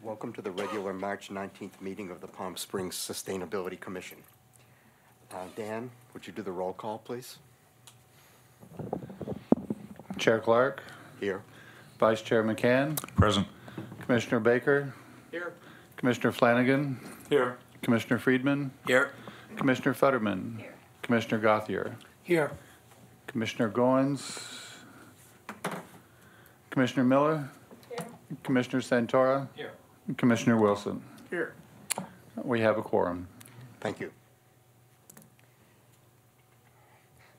Welcome to the regular March 19th meeting of the Palm Springs Sustainability Commission. Dan, would you do the roll call, please? Chair Clark. Here. Vice Chair McCann. Present. Commissioner Baker. Here. Commissioner Flanagan. Here. Commissioner Friedman. Here. Commissioner Futterman. Here. Commissioner Gauthier. Here. Commissioner Goins. Commissioner Miller. Here. Commissioner Santora. Here. Commissioner Wilson. Here. We have a quorum. Thank you.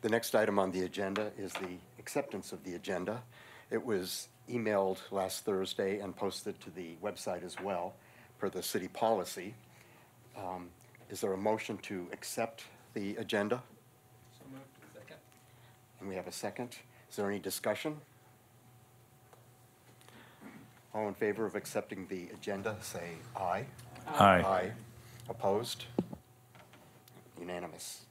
The next item on the agenda is the acceptance of the agenda. It was emailed last Thursday and posted to the website as well per the city policy. Is there a motion to accept the agenda? So moved. Second. And we have a second. Is there any discussion? All in favor of accepting the agenda, say aye. Aye. Aye. Opposed? Unanimous.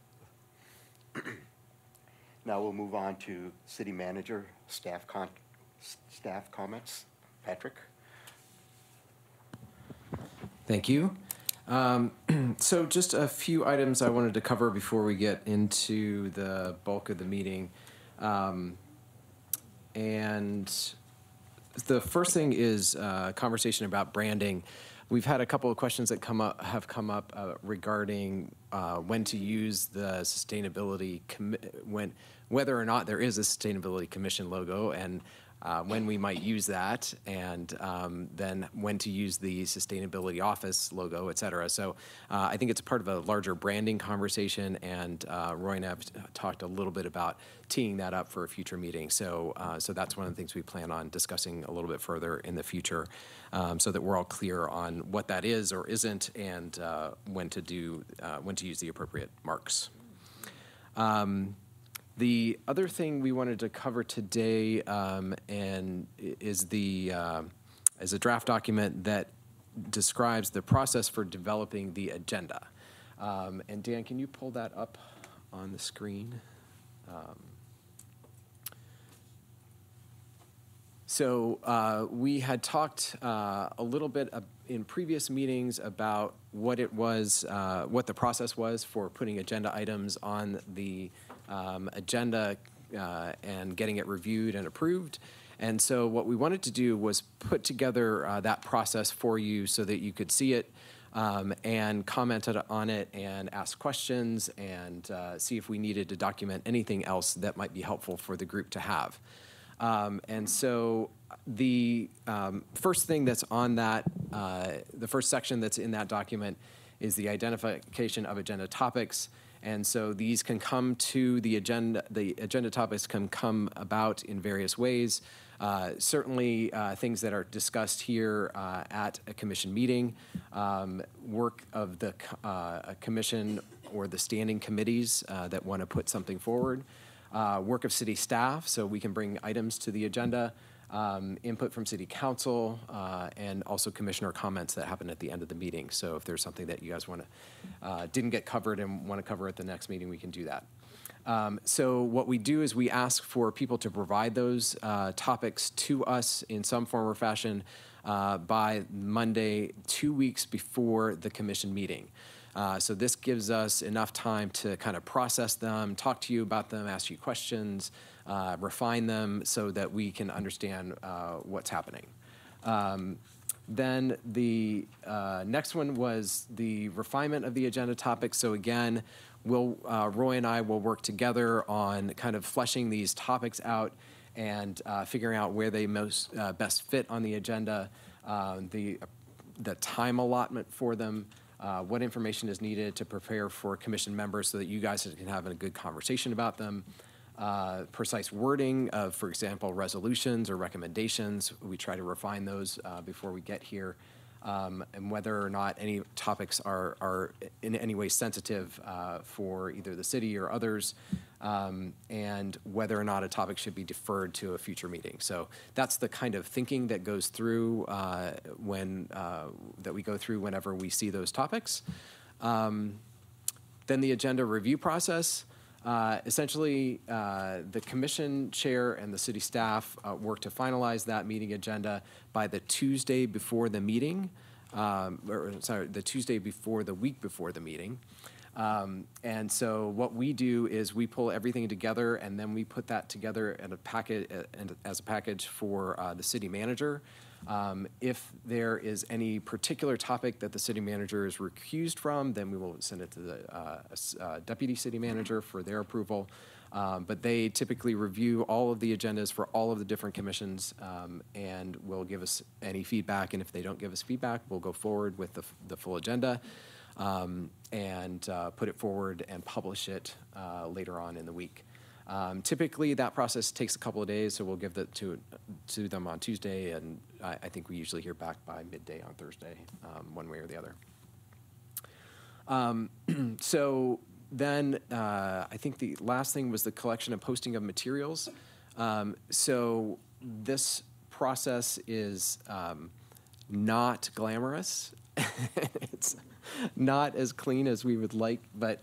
Now we'll move on to city manager staff comments. Patrick? Thank you. So just a few items I wanted to cover before we get into the bulk of the meeting. And the first thing is a conversation about branding. We've had a couple of questions that have come up regarding when to use the sustainability whether or not there is a sustainability commission logo, and when we might use that, and then when to use the sustainability office logo, et cetera. So I think it's part of a larger branding conversation, and Roy and I have talked a little bit about teeing that up for a future meeting. So so that's one of the things we plan on discussing a little bit further in the future, so that we're all clear on what that is or isn't, and when to use the appropriate marks. The other thing we wanted to cover today and is a draft document that describes the process for developing the agenda. And Dan, can you pull that up on the screen? So we had talked a little bit in previous meetings about what it was, what the process was for putting agenda items on the agenda and getting it reviewed and approved. And so what we wanted to do was put together that process for you so that you could see it and comment on it and ask questions and see if we needed to document anything else that might be helpful for the group to have. And so the first thing that's on that, the first section that's in that document is the identification of agenda topics. And so these can come to the agenda topics can come about in various ways. Certainly things that are discussed here at a commission meeting, work of the commission or the standing committees that want to put something forward, work of city staff, so we can bring items to the agenda, input from city council, and also commissioner comments that happen at the end of the meeting. So if there's something that you guys want to, didn't get covered and want to cover at the next meeting, we can do that. So what we do is we ask for people to provide those topics to us in some form or fashion by Monday, 2 weeks before the commission meeting. So this gives us enough time to kind of process them, talk to you about them, ask you questions, refine them so that we can understand what's happening. Then the next one was the refinement of the agenda topics. So again, Roy and I will work together on kind of fleshing these topics out and figuring out where they most best fit on the agenda, the time allotment for them, what information is needed to prepare for commission members so that you guys can have a good conversation about them. Precise wording of, for example, resolutions or recommendations. We try to refine those before we get here. And whether or not any topics are in any way sensitive for either the city or others, and whether or not a topic should be deferred to a future meeting. So that's the kind of thinking that goes through that we go through whenever we see those topics. Then the agenda review process. Essentially, the commission chair and the city staff work to finalize that meeting agenda by the Tuesday before the meeting, the Tuesday before the week before the meeting. And so what we do is we pull everything together, and then we put that together in a packet, as a package for the city manager. If there is any particular topic that the city manager is recused from, then we will send it to the deputy city manager for their approval. But they typically review all of the agendas for all of the different commissions, and will give us any feedback. And if they don't give us feedback, we'll go forward with the full agenda, and put it forward and publish it later on in the week. Typically, that process takes a couple of days, so we'll give that to them on Tuesday, and I think we usually hear back by midday on Thursday, one way or the other. So then, I think the last thing was the collection and posting of materials. So this process is not glamorous. It's not as clean as we would like, but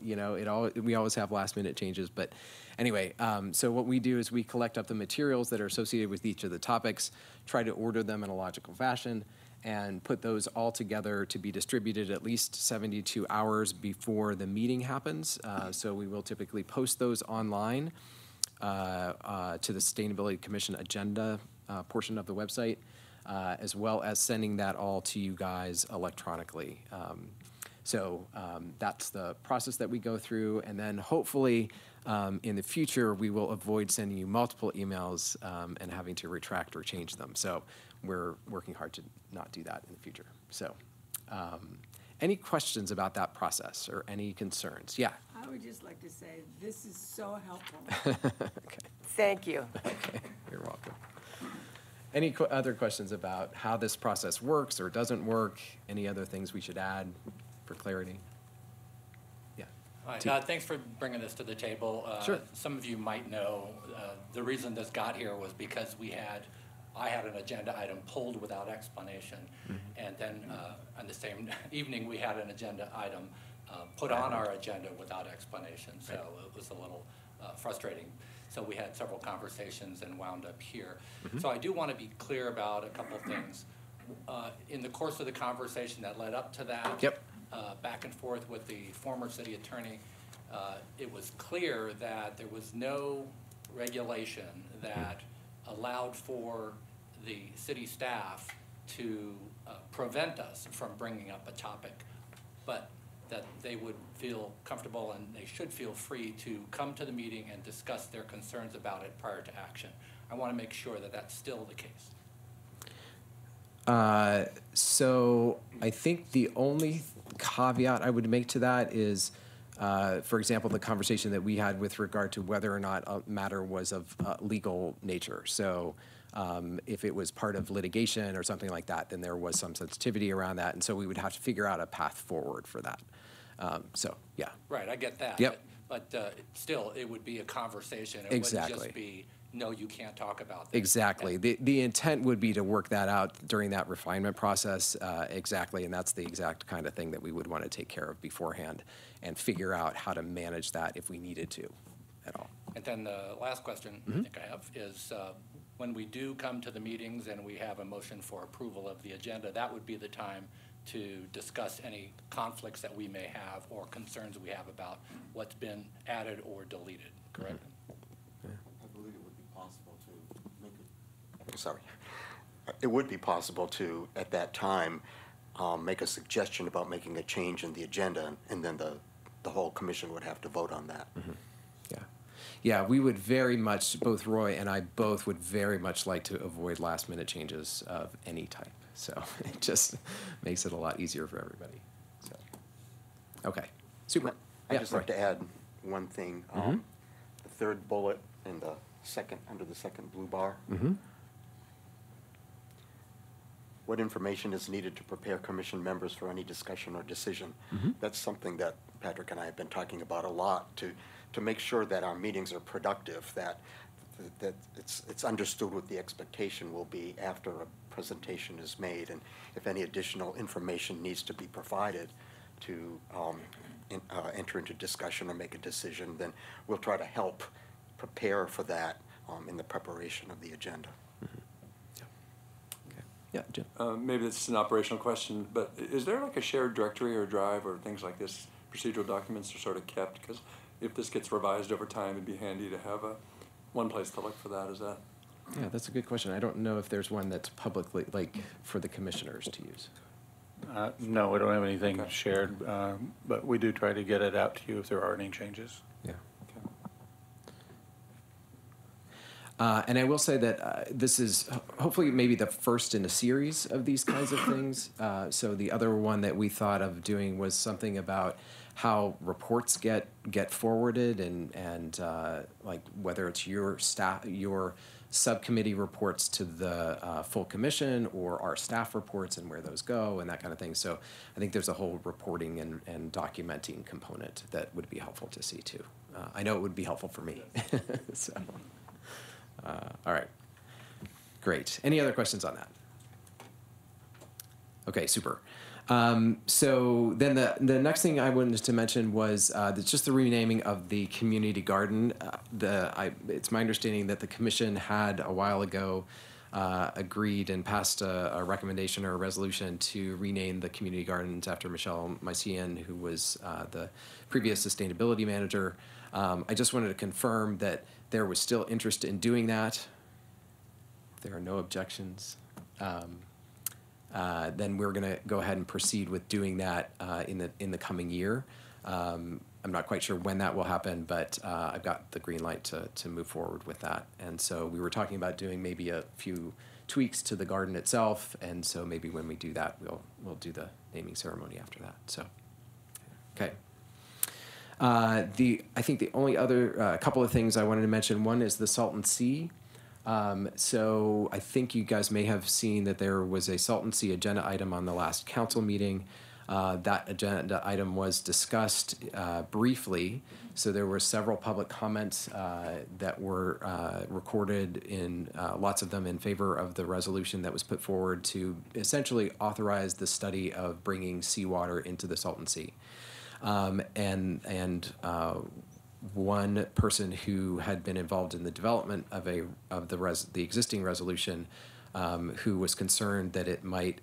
you know, we always have last minute changes. But anyway, so what we do is we collect up the materials that are associated with each of the topics, try to order them in a logical fashion, and put those all together to be distributed at least 72 hours before the meeting happens. So we will typically post those online to the Sustainability Commission agenda portion of the website, as well as sending that all to you guys electronically. So that's the process that we go through, and then hopefully in the future we will avoid sending you multiple emails and having to retract or change them. So we're working hard to not do that in the future. So any questions about that process or any concerns? Yeah. I would just like to say, this is so helpful. Okay. Thank you. Okay, you're welcome. Any other questions about how this process works or doesn't work? Any other things we should add for clarity? Yeah. Hi, thanks for bringing this to the table. Sure. Some of you might know the reason this got here was because I had an agenda item pulled without explanation, and then on the same evening we had an agenda item put on our agenda without explanation. So it was a little frustrating. So we had several conversations and wound up here. So I do want to be clear about a couple things. In the course of the conversation that led up to that, Yep. Back and forth with the former city attorney, it was clear that there was no regulation that allowed for the city staff to prevent us from bringing up a topic, but that they would feel comfortable and they should feel free to come to the meeting and discuss their concerns about it prior to action. I want to make sure that that's still the case. So I think the only caveat I would make to that is, for example, the conversation that we had with regard to whether or not a matter was of legal nature. So if it was part of litigation or something like that, then there was some sensitivity around that. And so we would have to figure out a path forward for that. So, yeah. Right, I get that. Yep. But still, it would be a conversation. It Exactly. wouldn't just be, no, you can't talk about this. Exactly. The intent would be to work that out during that refinement process, exactly, and that's the exact kind of thing that we would want to take care of beforehand and figure out how to manage that if we needed to at all. And then the last question I think I have is, when we do come to the meetings and we have a motion for approval of the agenda, that would be the time to discuss any conflicts that we may have or concerns we have about what's been added or deleted, correct? I believe it would be possible to make it, sorry. It would be possible to, at that time, make a suggestion about making a change in the agenda, and then the whole commission would have to vote on that. Yeah. Yeah, we would very much, both Roy and I both would very much like to avoid last minute changes of any type. So it just makes it a lot easier for everybody. So, okay, super. I'd just like to add one thing. The third bullet in the second, under the second blue bar. What information is needed to prepare commission members for any discussion or decision? That's something that Patrick and I have been talking about a lot, to make sure that our meetings are productive, that it's understood what the expectation will be after a presentation is made, and if any additional information needs to be provided to enter into discussion or make a decision, then we'll try to help prepare for that in the preparation of the agenda. Okay. Yeah, Jim. Maybe this is an operational question, but is there like a shared directory or drive or things like this, procedural documents are sort of kept? Because if this gets revised over time, it'd be handy to have one place to look for that. Is that? Yeah, that's a good question. I don't know if there's one that's publicly, like, for the commissioners to use. No, we don't have anything Okay. shared, but we do try to get it out to you if there are any changes. Yeah. Okay. And I will say that this is hopefully maybe the first in a series of these kinds of things. So the other one that we thought of doing was something about how reports get forwarded and like whether it's your staff, your subcommittee reports to the full commission or our staff reports and where those go and that kind of thing. So I think there's a whole reporting and documenting component that would be helpful to see too. I know it would be helpful for me. So. All right, great. Any other questions on that? Okay, super. So then the next thing I wanted to mention was just the renaming of the community garden. It's my understanding that the commission had a while ago agreed and passed a recommendation or a resolution to rename the community gardens after Michelle Mycian, who was the previous sustainability manager. I just wanted to confirm that there was still interest in doing that. If there are no objections, then we're going to go ahead and proceed with doing that in the coming year. I'm not quite sure when that will happen, but I've got the green light to move forward with that. And so we were talking about doing maybe a few tweaks to the garden itself, and so maybe when we do that, we'll do the naming ceremony after that. So, okay. I think the only other couple of things I wanted to mention, one is the Salton Sea. So I think you guys may have seen that there was a Salton Sea agenda item on the last council meeting. That agenda item was discussed briefly. So there were several public comments that were recorded, in lots of them in favor of the resolution that was put forward to essentially authorize the study of bringing seawater into the Salton Sea. One person who had been involved in the development of the existing resolution, who was concerned that it might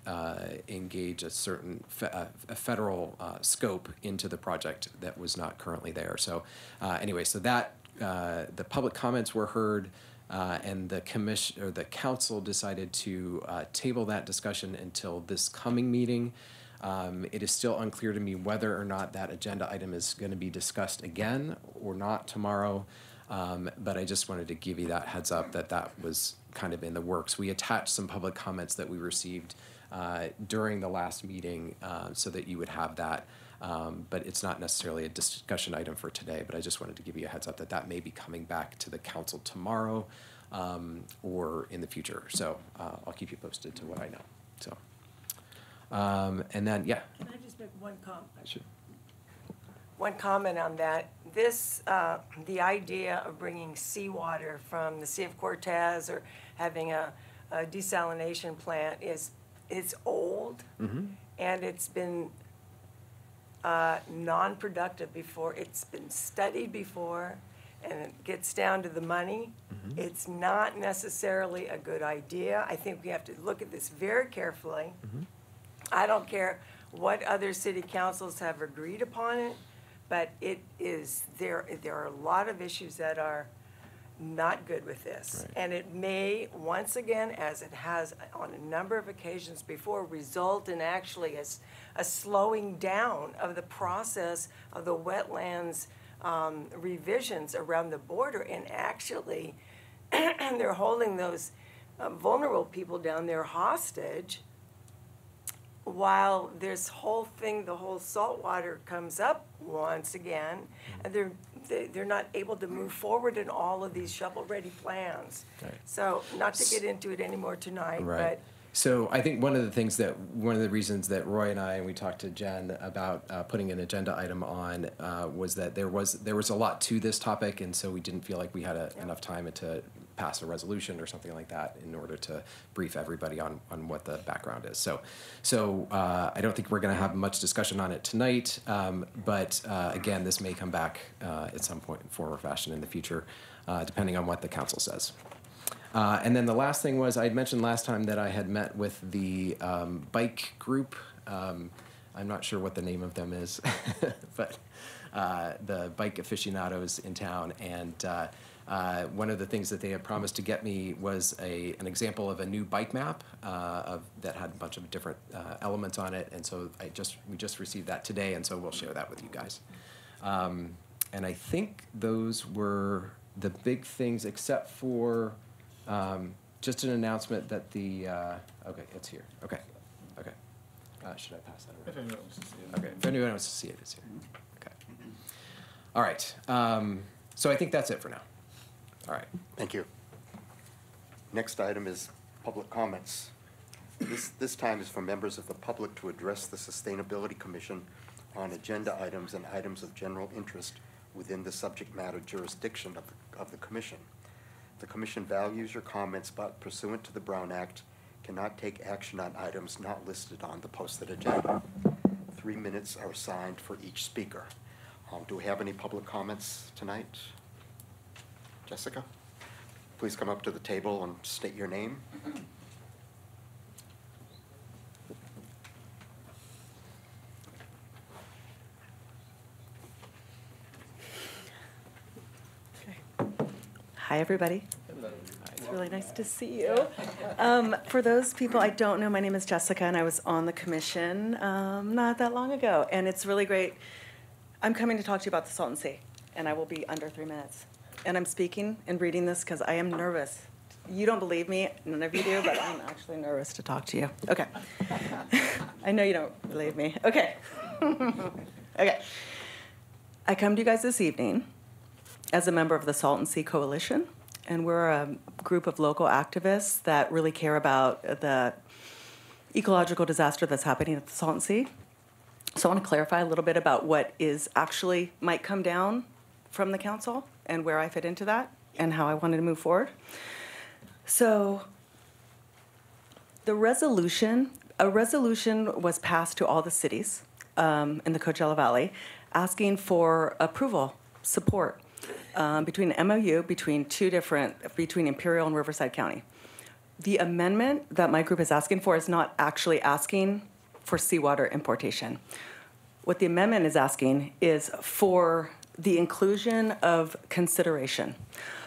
engage a certain a federal scope into the project that was not currently there. So anyway, so that the public comments were heard, and the commission or the council decided to table that discussion until this coming meeting. It is still unclear to me whether or not that agenda item is going to be discussed again or not tomorrow, but I just wanted to give you that heads up that was kind of in the works. We attached some public comments that we received during the last meeting so that you would have that, but it's not necessarily a discussion item for today, but I just wanted to give you a heads up that may be coming back to the council tomorrow or in the future. So I'll keep you posted to what I know. So. And then, yeah. Can I just make one comment? Sure. One comment on that. This, the idea of bringing seawater from the Sea of Cortez or having a desalination plant it's old, and it's been non-productive before. It's been studied before, and it gets down to the money. It's not necessarily a good idea. I think we have to look at this very carefully. I don't care what other city councils have agreed upon it, but it is there are a lot of issues that are not good with this. Right. And it may, once again, as it has on a number of occasions before, result in actually a slowing down of the process of the wetlands revisions around the border. And actually, they're holding those vulnerable people down there hostage while this whole thing, the whole saltwater comes up once again, and they're not able to move forward in all of these shovel-ready plans. Right. So, not to get into it anymore tonight, Right. but So I think one of the reasons that Roy and I, and we talked to Jen about putting an agenda item on was that there was a lot to this topic, and so we didn't feel like we had enough time to pass a resolution or something like that in order to brief everybody on what the background is. So I don't think we're going to have much discussion on it tonight, but again, this may come back at some point in form or fashion in the future, depending on what the council says. And then the last thing was, I had mentioned last time that I had met with the bike group. I'm not sure what the name of them is, but the bike aficionados in town. And one of the things that they had promised to get me was an example of a new bike map that had a bunch of different elements on it. And so we just received that today, and so we'll share that with you guys. And I think those were the big things, except for just an announcement that okay, it's here. Okay. Should I pass that around? If anyone wants to see it. Okay, if anyone wants to see it, it's here. Okay. All right. So I think that's it for now. All right. Thank you. Next item is public comments. This time is for members of the public to address the Sustainability Commission on agenda items and items of general interest within the subject matter jurisdiction of the commission. The commission values your comments, but pursuant to the Brown Act, cannot take action on items not listed on the posted agenda. 3 minutes are assigned for each speaker. Do we have any public comments tonight? Jessica, please come up to the table and state your name. Hi, everybody. It's really nice to see you. For those people I don't know, my name is Jessica, and I was on the commission not that long ago. And it's really great. I'm coming to talk to you about the Salton Sea, and I will be under 3 minutes. And I'm speaking and reading this because I am nervous. You don't believe me, none of you do, but I'm actually nervous to talk to you. Okay. I know you don't believe me. Okay. Okay. I come to you guys this evening as a member of the Salton Sea Coalition, and we're a group of local activists that really care about the ecological disaster that's happening at the Salton Sea. So I want to clarify a little bit about what is actually might come down from the council and where I fit into that and how I wanted to move forward. So a resolution was passed to all the cities in the Coachella Valley asking for approval, support, between an MOU between Imperial and Riverside County. The amendment that my group is asking for is not actually asking for seawater importation. What the amendment is asking is for the inclusion of consideration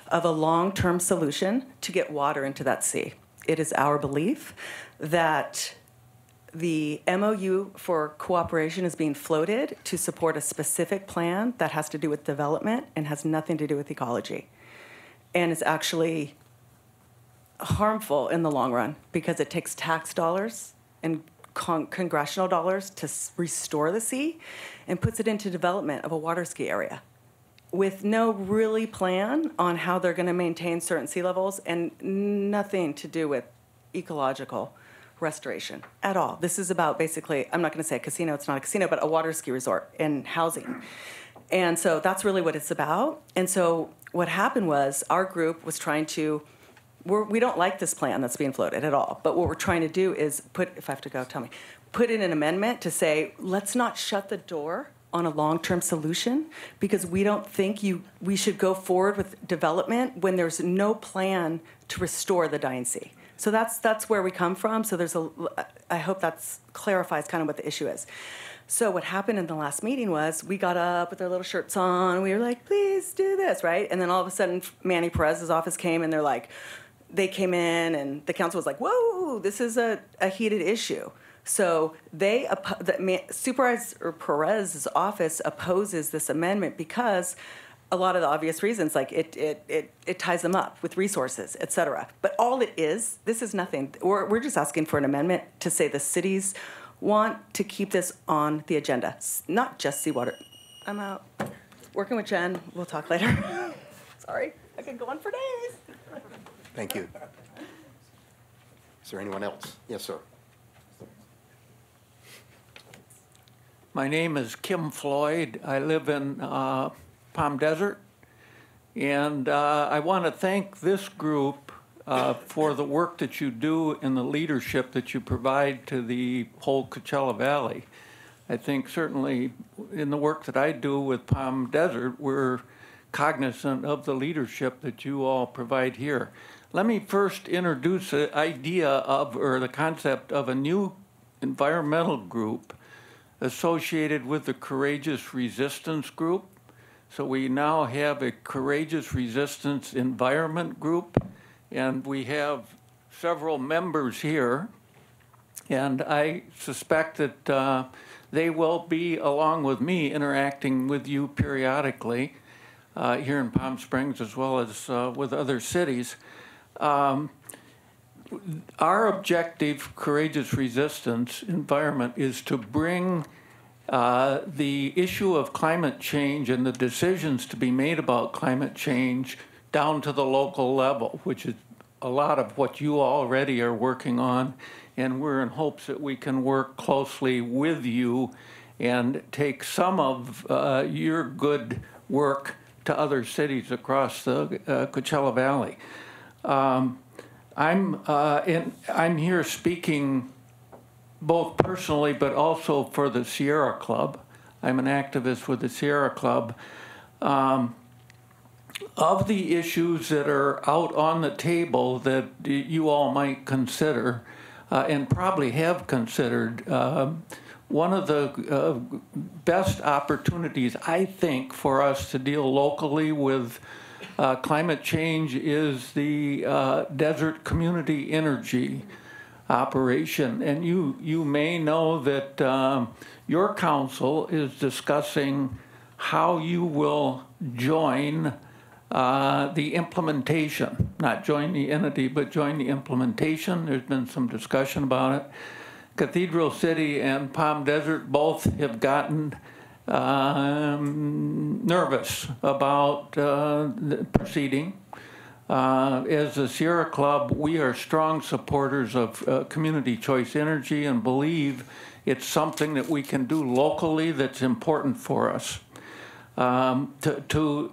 of a long-term solution to get water into that sea. It is our belief that the MOU for cooperation is being floated to support a specific plan that has to do with development and has nothing to do with ecology. And it's actually harmful in the long run because it takes tax dollars and congressional dollars to restore the sea and puts it into development of a water ski area with no really plan on how they're going to maintain certain sea levels and nothing to do with ecological restoration at all. This is about basically, I'm not going to say a casino, it's not a casino, but a water ski resort and housing. And so that's really what it's about. And so what happened was our group was trying to, we don't like this plan that's being floated at all, but what we're trying to do is if I have to go, tell me, put in an amendment to say, let's not shut the door on a long-term solution because we don't think we should go forward with development when there's no plan to restore the dying sea. So that's where we come from. So I hope that clarifies kind of what the issue is. So what happened in the last meeting was we got up with our little shirts on. And we were like, please do this, right? And then all of a sudden, Manny Perez's office came, and they came in, and the council was like, whoa, this is a heated issue. So Supervisor Perez's office opposes this amendment because a lot of the obvious reasons, like it ties them up with resources, et cetera. But all it is, this is nothing. We're just asking for an amendment to say the cities want to keep this on the agenda, not just seawater. I'm out. Working with Jen. We'll talk later. Sorry, I could go on for days. Thank you. Is there anyone else? Yes, sir. My name is Kim Floyd. I live in Palm Desert, And I want to thank this group for the work that you do and the leadership that you provide to the whole Coachella Valley. I think certainly in the work that I do with Palm Desert, we're cognizant of the leadership that you all provide here. Let me first introduce the idea of, or the concept of, a new environmental group associated with the Courageous Resistance Group. So we now have a Courageous Resistance Environment Group, and we have several members here, and I suspect that they will be, along with me, interacting with you periodically here in Palm Springs as well as with other cities. Our objective, Courageous Resistance Environment, is to bring the issue of climate change and the decisions to be made about climate change down to the local level, which is a lot of what you already are working on. And we're in hopes that we can work closely with you and take some of your good work to other cities across the Coachella Valley. I'm here speaking both personally but also for the Sierra Club. I'm an activist with the Sierra Club. Of the issues that are out on the table that you all might consider, and probably have considered, one of the best opportunities, I think, for us to deal locally with climate change is the Desert Community Energy operation. And you may know that your council is discussing how you will join the implementation, not join the entity, but join the implementation. There's been some discussion about it. Cathedral City and Palm Desert both have gotten nervous about the proceeding. As the Sierra Club, we are strong supporters of community choice energy and believe it's something that we can do locally that's important for us. To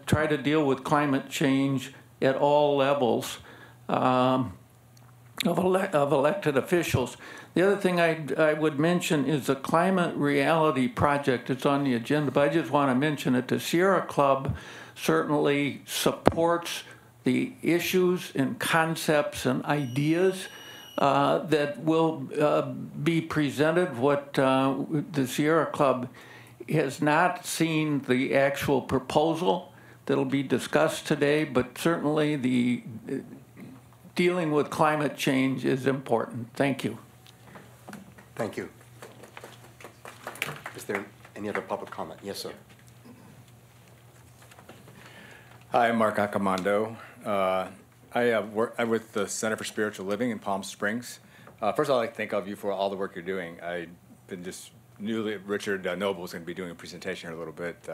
try to deal with climate change at all levels of elected officials. The other thing I would mention is the Climate Reality Project. It's on the agenda, but I just want to mention it. The Sierra Club certainly supports the issues and concepts and ideas that will be presented. What the Sierra Club has not seen the actual proposal that'll be discussed today, but certainly the dealing with climate change is important. Thank you. Thank you. Is there any other public comment? Yes, sir. Hi, I'm Mark Accomando. I work with the Center for Spiritual Living in Palm Springs. First of all, I'd like to thank all of you for all the work you're doing. I've been just knew that Richard Noble was going to be doing a presentation here in a little bit,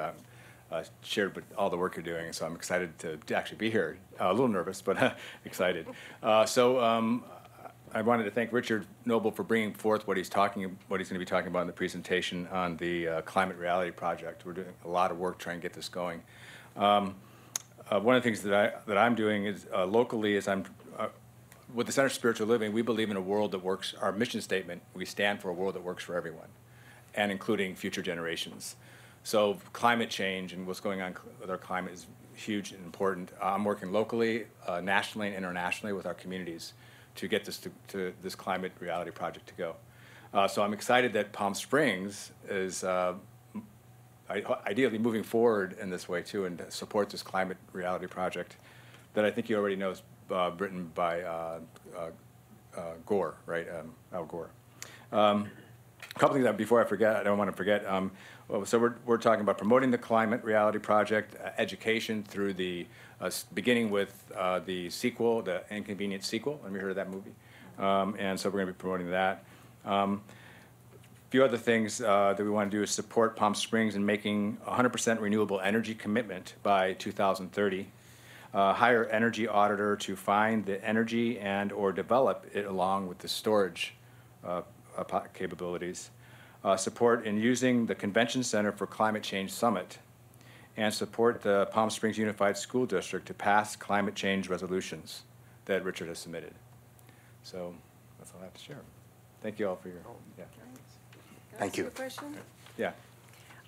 shared with all the work you're doing, so I'm excited to actually be here. A little nervous, but excited. I wanted to thank Richard Noble for bringing forth what he's going to be talking about in the presentation on the Climate Reality Project. We're doing a lot of work trying to get this going. One of the things that I'm doing is locally is with the Center for Spiritual Living, we believe in a world that works. Our mission statement, we stand for a world that works for everyone, and including future generations. So climate change and what's going on with our climate is huge and important. I'm working locally, nationally, and internationally with our communities to get this to this Climate Reality Project to go. So I'm excited that Palm Springs is ideally moving forward in this way too, and support this Climate Reality Project that I think you already know is written by Gore, right? Al Gore. A couple things that before I forget, I don't want to forget. So we're talking about promoting the Climate Reality Project, education through the beginning with the sequel, the Inconvenient Sequel. Have you heard of that movie? And so we're going to be promoting that. A few other things that we want to do is support Palm Springs in making 100% renewable energy commitment by 2030. Hire energy auditor to find the energy and or develop it along with the storage capabilities. Support in using the Convention Center for Climate Change Summit and support the Palm Springs Unified School District to pass climate change resolutions that Richard has submitted. So that's all I have to share. Thank you all for your, yeah. Thank you. Ask a question? Yeah.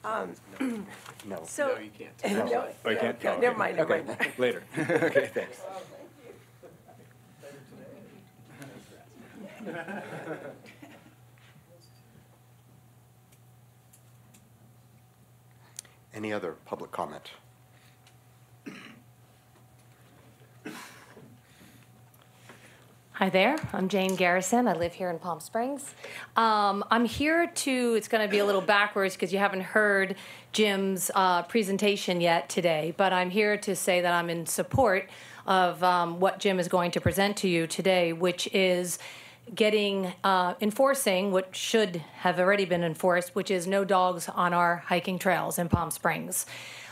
No. So. you can't. No. Oh, you can't? Okay, Oh, never mind, never Okay, mind. later. Okay, thanks. Any other public comment? Hi there, I'm Jane Garrison. I live here in Palm Springs. I'm here to, it's going to be a little backwards because you haven't heard Jim's presentation yet today, but I'm here to say that I'm in support of what Jim is going to present to you today, which is enforcing what should have already been enforced, which is no dogs on our hiking trails in Palm Springs.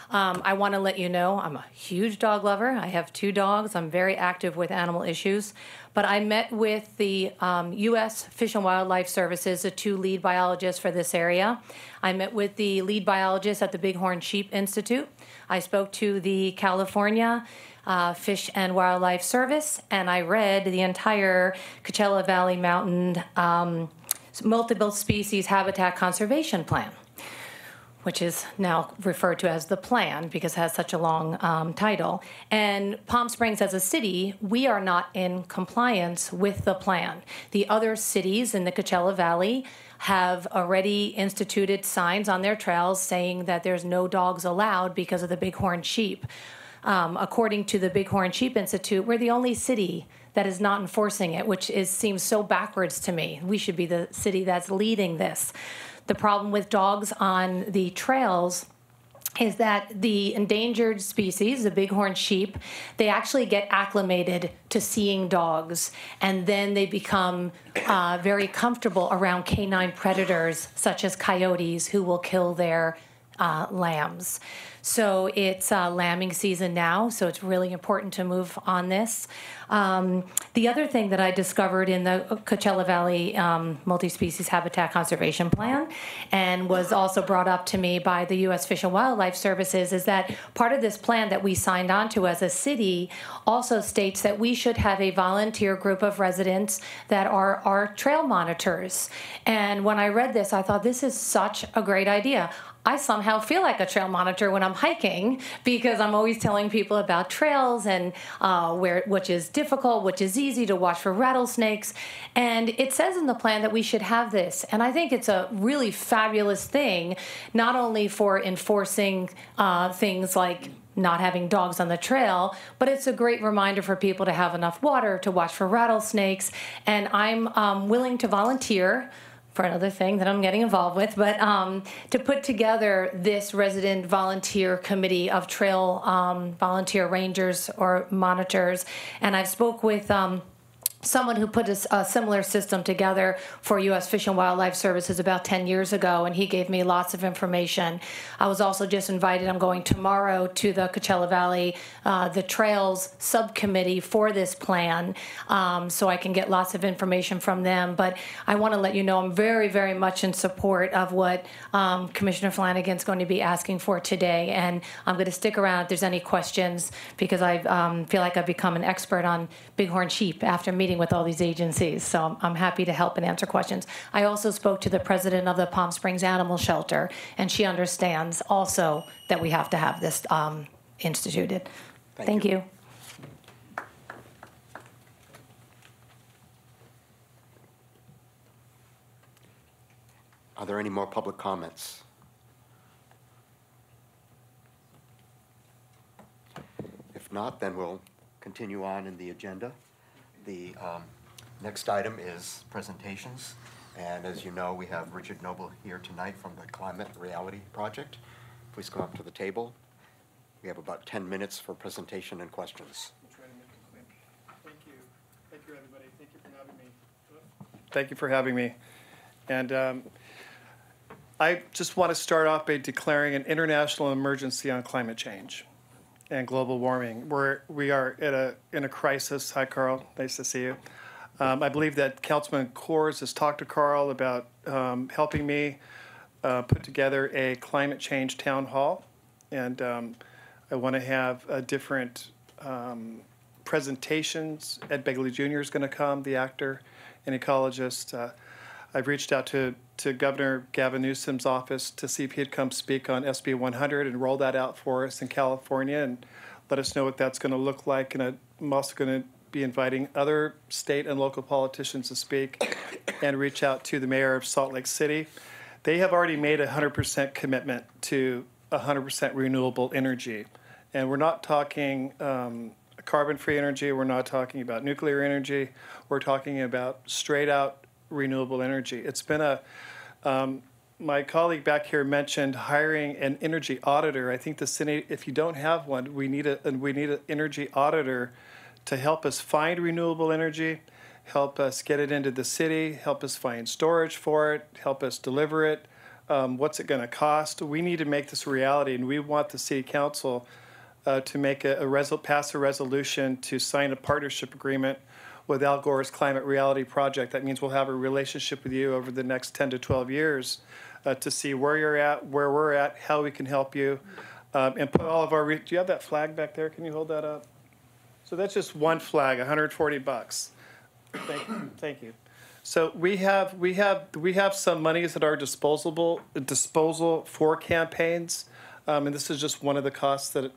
I want to let you know I'm a huge dog lover. I have 2 dogs. I'm very active with animal issues. But I met with the U.S. Fish and Wildlife Services, the 2 lead biologists for this area. I met with the lead biologist at the Bighorn Sheep Institute. I spoke to the California Fish and Wildlife Service, and I read the entire Coachella Valley Mountain Multiple Species Habitat Conservation Plan, which is now referred to as the plan because it has such a long title. And Palm Springs as a city, we are not in compliance with the plan. The other cities in the Coachella Valley have already instituted signs on their trails saying that there's no dogs allowed because of the bighorn sheep. According to the Bighorn Sheep Institute, we're the only city that is not enforcing it, which seems so backwards to me. We should be the city that's leading this. The problem with dogs on the trails is that the endangered species, the bighorn sheep, they actually get acclimated to seeing dogs, and then they become very comfortable around canine predators such as coyotes who will kill their lambs. So it's lambing season now, so it's really important to move on this. The other thing that I discovered in the Coachella Valley Multi-Species Habitat Conservation Plan, and was also brought up to me by the U.S. Fish and Wildlife Services, is that part of this plan that we signed on to as a city also states that we should have a volunteer group of residents that are our trail monitors. And when I read this, I thought this is such a great idea. I somehow feel like a trail monitor when I'm hiking because I'm always telling people about trails and which is difficult, which is easy, to watch for rattlesnakes. And it says in the plan that we should have this. And I think it's a really fabulous thing, not only for enforcing things like not having dogs on the trail, but it's a great reminder for people to have enough water, to watch for rattlesnakes. And I'm willing to volunteer for another thing that I'm getting involved with, but to put together this resident volunteer committee of trail volunteer rangers or monitors. And I've spoke with someone who put a similar system together for U.S. Fish and Wildlife Services about 10 years ago, and he gave me lots of information. I was also just invited, I'm going tomorrow to the Coachella Valley, the Trails Subcommittee for this plan, so I can get lots of information from them. But I want to let you know I'm very, very much in support of what Commissioner Flanagan's going to be asking for today, and I'm going to stick around if there's any questions, because I feel like I've become an expert on bighorn sheep after meeting with all these agencies, so I'm happy to help and answer questions. I also spoke to the president of the Palm Springs Animal Shelter, and she understands also that we have to have this instituted. Thank you. Are there any more public comments? If not, then we'll continue on in the agenda. The next item is presentations, and as you know, we have Richard Noble here tonight from the Climate Reality Project. Please come up to the table. We have about 10 minutes for presentation and questions. I'll try to make it quick. Thank you. Thank you, everybody. Thank you for having me. Thank you for having me. And I just want to start off by declaring an international emergency on climate change and global warming. We are in a crisis. Hi, Carl. Nice to see you. I believe that Councilman Kors has talked to Carl about helping me put together a climate change town hall And I want to have different presentations. Ed Begley Jr. is going to come, the actor and ecologist. I've reached out to Governor Gavin Newsom's office to see if he'd come speak on SB 100 and roll that out for us in California and let us know what that's going to look like. And I'm also going to be inviting other state and local politicians to speak and reach out to the mayor of Salt Lake City. They have already made a 100% commitment to 100% renewable energy. And we're not talking carbon-free energy. We're not talking about nuclear energy. We're talking about straight-out renewable energy. It's been my colleague back here mentioned hiring an energy auditor. I think the city, if you don't have one, we need an energy auditor to help us find renewable energy, help us get it into the city, help us find storage for it, help us deliver it. What's it going to cost? We need to make this a reality, and we want the city council to make pass a resolution to sign a partnership agreement with Al Gore's Climate Reality Project. That means we'll have a relationship with you over the next 10 to 12 years to see where you're at, where we're at, how we can help you, and put all of our. Do you have that flag back there? Can you hold that up? So that's just one flag, $140. Thank you. So we have some monies at our disposal for campaigns, and this is just one of the costs that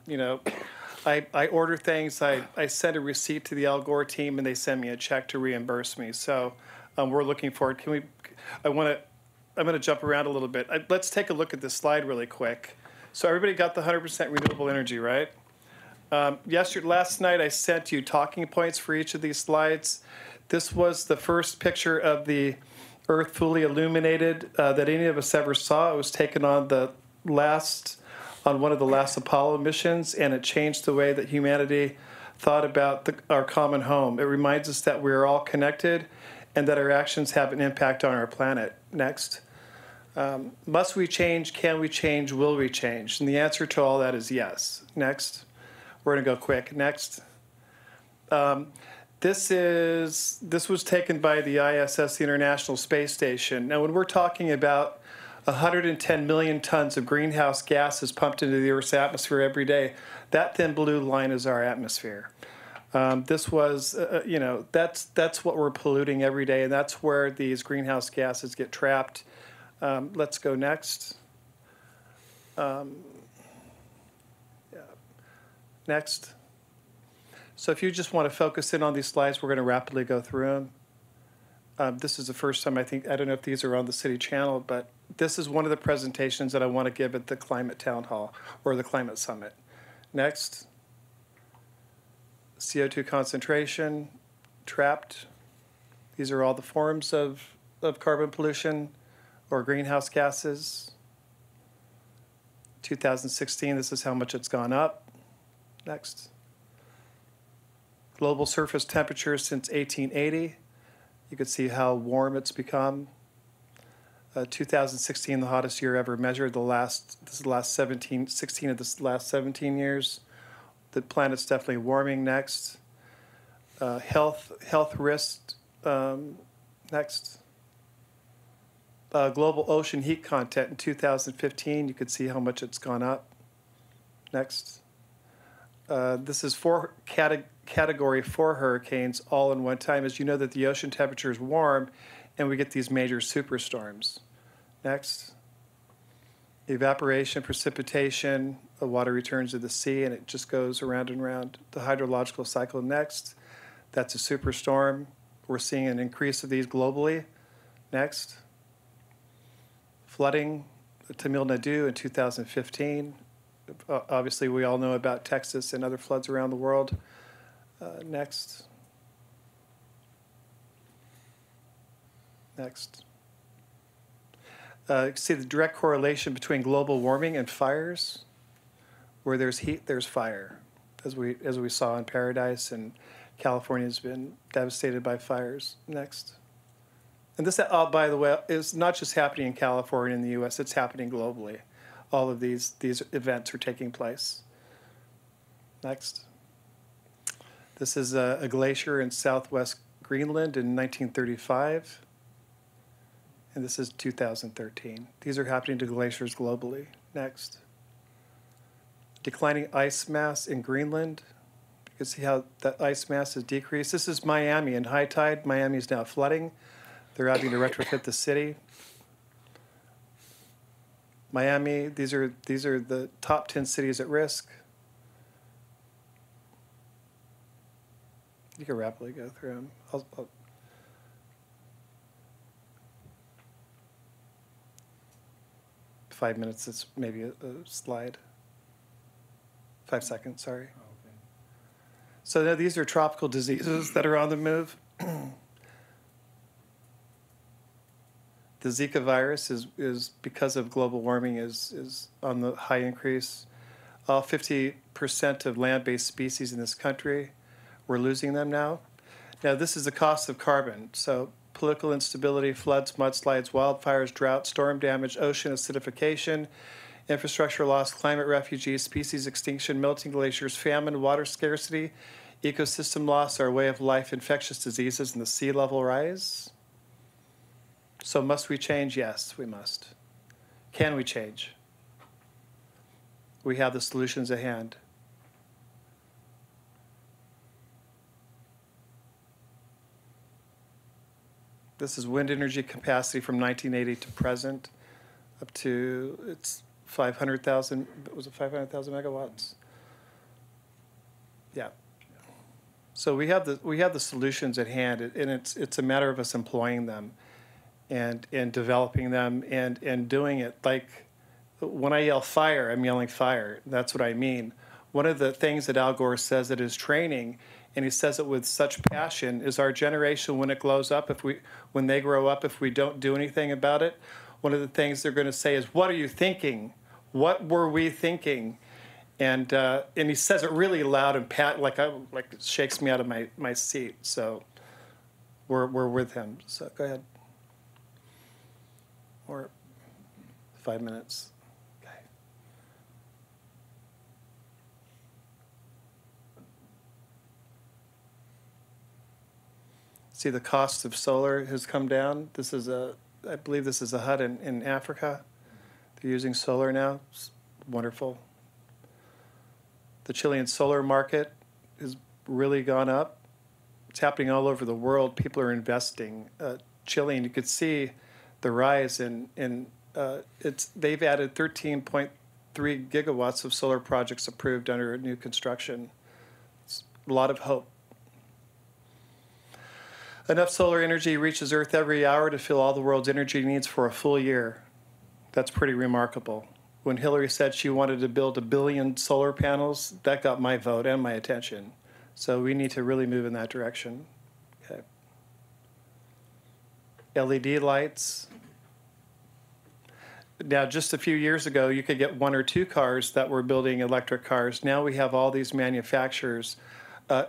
I order things. I send a receipt to the Al Gore team, and they send me a check to reimburse me. So we're looking forward. I'm going to jump around a little bit. Let's take a look at this slide really quick. So everybody got the 100% renewable energy, right? Last night I sent you talking points for each of these slides. This was the first picture of the Earth fully illuminated that any of us ever saw. It was taken on one of the last Apollo missions, and it changed the way that humanity thought about our common home. It reminds us that we're all connected and that our actions have an impact on our planet. Next. Must we change? Can we change? Will we change? And the answer to all that is yes. Next. We're going to go quick. Next. This was taken by the ISS, the International Space Station. Now, when we're talking about 110 million tons of greenhouse gases pumped into the Earth's atmosphere every day, that thin blue line is our atmosphere. This was, that's what we're polluting every day, and that's where these greenhouse gases get trapped. Let's go next. Next. So if you just want to focus in on these slides, we're going to rapidly go through them. This is the first time I don't know if these are on the city channel, but this is one of the presentations that I want to give at the Climate Town Hall or the Climate Summit. Next. CO2 concentration, trapped. These are all the forms of carbon pollution or greenhouse gases. 2016, this is how much it's gone up. Next. Global surface temperature since 1880. You can see how warm it's become. 2016, the hottest year ever measured. This is the last 16 of the last 17 years. The planet's definitely warming. Next. Health risks. Next. Global ocean heat content in 2015. You could see how much it's gone up. Next. This is category 4 hurricanes all in one time. As you know that the ocean temperature is warm and we get these major superstorms. Next. Evaporation, precipitation, the water returns to the sea and it just goes around and around the hydrological cycle. Next. That's a superstorm. We're seeing an increase of these globally. Next. Flooding, Tamil Nadu in 2015. Obviously, we all know about Texas and other floods around the world. Next. Next. You can see the direct correlation between global warming and fires. Where there's heat, there's fire, as we saw in Paradise, and California has been devastated by fires. Next. And this, by the way, is not just happening in California and the U.S., it's happening globally. All of these events are taking place. Next. This is a glacier in southwest Greenland in 1935. And this is 2013. These are happening to glaciers globally. Next. declining ice mass in Greenland. You can see how that ice mass has decreased. This is Miami in high tide. Miami is now flooding. They're having to retrofit the city. Miami, these are the top 10 cities at risk. You can rapidly go through them. I'll 5 minutes, it's maybe a slide. 5 seconds, sorry. So now these are tropical diseases that are on the move. The Zika virus is because of global warming is on the high increase. All 50% of land-based species in this country, we're losing them now. Now this is the cost of carbon. So political instability, floods, mudslides, wildfires, drought, storm damage, ocean acidification, infrastructure loss, climate refugees, species extinction, melting glaciers, famine, water scarcity, ecosystem loss, our way of life, infectious diseases, and the sea level rise. So must we change? Yes, we must. Can we change? We have the solutions at hand. This is wind energy capacity from 1980 to present, up to, it's 500,000, was it 500,000 megawatts? Yeah. So we have the solutions at hand, and it's a matter of us employing them and developing them and doing it. Like when I yell fire, I'm yelling fire. That's what I mean. One of the things that Al Gore says at his training, and he says it with such passion, is our generation, when it grows up, when they grow up, if we don't do anything about it, one of the things they're going to say is, "What are you thinking? What were we thinking?" And he says it really loud and like it shakes me out of my seat. So we're with him. So go ahead. Or 5 minutes. Okay. See, the cost of solar has come down. This is I believe this is a hut in Africa. They're using solar now. It's wonderful. The Chilean solar market has really gone up. It's happening all over the world. People are investing. Chile, and you could see the rise in they've added 13.3 gigawatts of solar projects approved under new construction. It's a lot of hope. Enough solar energy reaches Earth every hour to fill all the world's energy needs for a full year. That's pretty remarkable. When Hillary said she wanted to build 1 billion solar panels, that got my vote and my attention. So we need to really move in that direction. Okay. LED lights. Now, just a few years ago, you could get 1 or 2 cars that were building electric cars. Now we have all these manufacturers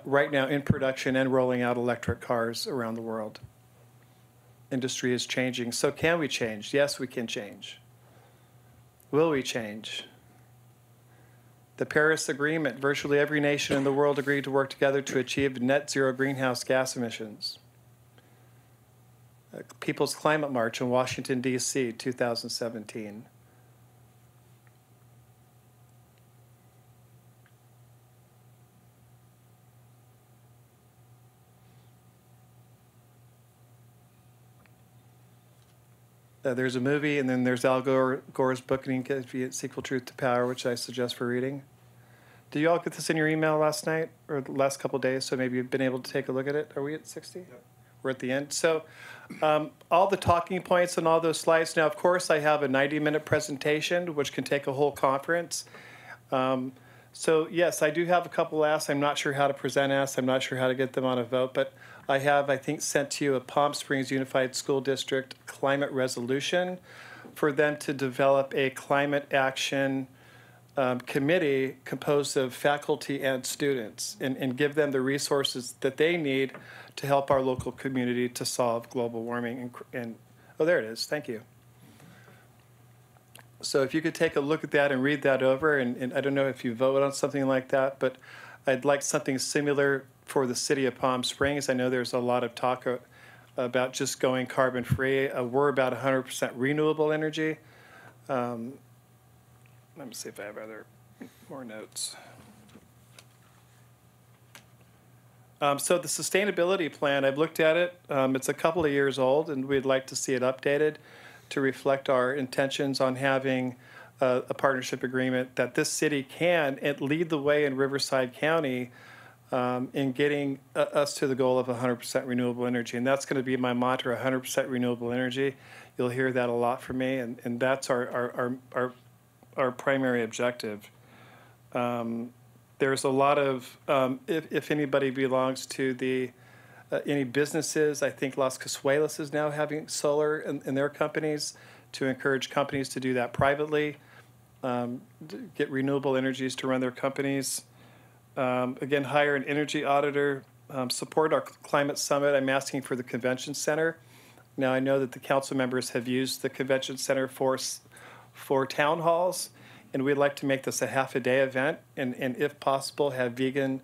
right now in production and rolling out electric cars around the world. Industry is changing. So can we change? Yes, we can change. Will we change? The Paris Agreement, virtually every nation in the world agreed to work together to achieve net zero greenhouse gas emissions. People's Climate March in Washington, D.C., 2017. There's a movie, and then there's Al Gore's book, Sequel Truth to Power, which I suggest for reading. Did you all get this in your email last night or the last couple of days, so maybe you've been able to take a look at it? Are we at 60? Yep. We're at the end. So all the talking points and all those slides. Now, of course, I have a 90-minute presentation, which can take a whole conference. So, yes, I do have a couple asks. I'm not sure how to present asks. I'm not sure how to get them on a vote. But I have, I think, sent to you a Palm Springs Unified School District climate resolution for them to develop a climate action committee composed of faculty and students and give them the resources that they need to help our local community to solve global warming. And oh, there it is. Thank you. So if you could take a look at that and read that over, and I don't know if you vote on something like that, but I'd like something similar for the city of Palm Springs. I know there's a lot of talk about just going carbon-free. We're about 100% renewable energy. Let me see if I have other More notes. So the sustainability plan, I've looked at it. It's a couple of years old, and we'd like to see it updated to reflect our intentions on having a partnership agreement that this city can and lead the way in Riverside County in getting us to the goal of 100% renewable energy. And that's going to be my mantra, 100% renewable energy. You'll hear that a lot from me, and that's our primary objective. There's a lot of, if anybody belongs to the any businesses, I think Las Casuelas is now having solar in their companies to encourage companies to do that privately, to get renewable energies to run their companies. Again, hire an energy auditor, support our climate summit. I'm asking for the convention center. Now, I know that the council members have used the convention center for town halls, and we'd like to make this a half-a-day event, and if possible, have vegan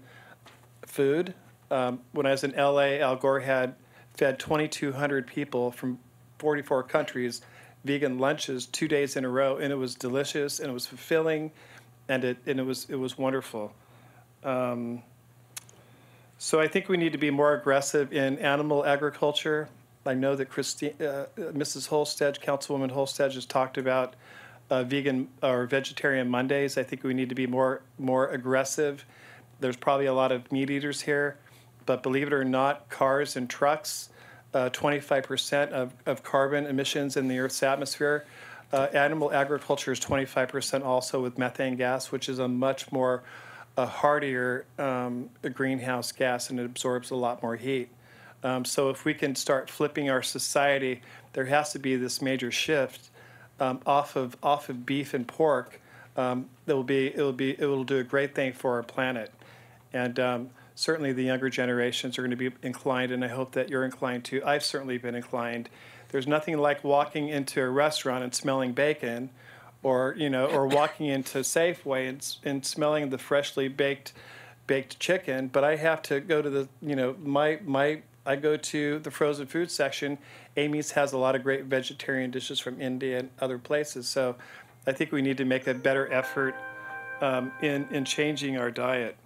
food. When I was in LA, Al Gore had fed 2,200 people from 44 countries vegan lunches 2 days in a row, and it was delicious, and it was fulfilling, and it was wonderful. So I think we need to be more aggressive in animal agriculture. I know that Mrs. Holstead, Councilwoman Holstead, has talked about vegan or vegetarian Mondays. I think we need to be more aggressive. There's probably a lot of meat eaters here, but believe it or not, cars and trucks, 25% of carbon emissions in the Earth's atmosphere. Animal agriculture is 25% also with methane gas, which is a much more hardier greenhouse gas, and it absorbs a lot more heat. So if we can start flipping our society, there has to be this major shift off of beef and pork. It will do a great thing for our planet, and certainly the younger generations are going to be inclined, and I hope that you're inclined too. I've certainly been inclined. There's nothing like walking into a restaurant and smelling bacon, or walking into Safeway and smelling the freshly baked chicken. But I have to go to I go to the frozen food section. Amy's has a lot of great vegetarian dishes from India and other places. So I think we need to make a better effort in changing our diet.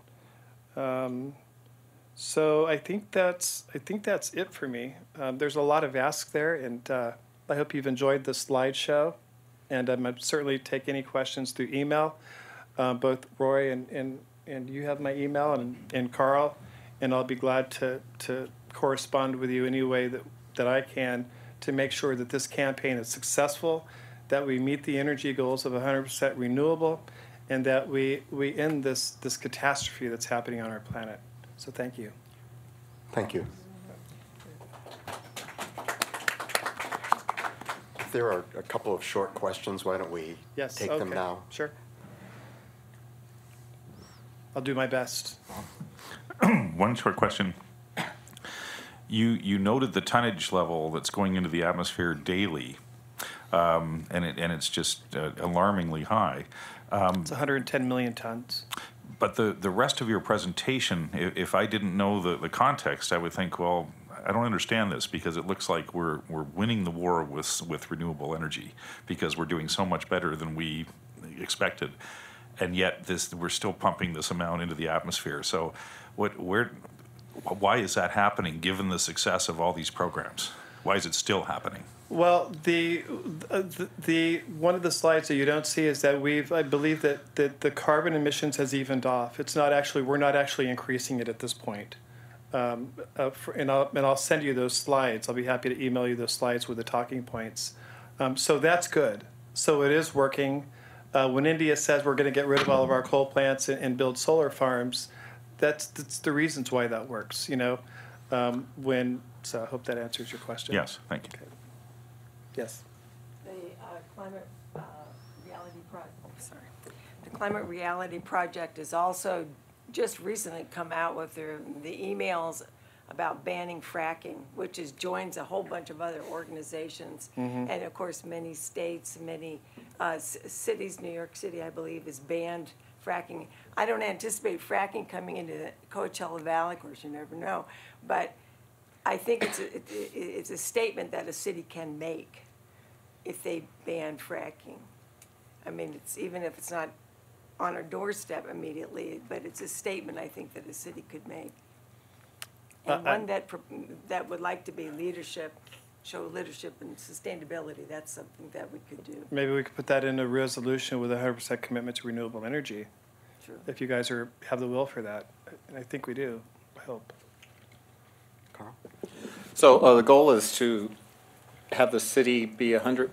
So I think that's it for me. There's a lot of asks there, and I hope you've enjoyed the slideshow. And I'd certainly take any questions through email. Both Roy and you have my email, and Carl, and I'll be glad to correspond with you any way that I can to make sure that this campaign is successful, that we meet the energy goals of 100% renewable, and that we end this catastrophe that's happening on our planet. So thank you. Thank you. If there are a couple of short questions, why don't we take them now? Sure. I'll do my best. One short question. You noted the tonnage level that's going into the atmosphere daily, and it's just alarmingly high. It's 110 million tons. But the rest of your presentation, if I didn't know the context, I would think, well, I don't understand this, because it looks like we're winning the war with renewable energy, because we're doing so much better than we expected, and yet we're still pumping this amount into the atmosphere. So why is that happening, given the success of all these programs? Why is it still happening? Well, the one of the slides that you don't see is that I believe that the carbon emissions has evened off. We're not actually increasing it at this point. And I'll send you those slides. I'll be happy to email you those slides with the talking points. So that's good. So it is working. When India says we're going to get rid of all of our coal plants and build solar farms, that's the reasons why that works. So I hope that answers your question. Yes, thank you. Okay. Yes. The Climate Reality Project has also just recently come out with the emails about banning fracking, which joins a whole bunch of other organizations. Mm-hmm. And of course, many states, many cities, New York City, I believe, has banned fracking. I don't anticipate fracking coming into the Coachella Valley, of course, you never know. But I think it's a statement that a city can make if they ban fracking. I mean, even if it's not on our doorstep immediately, but it's a statement I think that a city could make. And one that would like to be leadership, show leadership and sustainability, that's something that we could do. Maybe we could put that in a resolution with a 100% commitment to renewable energy. True. If you guys have the will for that, and I think we do, I hope. Carl? So the goal is to have the city be 100%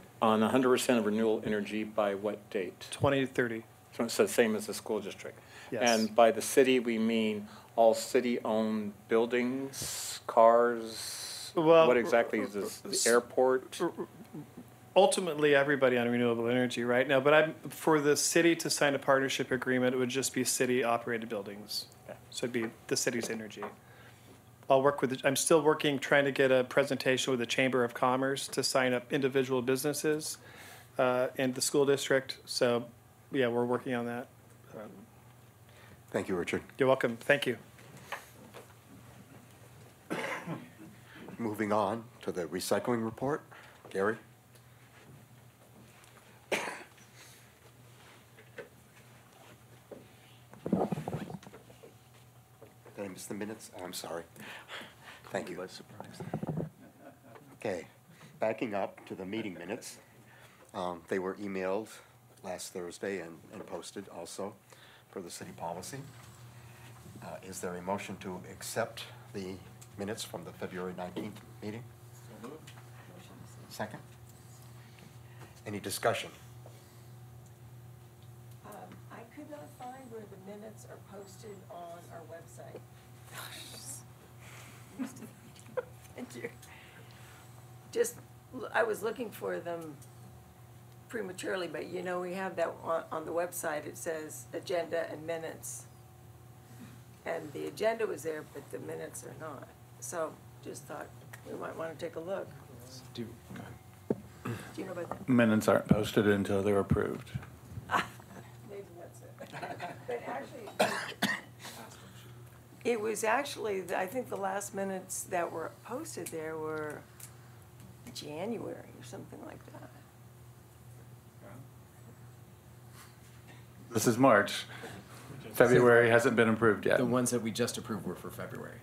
of renewable energy by what date? 2030. So it's the same as the school district. Yes. And by the city, we mean all city-owned buildings, cars? Well, What exactly is this, the airport? Ultimately, everybody on renewable energy right now, but for the city to sign a partnership agreement, it would just be city-operated buildings. Okay. So it'd be the city's energy. I'll work with, I'm still working, trying to get a presentation with the Chamber of Commerce to sign up individual businesses in the school district. So, yeah, we're working on that. Thank you, Richard. You're welcome. Thank you. Moving on to the recycling report. Gary? Did I miss the minutes? Oh, I'm sorry. Thank you. Okay, backing up to the meeting minutes. They were emailed last Thursday and posted also for the city policy. Is there a motion to accept the minutes from the February 19th meeting? Second? Any discussion? I could not find where the minutes are posted on our website. Thank you. I was looking for them prematurely, but you know, we have that on the website. It says agenda and minutes. And the agenda was there, but the minutes are not. So just thought we might want to take a look. Do you know about that? Minutes aren't posted until they're approved. Maybe that's it. But actually, it was actually, I think the last minutes that were posted there were January or something like that. This is March. February hasn't been approved yet. The ones that we just approved were for February.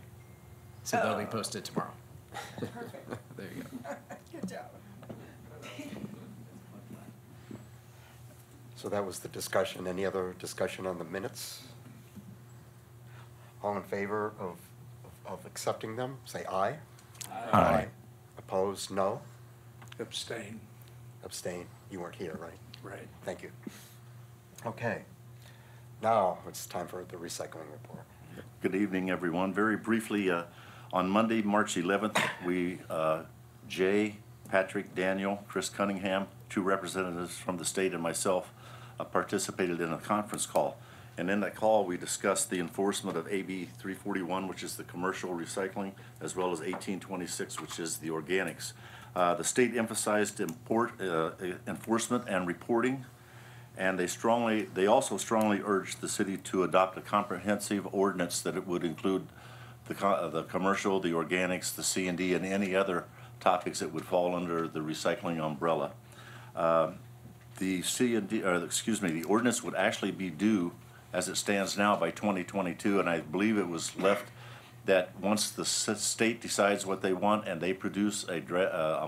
So they'll be posted tomorrow. Perfect. There you go. Good job. So that was the discussion. Any other discussion on the minutes? All in favor of accepting them, say aye. Aye. Opposed, no. Abstain. Abstain. You weren't here, right? Right. Thank you. Okay. Now it's time for the recycling report. Good evening, everyone. Very briefly, on Monday, March 11th, we, Jay, Patrick, Daniel, Chris Cunningham, 2 representatives from the state and myself, participated in a conference call. And in that call, we discussed the enforcement of AB 341, which is the commercial recycling, as well as 1826, which is the organics. The state emphasized enforcement and reporting, and they also strongly urged the city to adopt a comprehensive ordinance that it would include the commercial, the organics, the C&D, and any other topics that would fall under the recycling umbrella. The the ordinance would actually be due as it stands now by 2022, and I believe it was left that once the state decides what they want and they produce a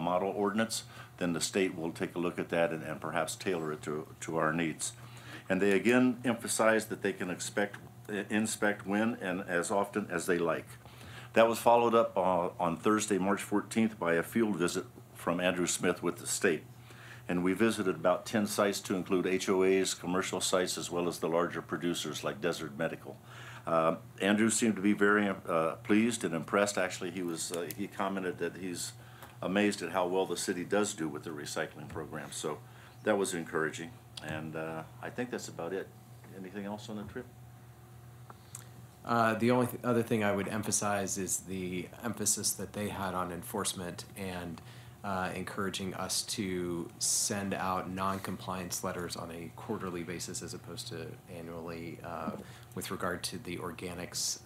model ordinance, then the state will take a look at that and perhaps tailor it to our needs. And they again emphasize that they can inspect when and as often as they like. That was followed up on Thursday, March 14th by a field visit from Andrew Smith with the state. And we visited about 10 sites to include HOAs, commercial sites, as well as the larger producers like Desert Medical. Andrew seemed to be very pleased and impressed. Actually, he commented that he's amazed at how well the city does do with the recycling program. So that was encouraging. And I think that's about it. Anything else on the trip? The only other thing I would emphasize is the emphasis that they had on enforcement and encouraging us to send out non-compliance letters on a quarterly basis as opposed to annually with regard to the organics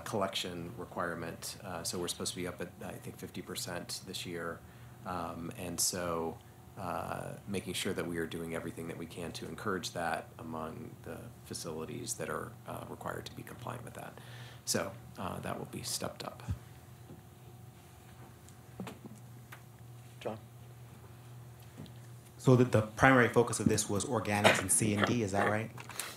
collection requirement. So we're supposed to be up at, I think, 50% this year. And so making sure that we are doing everything that we can to encourage that among the facilities that are required to be compliant with that. So that will be stepped up. John? So the primary focus of this was organics and C&D, is that right?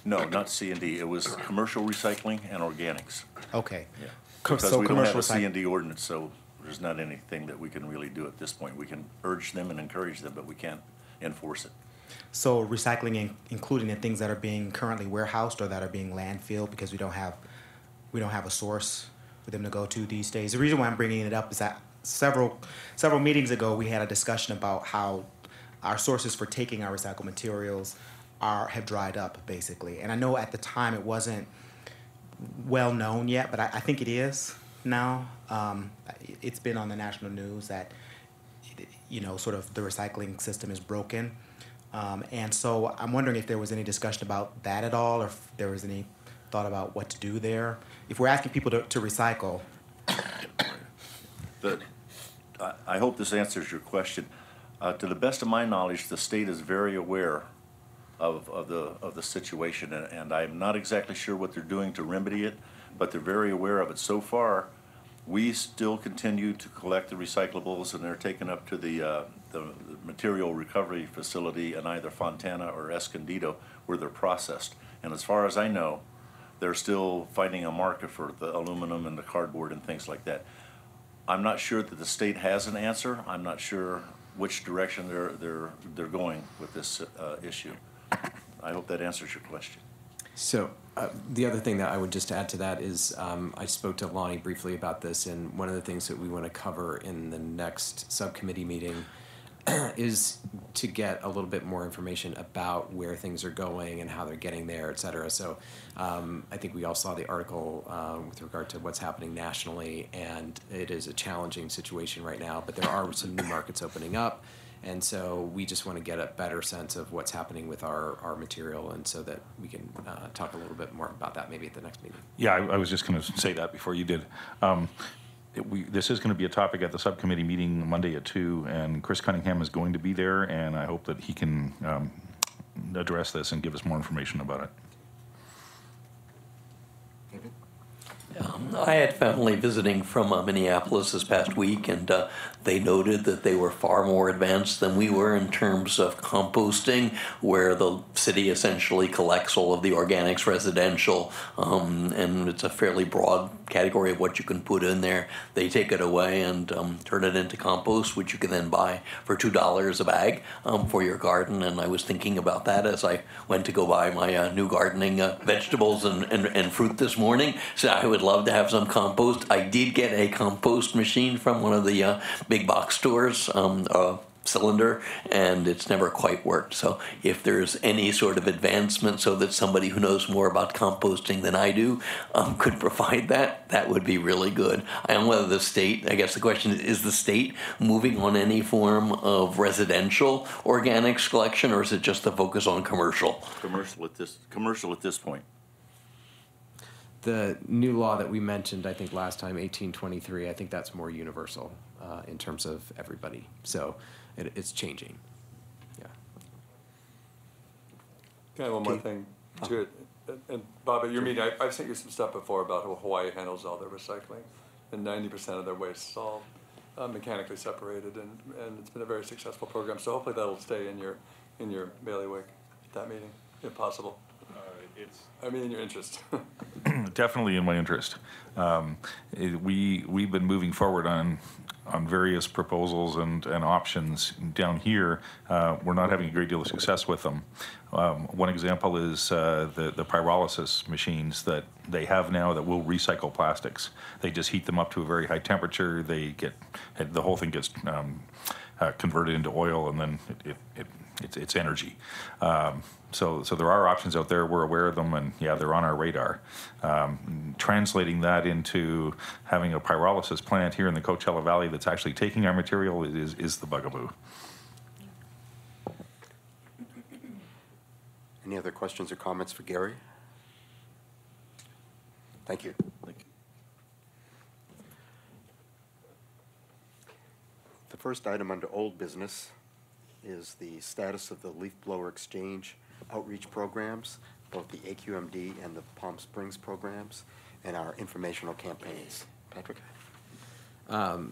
No, not C&D. It was commercial recycling and organics. Okay. Yeah. Co- Because so we don't have commercial a recyc- C&D ordinance, so there's not anything that we can really do at this point. We can urge them and encourage them, but we can't enforce it. So recycling, including the things that are being currently warehoused or that are being landfilled because we don't have a source for them to go to these days. The reason why I'm bringing it up is that several meetings ago we had a discussion about how our sources for taking our recycled materials have dried up basically. And I know at the time it wasn't well known yet, but I think it is now. It's been on the national news that sort of the recycling system is broken. And so I'm wondering if there was any discussion about that at all, or if there was any thought about what to do there. If we're asking people to recycle. I hope this answers your question. To the best of my knowledge, the state is very aware of the situation, and I'm not exactly sure what they're doing to remedy it, but they're very aware of it. So far, we still continue to collect the recyclables, and they're taken up to the material recovery facility in either Fontana or Escondido, where they're processed. And as far as I know, they're still finding a market for the aluminum and the cardboard and things like that. I'm not sure that the state has an answer. I'm not sure which direction they're going with this issue. I hope that answers your question. So the other thing that I would just add to that is I spoke to Lonnie briefly about this, and one of the things that we want to cover in the next subcommittee meeting is to get a little bit more information about where things are going and how they're getting there, et cetera. So I think we all saw the article with regard to what's happening nationally, and it is a challenging situation right now, but there are some new markets opening up. And so we just want to get a better sense of what's happening with our material, and so that we can talk a little bit more about that maybe at the next meeting. Yeah, I was just going to say that before you did. This is going to be a topic at the subcommittee meeting Monday at 2, and Chris Cunningham is going to be there, and I hope that he can address this and give us more information about it. I had family visiting from Minneapolis this past week, and they noted that they were far more advanced than we were in terms of composting, where the city essentially collects all of the organics residential, and it's a fairly broad category of what you can put in there. They take it away and turn it into compost, which you can then buy for $2 a bag for your garden. And I was thinking about that as I went to go buy my new gardening vegetables and fruit this morning. So I would love to have some compost. I did get a compost machine from one of the big box stores, cylinder, and it's never quite worked. So if there's any sort of advancement so that somebody who knows more about composting than I do could provide that, that would be really good. I don't know whether the state, I guess the question is the state moving on any form of residential organics collection, or is it just the focus on commercial? Commercial at this point. The new law that we mentioned, I think last time, 1823, I think that's more universal in terms of everybody. So it's changing. Yeah. Can I have one more thing to it? And Bob, at your meeting, I've sent you some stuff before about how Hawaii handles all their recycling, and 90% of their waste is all mechanically separated, and it's been a very successful program. So hopefully that'll stay in your bailiwick at that meeting, if possible. In your interest. Definitely in my interest. We've been moving forward on various proposals and options down here. We're not having a great deal of success with them. One example is the pyrolysis machines that they have now that will recycle plastics. They just heat them up to a very high temperature. The whole thing gets converted into oil, and then it's energy. So there are options out there. We're aware of them, and yeah, they're on our radar. Translating that into having a pyrolysis plant here in the Coachella Valley that's actually taking our material is the bugaboo. Any other questions or comments for Gary? Thank you. Thank you. The first item under old business is the status of the leaf blower exchange outreach programs, both the AQMD and the Palm Springs programs, and our informational campaigns. Patrick?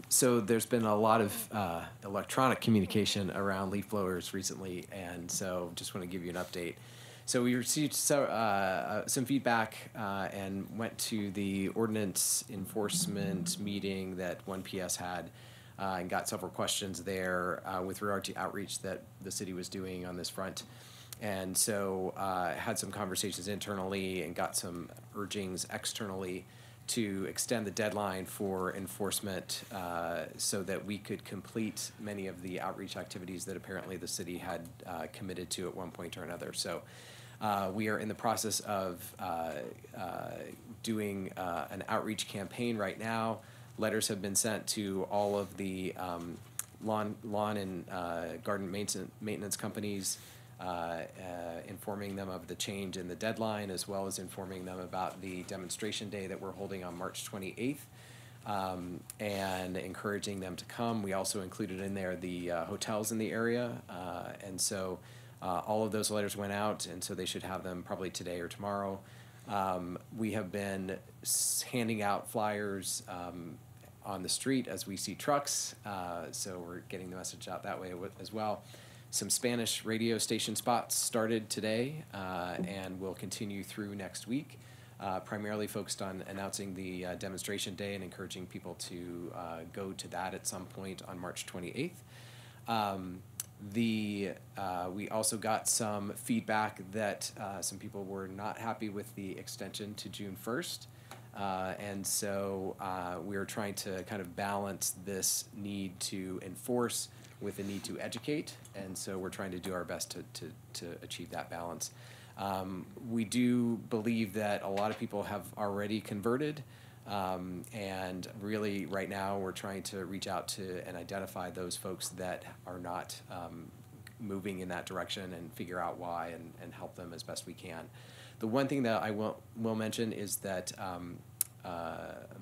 So there's been a lot of electronic communication around leaf blowers recently, and so just want to give you an update. So we received some feedback and went to the ordinance enforcement meeting that 1PS had and got several questions there with regard to outreach that the city was doing on this front. And so had some conversations internally and got some urgings externally to extend the deadline for enforcement so that we could complete many of the outreach activities that apparently the city had committed to at one point or another. So we are in the process of doing an outreach campaign right now. Letters have been sent to all of the lawn and garden maintenance companies, informing them of the change in the deadline, as well as informing them about the demonstration day that we're holding on March 28th, and encouraging them to come. We also included in there the hotels in the area, and so all of those letters went out, and so they should have them probably today or tomorrow. We have been handing out flyers on the street as we see trucks, so we're getting the message out that way as well. Some Spanish radio station spots started today and will continue through next week, primarily focused on announcing the demonstration day and encouraging people to go to that at some point on March 28th. We also got some feedback that some people were not happy with the extension to June 1st. And so we are trying to kind of balance this need to enforce with the need to educate, and so we're trying to do our best to achieve that balance. We do believe that a lot of people have already converted, and really right now we're trying to reach out to and identify those folks that are not moving in that direction and figure out why and help them as best we can. The one thing that I will mention is that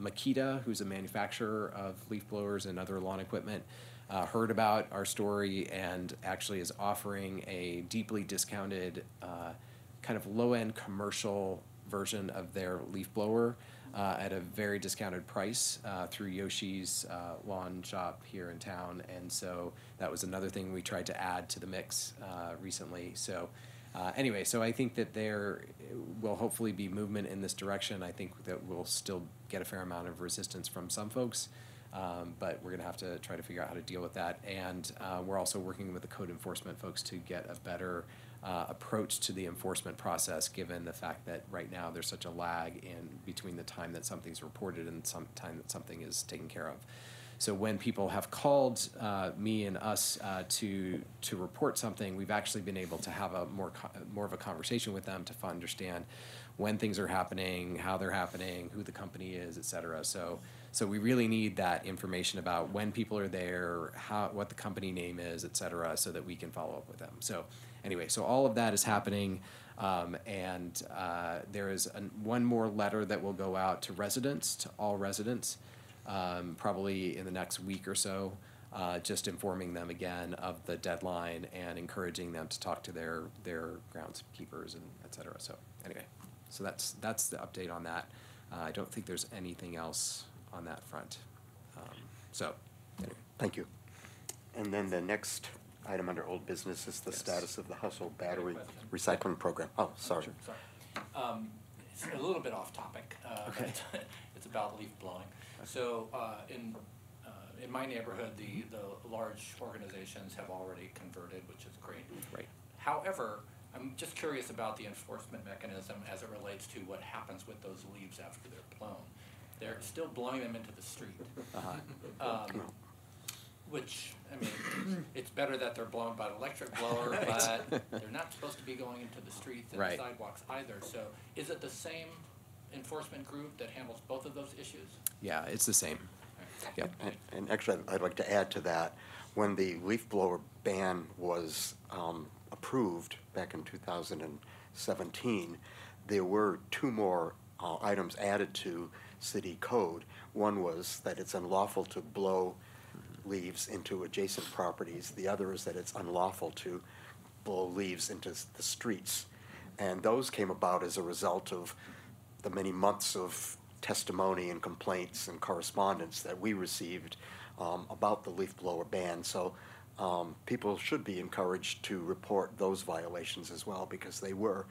Makita, who's a manufacturer of leaf blowers and other lawn equipment, heard about our story and actually is offering a deeply discounted kind of low-end commercial version of their leaf blower at a very discounted price through Yoshi's lawn shop here in town. And so that was another thing we tried to add to the mix recently. So anyway, so I think that there will hopefully be movement in this direction. I think that we'll still get a fair amount of resistance from some folks. But we're going to have to try to figure out how to deal with that. And we're also working with the code enforcement folks to get a better approach to the enforcement process, given the fact that right now there's such a lag in between the time that something's reported and some time that something is taken care of. So when people have called me and us to report something, we've actually been able to have a more of a conversation with them to understand when things are happening, how they're happening, who the company is, et cetera. So we really need that information about when people are there, what the company name is, et cetera, so that we can follow up with them. So anyway, so all of that is happening, and there is one more letter that will go out to residents, to all residents, probably in the next week or so, just informing them again of the deadline and encouraging them to talk to their groundskeepers and et cetera. So anyway, so that's the update on that. I don't think there's anything else on that front. Anyway. Thank you. And then the next item under old business is the status of the household battery recycling program. Oh, sorry. Sorry. It's a little bit off topic. Okay. It's about leaf blowing. So in my neighborhood, the large organizations have already converted, which is great. Right. However, I'm just curious about the enforcement mechanism as it relates to what happens with those leaves after they're blown. They're still blowing them into the street. Which, I mean, it's better that they're blown by an electric blower, right. But they're not supposed to be going into the streets and right. the sidewalks either. So is it the same enforcement group that handles both of those issues? Yeah, it's the same. Right. Yep. And actually, I'd like to add to that, when the leaf blower ban was approved back in 2017, there were two more items added to city code. One was that it's unlawful to blow leaves into adjacent properties. The other is that it's unlawful to blow leaves into the streets. And those came about as a result of the many months of testimony and complaints and correspondence that we received about the leaf blower ban. So people should be encouraged to report those violations as well, because they were,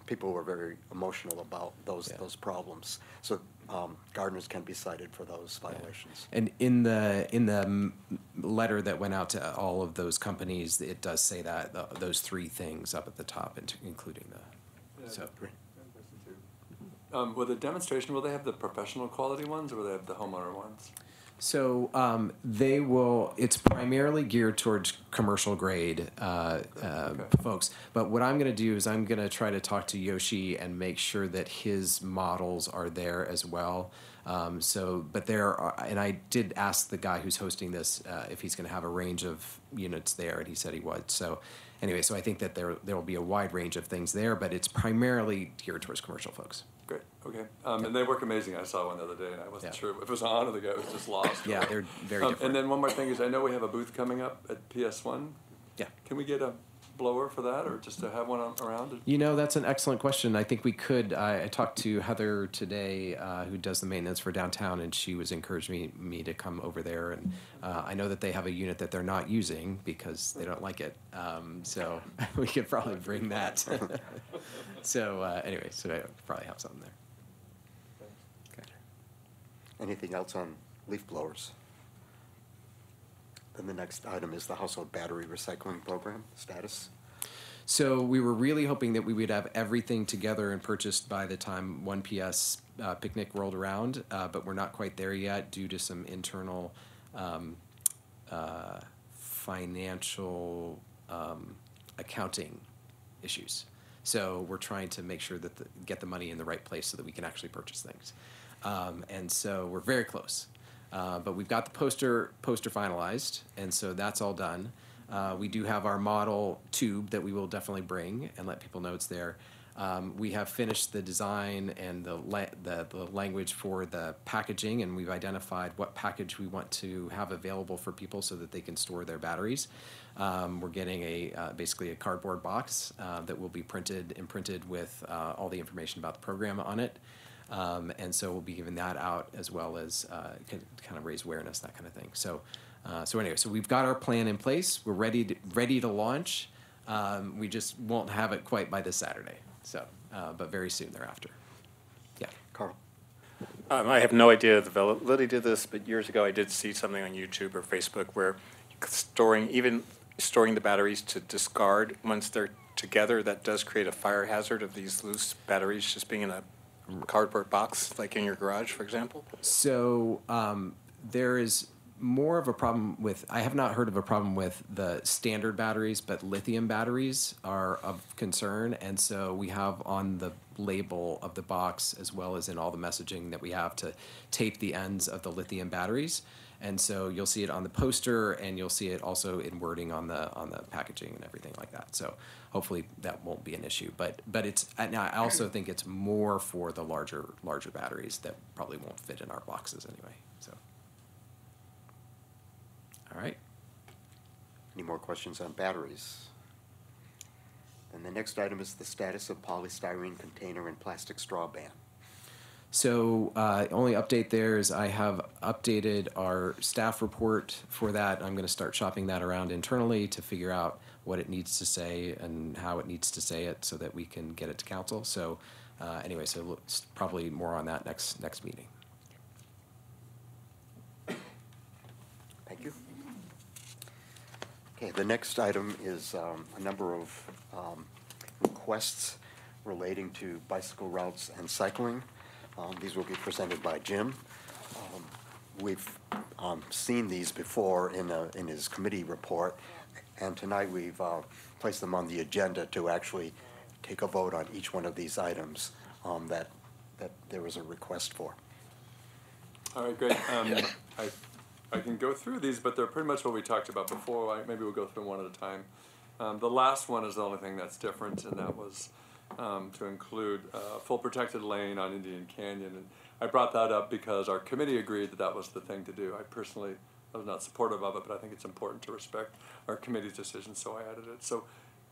people were very emotional about those problems. So gardeners can be cited for those violations. And in the letter that went out to all of those companies, it does say that those three things up at the top, including the. So. With the demonstration, will they have the professional quality ones, or will they have the homeowner ones? So they will. It's primarily geared towards commercial grade folks. But what I'm going to do is I'm going to try to talk to Yoshi and make sure that his models are there as well. But there are, and I did ask the guy who's hosting this if he's going to have a range of units there, and he said he would. So anyway, so I think that there will be a wide range of things there, but it's primarily geared towards commercial folks. Great. Okay. And they work amazing. I saw one the other day, and I wasn't sure if it was on or the guy was just lost. Yeah, they're very different. And then one more thing is, I know we have a booth coming up at PS1. Yeah. Can we get a blower for that, or just to have one around? You know, that's an excellent question. I think we could. I talked to Heather today, who does the maintenance for downtown, and she was encouraging me to come over there. And I know that they have a unit that they're not using because they don't like it. So we could probably bring that. So anyway, so I probably have something there. Okay. Anything else on leaf blowers? Then the next item is the household battery recycling program status. So we were really hoping that we would have everything together and purchased by the time 1 PS picnic rolled around, but we're not quite there yet due to some internal financial accounting issues. So we're trying to make sure that get the money in the right place so that we can actually purchase things. And so we're very close. But we've got the poster finalized, and so that's all done. We do have our model tube that we will definitely bring and let people know it's there. We have finished the design and the language for the packaging, and we've identified what package we want to have available for people so that they can store their batteries. We're getting basically a cardboard box that will be imprinted with all the information about the program on it. And so we'll be giving that out as well as kind of raise awareness, that kind of thing. So anyway, so we've got our plan in place. We're ready to launch. We just won't have it quite by this Saturday. So, but very soon thereafter. Yeah, Carl. I have no idea the validity of this, but years ago I did see something on YouTube or Facebook where storing the batteries to discard once they're together, that does create a fire hazard of these loose batteries just being in a cardboard box, like in your garage, for example? So there is more of a problem with, I have not heard of a problem with the standard batteries, but lithium batteries are of concern. And so we have on the label of the box, as well as in all the messaging that we have, to tape the ends of the lithium batteries. And so you'll see it on the poster, and you'll see it also in wording on the packaging and everything like that. So hopefully that won't be an issue. But it's, and I also think it's more for the larger batteries that probably won't fit in our boxes anyway. So, all right. Any more questions on batteries? And the next item is the status of polystyrene container and plastic straw ban. So only update there is I have updated our staff report for that. I'm going to start shopping that around internally to figure out what it needs to say and how it needs to say it so that we can get it to council. So anyway, so probably more on that next meeting. Thank you. Okay, the next item is a number of requests relating to bicycle routes and cycling. These will be presented by Jim. We've seen these before in his committee report, and tonight we've placed them on the agenda to actually take a vote on each one of these items that there was a request for. All right, great. I can go through these, but they're pretty much what we talked about before. Maybe we'll go through them one at a time. The last one is the only thing that's different, and that was to include full protected lane on Indian Canyon. And I brought that up because our committee agreed that that was the thing to do. I personally I was not supportive of it, but I think it's important to respect our committee's decision, so I added it. So,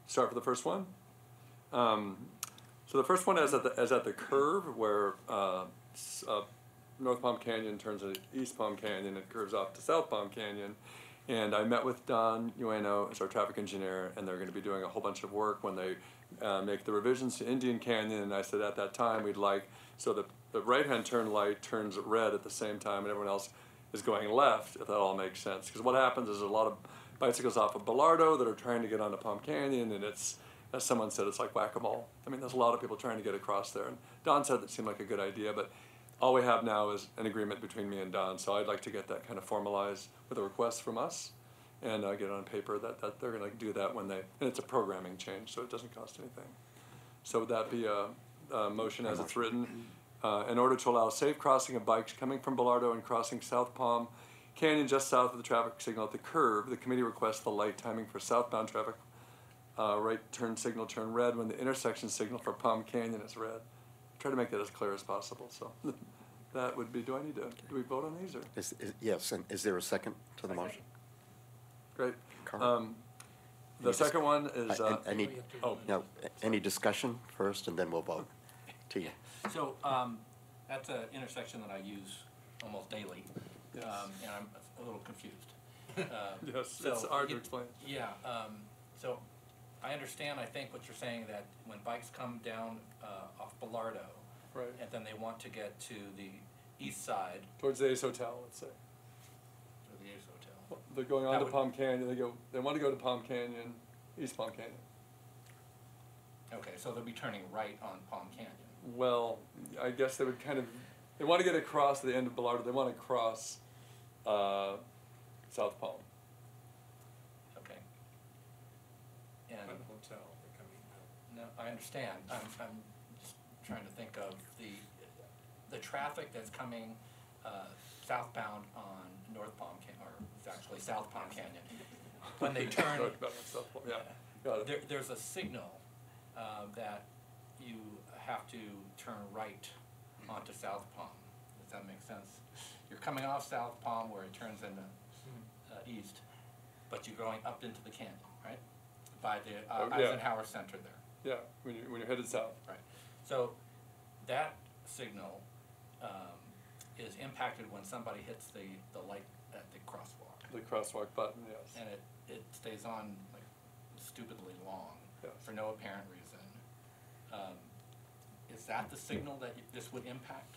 start with the first one. So the first one is at the curve where North Palm Canyon turns into East Palm Canyon. It curves off to South Palm Canyon. And I met with Don Ueno as our traffic engineer, and they're going to be doing a whole bunch of work when they make the revisions to Indian Canyon. And I said at that time we'd like, so the right-hand turn light turns red at the same time and everyone else is going left, if that all makes sense. Because what happens is a lot of bicycles off of Bellardo that are trying to get onto Palm Canyon, and it's, as someone said, it's like whack-a-mole. I mean, there's a lot of people trying to get across there. And Don said that seemed like a good idea, but all we have now is an agreement between me and Don, so I'd like to get that kind of formalized with a request from us and get it on paper that they're going to do that when they, and it's a programming change, so it doesn't cost anything. So would that be a motion as it's written? In order to allow safe crossing of bikes coming from Bellardo and crossing South Palm Canyon just south of the traffic signal at the curve, the committee requests the light timing for southbound traffic right turn signal turn red when the intersection signal for Palm Canyon is red. Try to make that as clear as possible. So that would be, do we vote on these? Or? Yes, and is there a second to the motion? Great. The second one is... Any discussion first, and then we'll vote. To you. So that's an intersection that I use almost daily, and I'm a little confused. Yes, it's hard to explain. Yeah, so I understand, I think, what you're saying, that when bikes come down off Bellardo, right, and then they want to get to the east side. Towards the Ace Hotel, let's say. Or the Ace Hotel. Well, they're going on to Palm Canyon. They want to go to Palm Canyon, East Palm Canyon. Okay, so they'll be turning right on Palm Canyon. Well, I guess they would kind of, they want to get across the end of Bellardo. They want to cross South Palm. Okay. And the hotel, they're coming out. No, I understand. I'm just trying to think of the traffic that's coming southbound on North Palm Canyon, or it's actually South Palm Canyon. When they turn, there's a signal that you have to turn right onto South Palm. Does that make sense? You're coming off South Palm where it turns into east, but you're going up into the canyon, right? By the Eisenhower Center there. Yeah, when you're headed south. Right. So that signal is impacted when somebody hits the light at the crosswalk. The crosswalk button, yes. And it stays on like stupidly long for no apparent reason. Is that the signal that this would impact?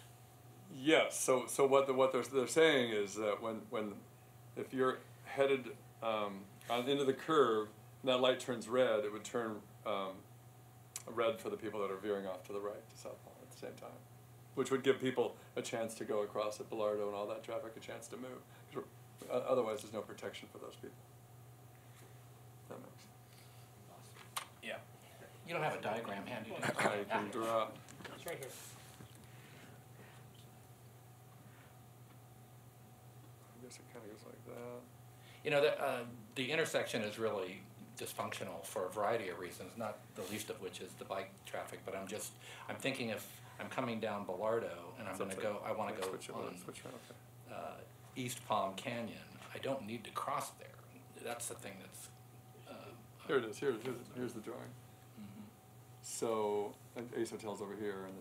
Yes. So what they're saying is that if you're headed into the curve, and that light turns red, it would turn red for the people that are veering off to the right to South Palm at the same time, which would give people a chance to go across at Bellardo and all that traffic a chance to move. Otherwise, there's no protection for those people. That makes sense. Yeah. You don't have a diagram handy, do you? I can draw. It's right here. I guess it kind of goes like that. You know, the intersection is really dysfunctional for a variety of reasons, not the least of which is the bike traffic, but I'm thinking if I'm coming down Bellardo and I want to go on East Palm Canyon, I don't need to cross there. That's the thing that's... Here it is. Here's the drawing. So Ace Hotel's over here, and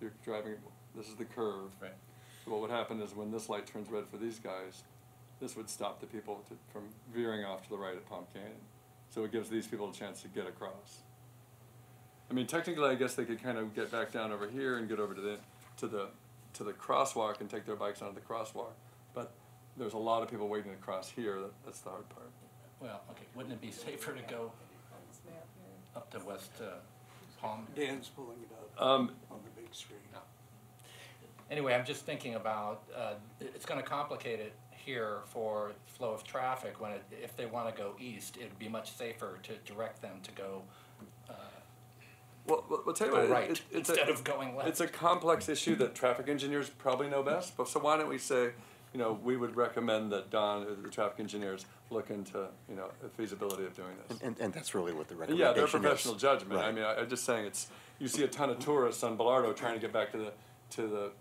you're driving, this is the curve. Right. So what would happen is when this light turns red for these guys, this would stop the people from veering off to the right at Palm Canyon. So it gives these people a chance to get across. I mean, technically, I guess they could kind of get back down over here and get over to the crosswalk and take their bikes onto the crosswalk. But there's a lot of people waiting to cross here. That's the hard part. Well, okay, wouldn't it be safer to go up to West Palm? Dan's pulling it up on the big screen. No. Anyway, I'm just thinking about, it's going to complicate it here for flow of traffic if they want to go east. It would be much safer to direct them to go Well, tell you what, right instead of going left. It's a complex issue that traffic engineers probably know best. But so why don't we say, we would recommend that Don, the traffic engineers, look into, the feasibility of doing this. And that's really what the recommendation is. Yeah, they're professional judgment. Right. I mean, I'm just saying you see a ton of tourists on Bellardo trying to get back to the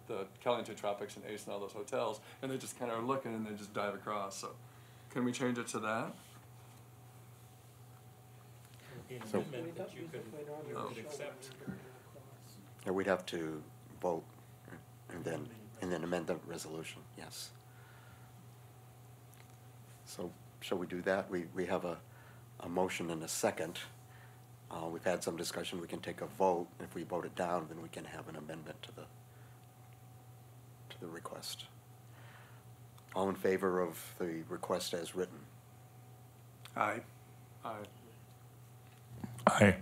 the Kellington Tropics and Ace and all those hotels, and they just kind of are looking and they just dive across. So, can we change it to that? So- That you could accept. Yeah, we'd have to vote and then amend the resolution, yes. So shall we do that? We have a motion and a second. We've had some discussion, we can take a vote. If we vote it down, then we can have an amendment to the request. All in favor of the request as written? Aye. Aye. Aye.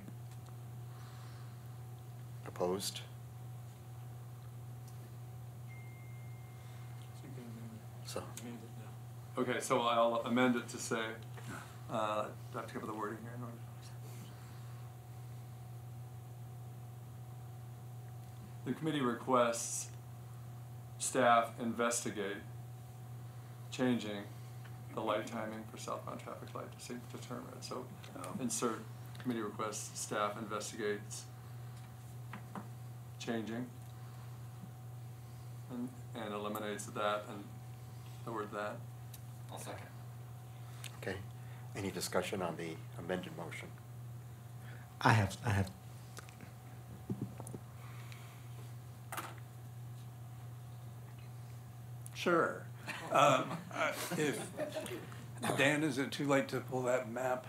Opposed? So, Okay, so I'll amend it to say, do I have to cover the wording here in order? The committee requests staff investigate changing the light timing for southbound traffic light to determine it. So insert committee requests staff investigates changing and eliminates that and the word that. I'll second. okay. Any discussion on the amended motion? I have, Sure. If, Dan, is it too late to pull that map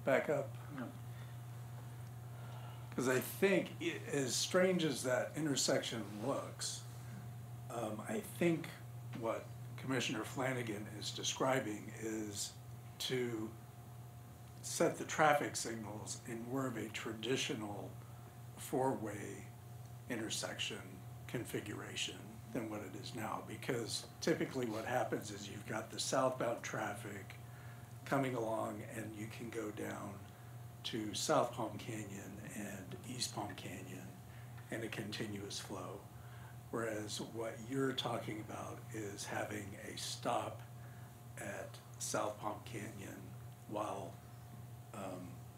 back up? Because I think, as strange as that intersection looks, I think what Commissioner Flanagan is describing is to set the traffic signals in more of a traditional four-way intersection configuration than what it is now, because typically what happens is you've got the southbound traffic coming along and you can go down to South Palm Canyon and East Palm Canyon in a continuous flow. Whereas what you're talking about is having a stop at South Palm Canyon while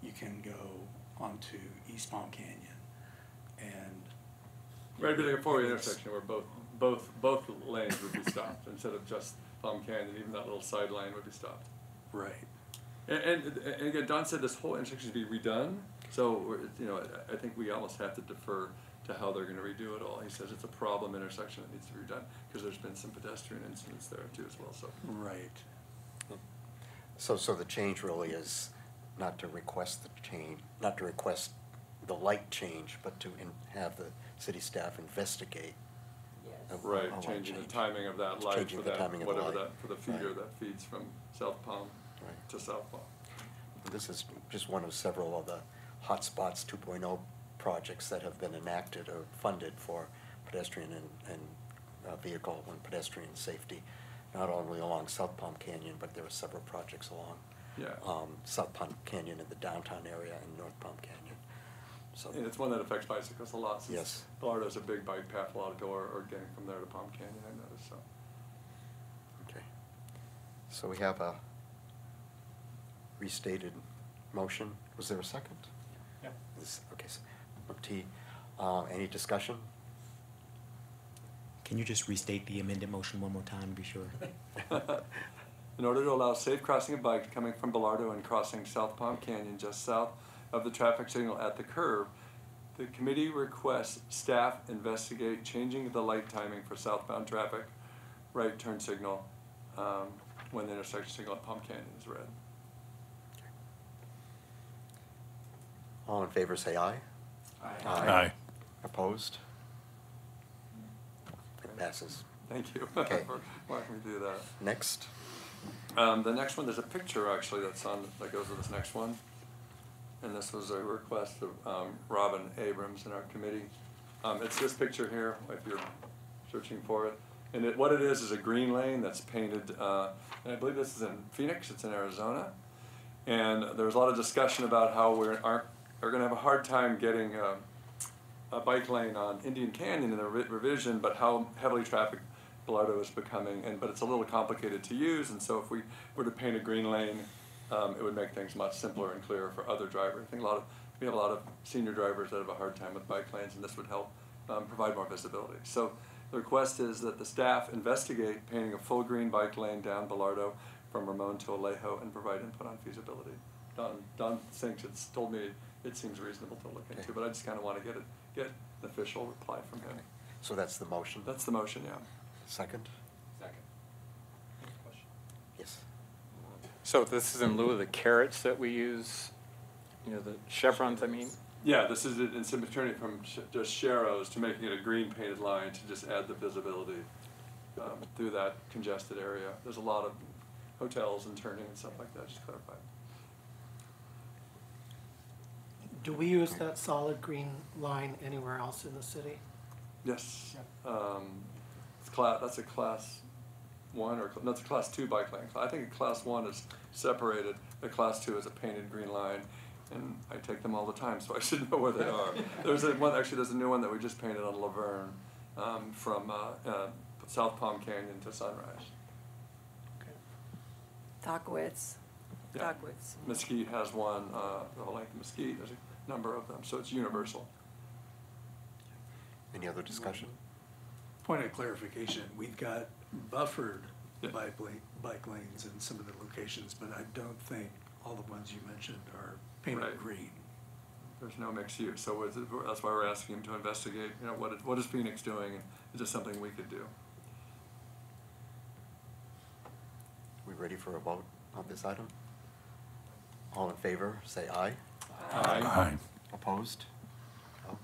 you can go onto East Palm Canyon. And Right, but like a four-way intersection where both lanes would be stopped instead of just Palm Canyon, even that little side lane would be stopped. right. And again, Don said this whole intersection should be redone, so, I think we almost have to defer to how they're gonna redo it all. He says it's a problem intersection that needs to be redone, because there's been some pedestrian incidents there too as well, so. Right. So the change really is not to request the change, not to request the light change, but to have the city staff investigate. Right, a light changing the change. timing of that light Changing for the that, timing of the whatever light. that, for the feeder Right. that feeds from South Palm Right. to South Palm. This is just one of several of the Hotspots 2.0 projects that have been enacted or funded for pedestrian and vehicle and pedestrian safety, not only along South Palm Canyon, but there are several projects along Yeah. South Palm Canyon in the downtown area and North Palm Canyon. So, And it's one that affects bicyclists a lot, since Yes. Florida's a big bike path, a lot of people are getting from there to Palm Canyon, I noticed, so. okay. So we have a restated motion. Was there a second? Yeah. Okay, so, T, any discussion? can you just restate the amended motion one more time to be sure? In order to allow safe crossing of bikes coming from Bilardo and crossing South Palm Canyon just south of the traffic signal at the curve, the committee requests staff investigate changing the light timing for southbound traffic right turn signal when the intersection signal at Palm Canyon is red. All in favor, say aye. Aye. Opposed? It passes. Thank you Okay. for letting me do that. Next. The next one, there's a picture actually that goes with this next one. And this was a request of Robin Abrams in our committee. It's this picture here, if you're searching for it. And what it is a green lane that's painted, and I believe this is in Phoenix, it's in Arizona. And there was a lot of discussion about how we're gonna have a hard time getting a bike lane on Indian Canyon in the revision, but how heavily trafficked Bilardo is becoming, but it's a little complicated to use, and so if we were to paint a green lane, it would make things much simpler and clearer for other drivers. I think we have a lot of senior drivers that have a hard time with bike lanes, and this would help provide more visibility. So the request is that the staff investigate painting a full green bike lane down Bellardo from Ramon to Alejo and provide input on feasibility. Don thinks told me it seems reasonable to look into, but I just kind of want to get an official reply from him. So that's the motion? That's the motion, yeah. Second? Second. Yes. So this is in lieu of the carrots that we use, the chevrons, I mean? Yeah, this is in some turning from just sharrows to making it a green painted line to just add the visibility through that congested area. There's a lot of hotels and turning and stuff like that, just clarify. Do we use that solid green line anywhere else in the city? Yes. That's a class 1 or that's a class 2 bike lane. I think a class 1 is separated. The class 2 is a painted green line, and I take them all the time, so I should know where they are. There's a new one that we just painted on Laverne from South Palm Canyon to Sunrise. Tockwitz. Yeah. Tockwitz. Mesquite has one, the whole length of Mesquite. There's a number of them, so it's universal. Any other discussion? Point of clarification, we've got buffered bike lanes in some of the locations, but I don't think all the ones you mentioned are painted green. There's no mixed use, so that's why we're asking him to investigate, what is Phoenix doing, and is this something we could do? We ready for a vote on this item? All in favor, say aye. Aye. Aye. Opposed? No.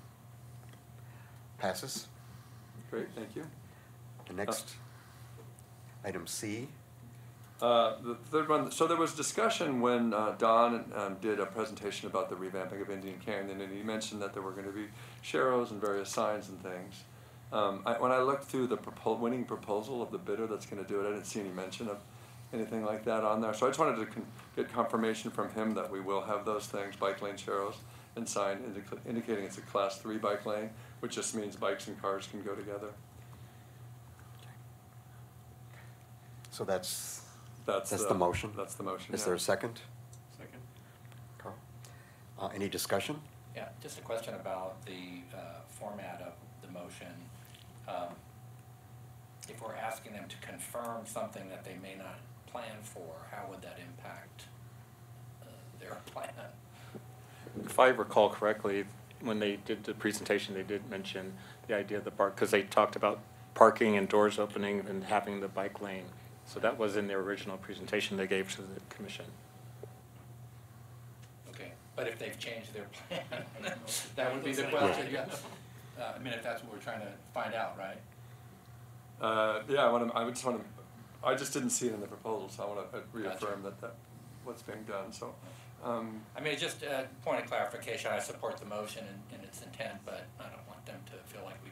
Passes. Great, thank you. The next, item C. The third one, so there was discussion when Don did a presentation about the revamping of Indian Canyon, and he mentioned that there were going to be sharrows and various signs and things. When I looked through the winning proposal of the bidder that's going to do it, I didn't see any mention of anything like that on there. So I just wanted to get confirmation from him that we will have those things, bike lane sharrows, and sign indicating it's a class 3 bike lane, which just means bikes and cars can go together. So that's the the motion? That's the motion, Is yeah. there a second? Second. Carl? Any discussion? Yeah, just a question about the format of the motion. If we're asking them to confirm something that they may not plan for, how would that impact their plan? If I recall correctly, when they did the presentation, they did mention the idea of the park, because they talked about parking and doors opening and having the bike lane. So that was in their original presentation they gave to the commission. Okay, but if they've changed their plan, that would be the question. Yeah. I mean, if that's what we're trying to find out, right? Yeah, I just didn't see it in the proposal, so I want to reaffirm that what's being done, so. I mean, just a point of clarification, I support the motion in its intent, but I don't want them to feel like we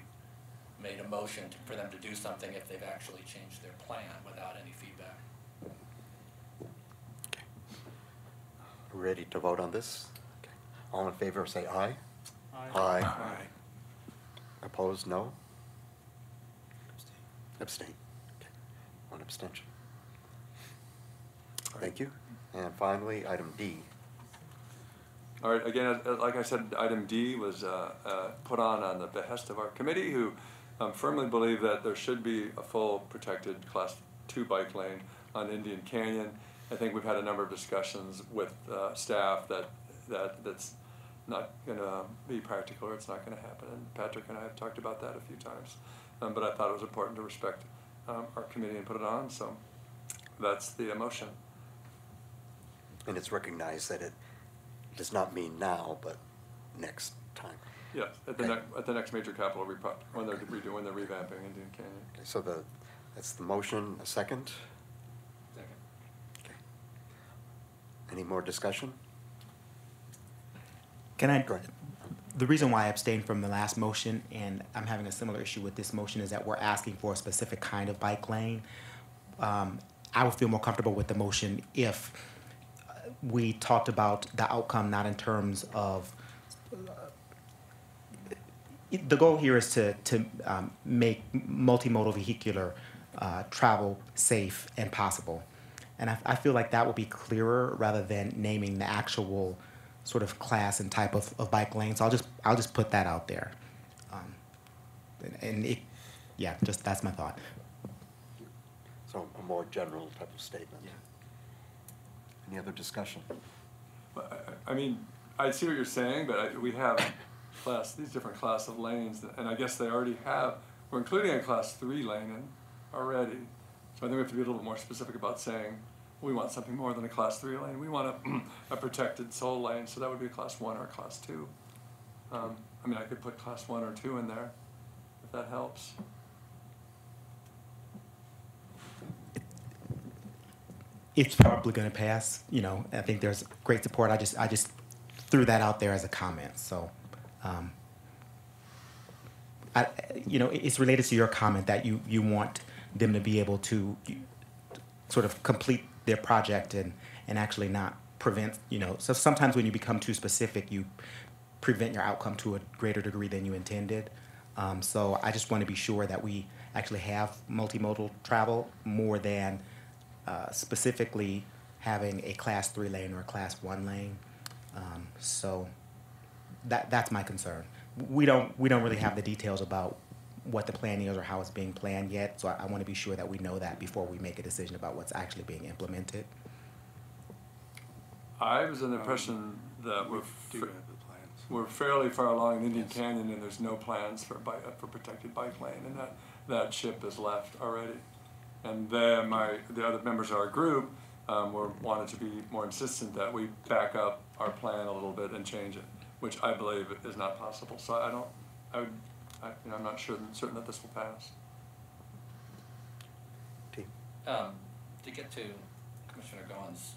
made a motion for them to do something if they've actually changed their plan without any feedback. Ready to vote on this? Okay. All in favor, say aye. Aye. Aye. Opposed, no? Abstain. Okay. One abstention. Thank you. And finally, item D. All right, again, like I said, item D was put on the behest of our committee, who firmly believe that there should be a full protected class 2 bike lane on Indian Canyon. I think we've had a number of discussions with staff that's not going to be practical, or it's not going to happen. And Patrick and I have talked about that a few times. But I thought it was important to respect our committee and put it on, so that's the motion. And it's recognized that it does not mean now, but next time. Yes, at the next major capital when they're revamping Indian Canyon. Okay, so that's the motion. A second? Second. Okay. Any more discussion? Can I? Go ahead. The reason why I abstained from the last motion, and I'm having a similar issue with this motion, is that we're asking for a specific kind of bike lane. I would feel more comfortable with the motion if we talked about the outcome, not in terms of the goal here is to make multimodal vehicular travel safe and possible. And I feel like that would be clearer rather than naming the actual sort of class and type of bike lane. So I'll just put that out there. And it, yeah, just that's my thought. So a more general type of statement. Any other discussion? I mean, I see what you're saying, but we have these different class of lanes, and I guess they already have, we're including a class 3 lane in already. So I think we have to be a little more specific about saying, we want something more than a class 3 lane. We want a protected soul lane, so that would be a class 1 or a class 2. I mean, I could put class 1 or 2 in there, if that helps. It's probably going to pass. You know, I think there's great support. I just threw that out there as a comment. So, you know, it's related to your comment that you want them to be able to sort of complete their project and actually not prevent, you know, so sometimes when you become too specific, you prevent your outcome to a greater degree than you intended. So I just want to be sure that we actually have multimodal travel more than specifically having a class 3 lane or a class 1 lane. So that's my concern. We don't really have the details about what the plan is or how it's being planned yet, so I want to be sure that we know that before we make a decision about what's actually being implemented. I was under the impression that we're fairly far along in Indian Canyon, and there's no plans for protected bike lane, and that ship is left already. And then the other members of our group wanted to be more insistent that we back up our plan a little bit and change it, which I believe is not possible. So I'm not certain that this will pass. To get to Commissioner Goins'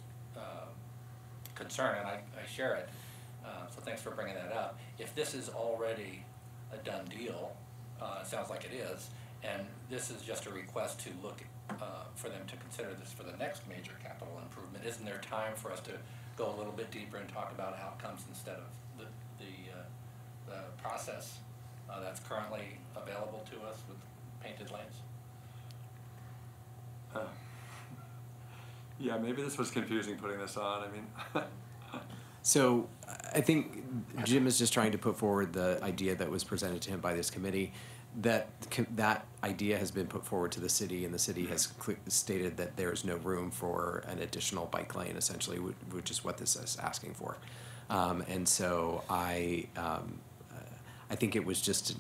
concern, and I share it, so thanks for bringing that up. If this is already a done deal, it sounds like it is, and this is just a request to look for them to consider this for the next major capital improvement, isn't there time for us to go a little bit deeper and talk about outcomes instead of the process that's currently available to us with painted lanes? Yeah, maybe this was confusing putting this on. I mean, So I think Jim is just trying to put forward the idea that was presented to him by this committee. That idea has been put forward to the city, and the city has stated that there's no room for an additional bike lane, essentially, which is what this is asking for. And so I think it was just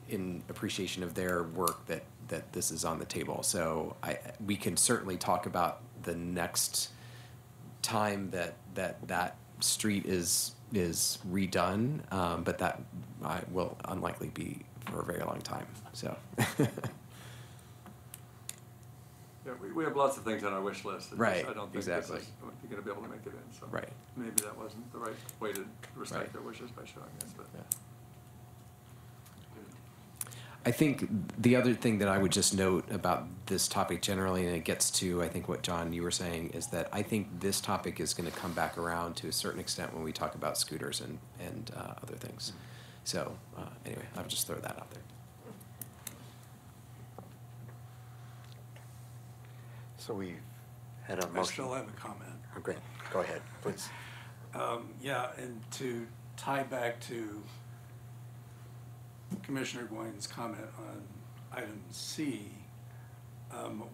in appreciation of their work that this is on the table. So we can certainly talk about the next time that street is redone, but that will unlikely be for a very long time. So. Yeah, we have lots of things on our wish list. Right, I don't think exactly. this is going to be able to make it in. So right. Maybe that wasn't the right way to respect their wishes by showing this. But. Yeah. I think the other thing that I would just note about this topic generally, and it gets to, I think, what, John, you were saying, is that I think this topic is going to come back around to a certain extent when we talk about scooters and other things. So anyway, I would just throw that out there. So we had a motion. I still have a comment. Oh, great. Go ahead, please. Yeah, and to tie back to Commissioner Goins' comment on item C,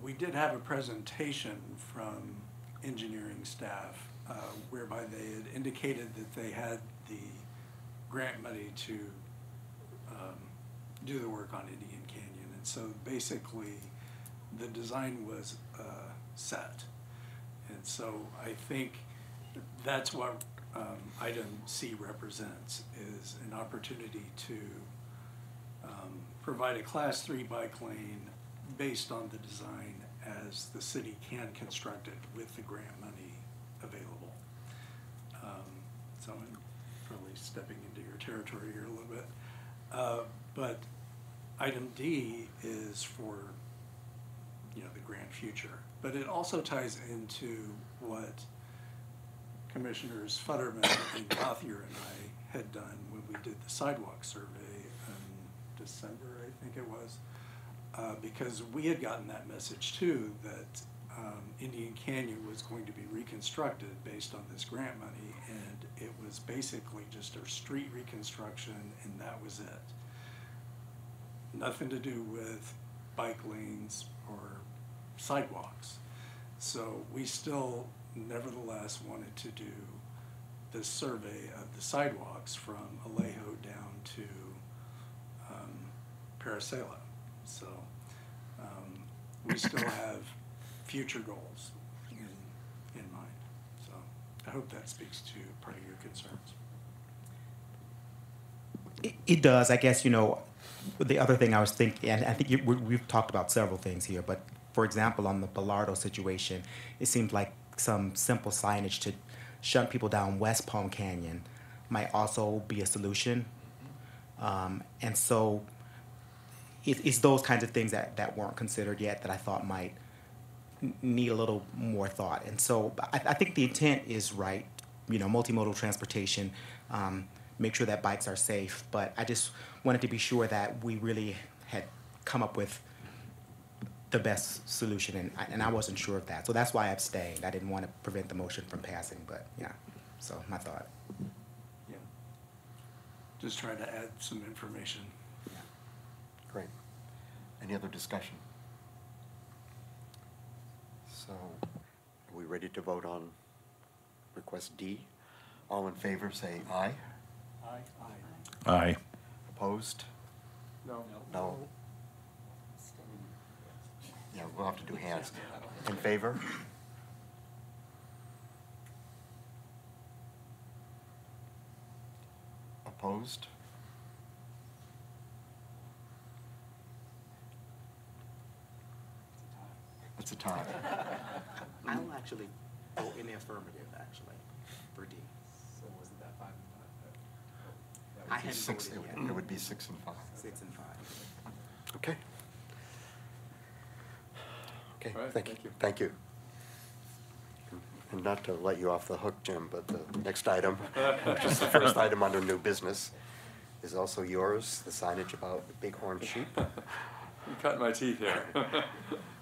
we did have a presentation from engineering staff whereby they had indicated that they had the grant money to do the work on Indian Canyon. And so basically the design was set. And so I think that's what item C represents, is an opportunity to provide a class 3 bike lane based on the design as the city can construct it with the grant money available. So I'm probably stepping into your territory here a little bit. But item D is for, the grant future. But it also ties into what Commissioners Futterman and Gothier and I had done when we did the sidewalk survey in December, I think it was, because we had gotten that message too, that Indian Canyon was going to be reconstructed based on this grant money, and it was basically just a street reconstruction, and that was it. nothing to do with bike lanes or sidewalks. So we still nevertheless wanted to do this survey of the sidewalks from Alejo down to Paracela. So we still have future goals in mind. So I hope that speaks to part of your concerns. It does. I guess, the other thing I was thinking, and I think we've talked about several things here, but for example, on the Bilardo situation, it seems like some simple signage to shut people down West Palm Canyon might also be a solution. And so it's those kinds of things that weren't considered yet that I thought might need a little more thought. And so I think the intent is right, multimodal transportation, make sure that bikes are safe, but I just wanted to be sure that we really had come up with the best solution, and I wasn't sure of that. So that's why I abstained. I didn't want to prevent the motion from passing, but yeah, so my thought. Yeah. Just trying to add some information. Yeah. Great. Any other discussion? So, are we ready to vote on request D? All in favor, say aye. Aye. Aye. Opposed? No. No. Yeah, we'll have to do hands. In favor? Opposed? It's a tie. I'll actually vote in the affirmative, actually, for D. So wasn't that 5 and 5? I hadn't Six, voted yet. it would be 6 and 5. 6 and 5. Okay. Okay, All right, thank you. thank you. Thank you. And not to let you off the hook, Jim, but the next item, which is the first item under new business, is also yours, the signage about the bighorn sheep. You cut my teeth here.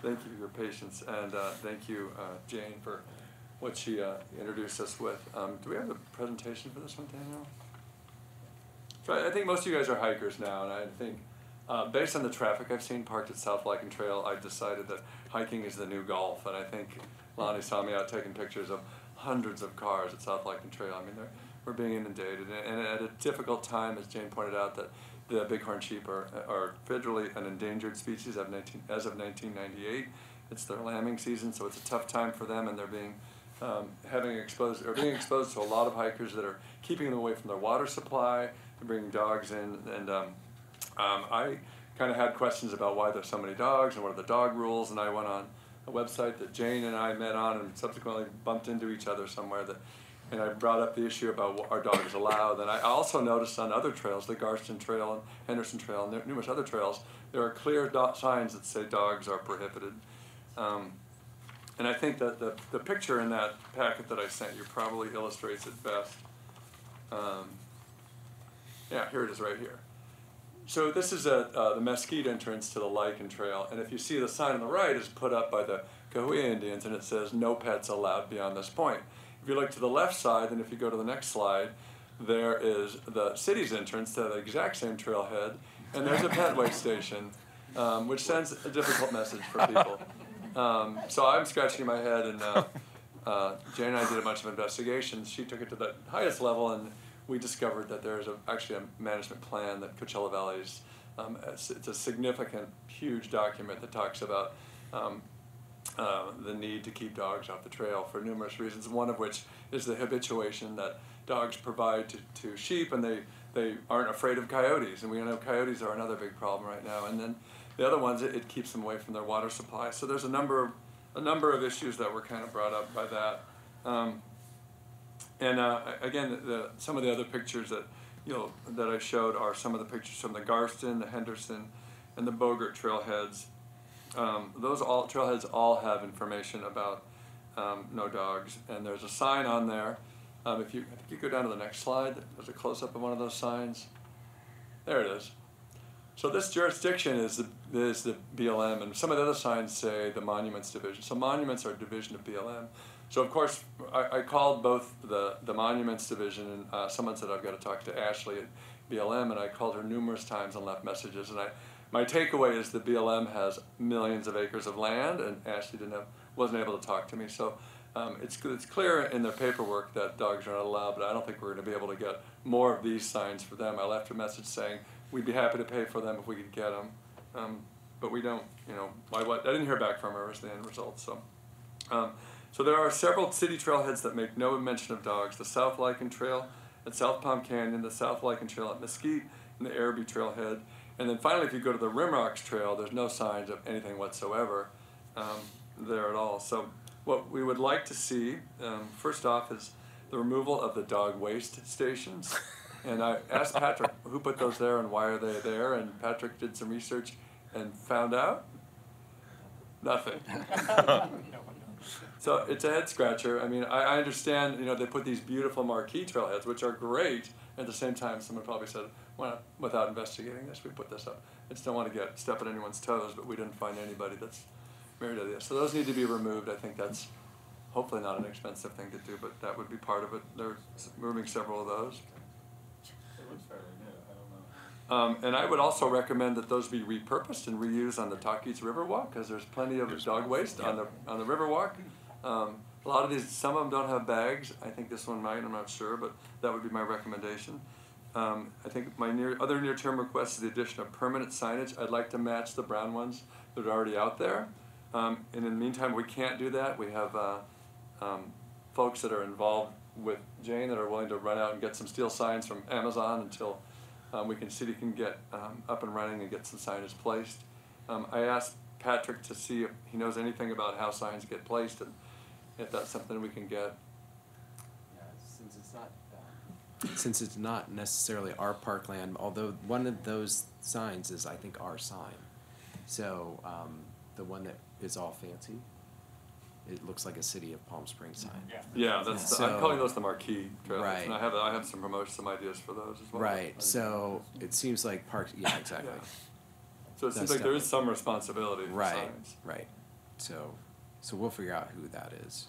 Thank you for your patience, and thank you, Jane, for what she introduced us with. Do we have a presentation for this one, Daniel? So I think most of you guys are hikers now, and I think based on the traffic I've seen parked at South Lichen Trail, I've decided that hiking is the new golf, and I think Lonnie saw me out taking pictures of hundreds of cars at South Lichen Trail. I mean, we're being inundated, and at a difficult time, as Jane pointed out, that the bighorn sheep are federally an endangered species as of 1998. It's their lambing season, so it's a tough time for them, and they're being exposed to a lot of hikers that are keeping them away from their water supply, and bringing dogs in, and I kind of had questions about why there's so many dogs and what are the dog rules, and I went on a website that Jane and I met on and subsequently bumped into each other somewhere, and I brought up the issue about what our dogs allowed. And I also noticed on other trails, the Garston Trail and Henderson Trail and numerous other trails, there are clear signs that say dogs are prohibited. And I think that the picture in that packet that I sent you probably illustrates it best. Yeah, here it is right here. So this is the Mesquite entrance to the Lichen Trail, and if you see the sign on the right is put up by the Cahuilla Indians, and it says no pets allowed beyond this point. If you look to the left side, and if you go to the next slide, there is the city's entrance to the exact same trailhead, and there's a pet way station, which sends a difficult message for people. So I'm scratching my head, and Jane and I did a bunch of investigations. She took it to the highest level, and we discovered that there's actually a management plan that Coachella Valley's, it's a significant, huge document that talks about the need to keep dogs off the trail for numerous reasons, one of which is the habituation that dogs provide to sheep, and they aren't afraid of coyotes, and we know coyotes are another big problem right now. And then the other ones, it keeps them away from their water supply. So there's a number of issues that were kind of brought up by that. Again, some of the other pictures that that I showed are some of the pictures from the Garston, the Henderson, and the Bogert trailheads. Those trailheads all have information about no dogs, and there's a sign on there. If you go down to the next slide, there's a close-up of one of those signs. There it is. So this jurisdiction is the BLM, and some of the other signs say the Monuments Division. So monuments are a division of BLM. So of course, I called both the Monuments Division, and someone said I've got to talk to Ashley at BLM, and I called her numerous times and left messages, and my takeaway is that BLM has millions of acres of land, and Ashley wasn't able to talk to me. So it's clear in their paperwork that dogs are not allowed, but I don't think we're going to be able to get more of these signs for them. I left a message saying we'd be happy to pay for them if we could get them, but we don't. I didn't hear back from her as the end result. So there are several city trailheads that make no mention of dogs: the South Lichen Trail at South Palm Canyon, the South Lichen Trail at Mesquite, and the Araby Trailhead. And then finally, if you go to the Rimrocks Trail, there's no signs of anything whatsoever there at all. So what we would like to see, first off, is the removal of the dog waste stations. And I asked Patrick who put those there and why are they there, and Patrick did some research and found out nothing. So it's a head scratcher. I mean, I understand, they put these beautiful marquee trailheads, which are great. At the same time, someone probably said, well, without investigating this, we put this up. I just don't want to step on anyone's toes, but we didn't find anybody that's married to this. So those need to be removed. I think that's hopefully not an expensive thing to do, but that would be part of it. They're removing several of those. And I would also recommend that those be repurposed and reused on the Talkeets Riverwalk, because there's plenty of dog waste on the Riverwalk. A lot of these, some of them don't have bags. I think this one might, I'm not sure, but that would be my recommendation. I think my other near-term request is the addition of permanent signage. I'd like to match the brown ones that are already out there. And in the meantime, we can't do that. We have folks that are involved with Jane that are willing to run out and get some steel signs from Amazon until city can get up and running and get some signage placed. I asked Patrick to see if he knows anything about how signs get placed and if that's something we can get. Yeah, since it's not necessarily our parkland, although one of those signs is, I think, our sign. So the one that is all fancy, it looks like a City of Palm Springs sign. Yeah, that's I'm calling those the marquee trails, right. And I have some ideas for those as well. Right. So it seems like parks. Yeah, exactly. Yeah. So it seems like there is some responsibility for right. signs. Right. So we'll figure out who that is.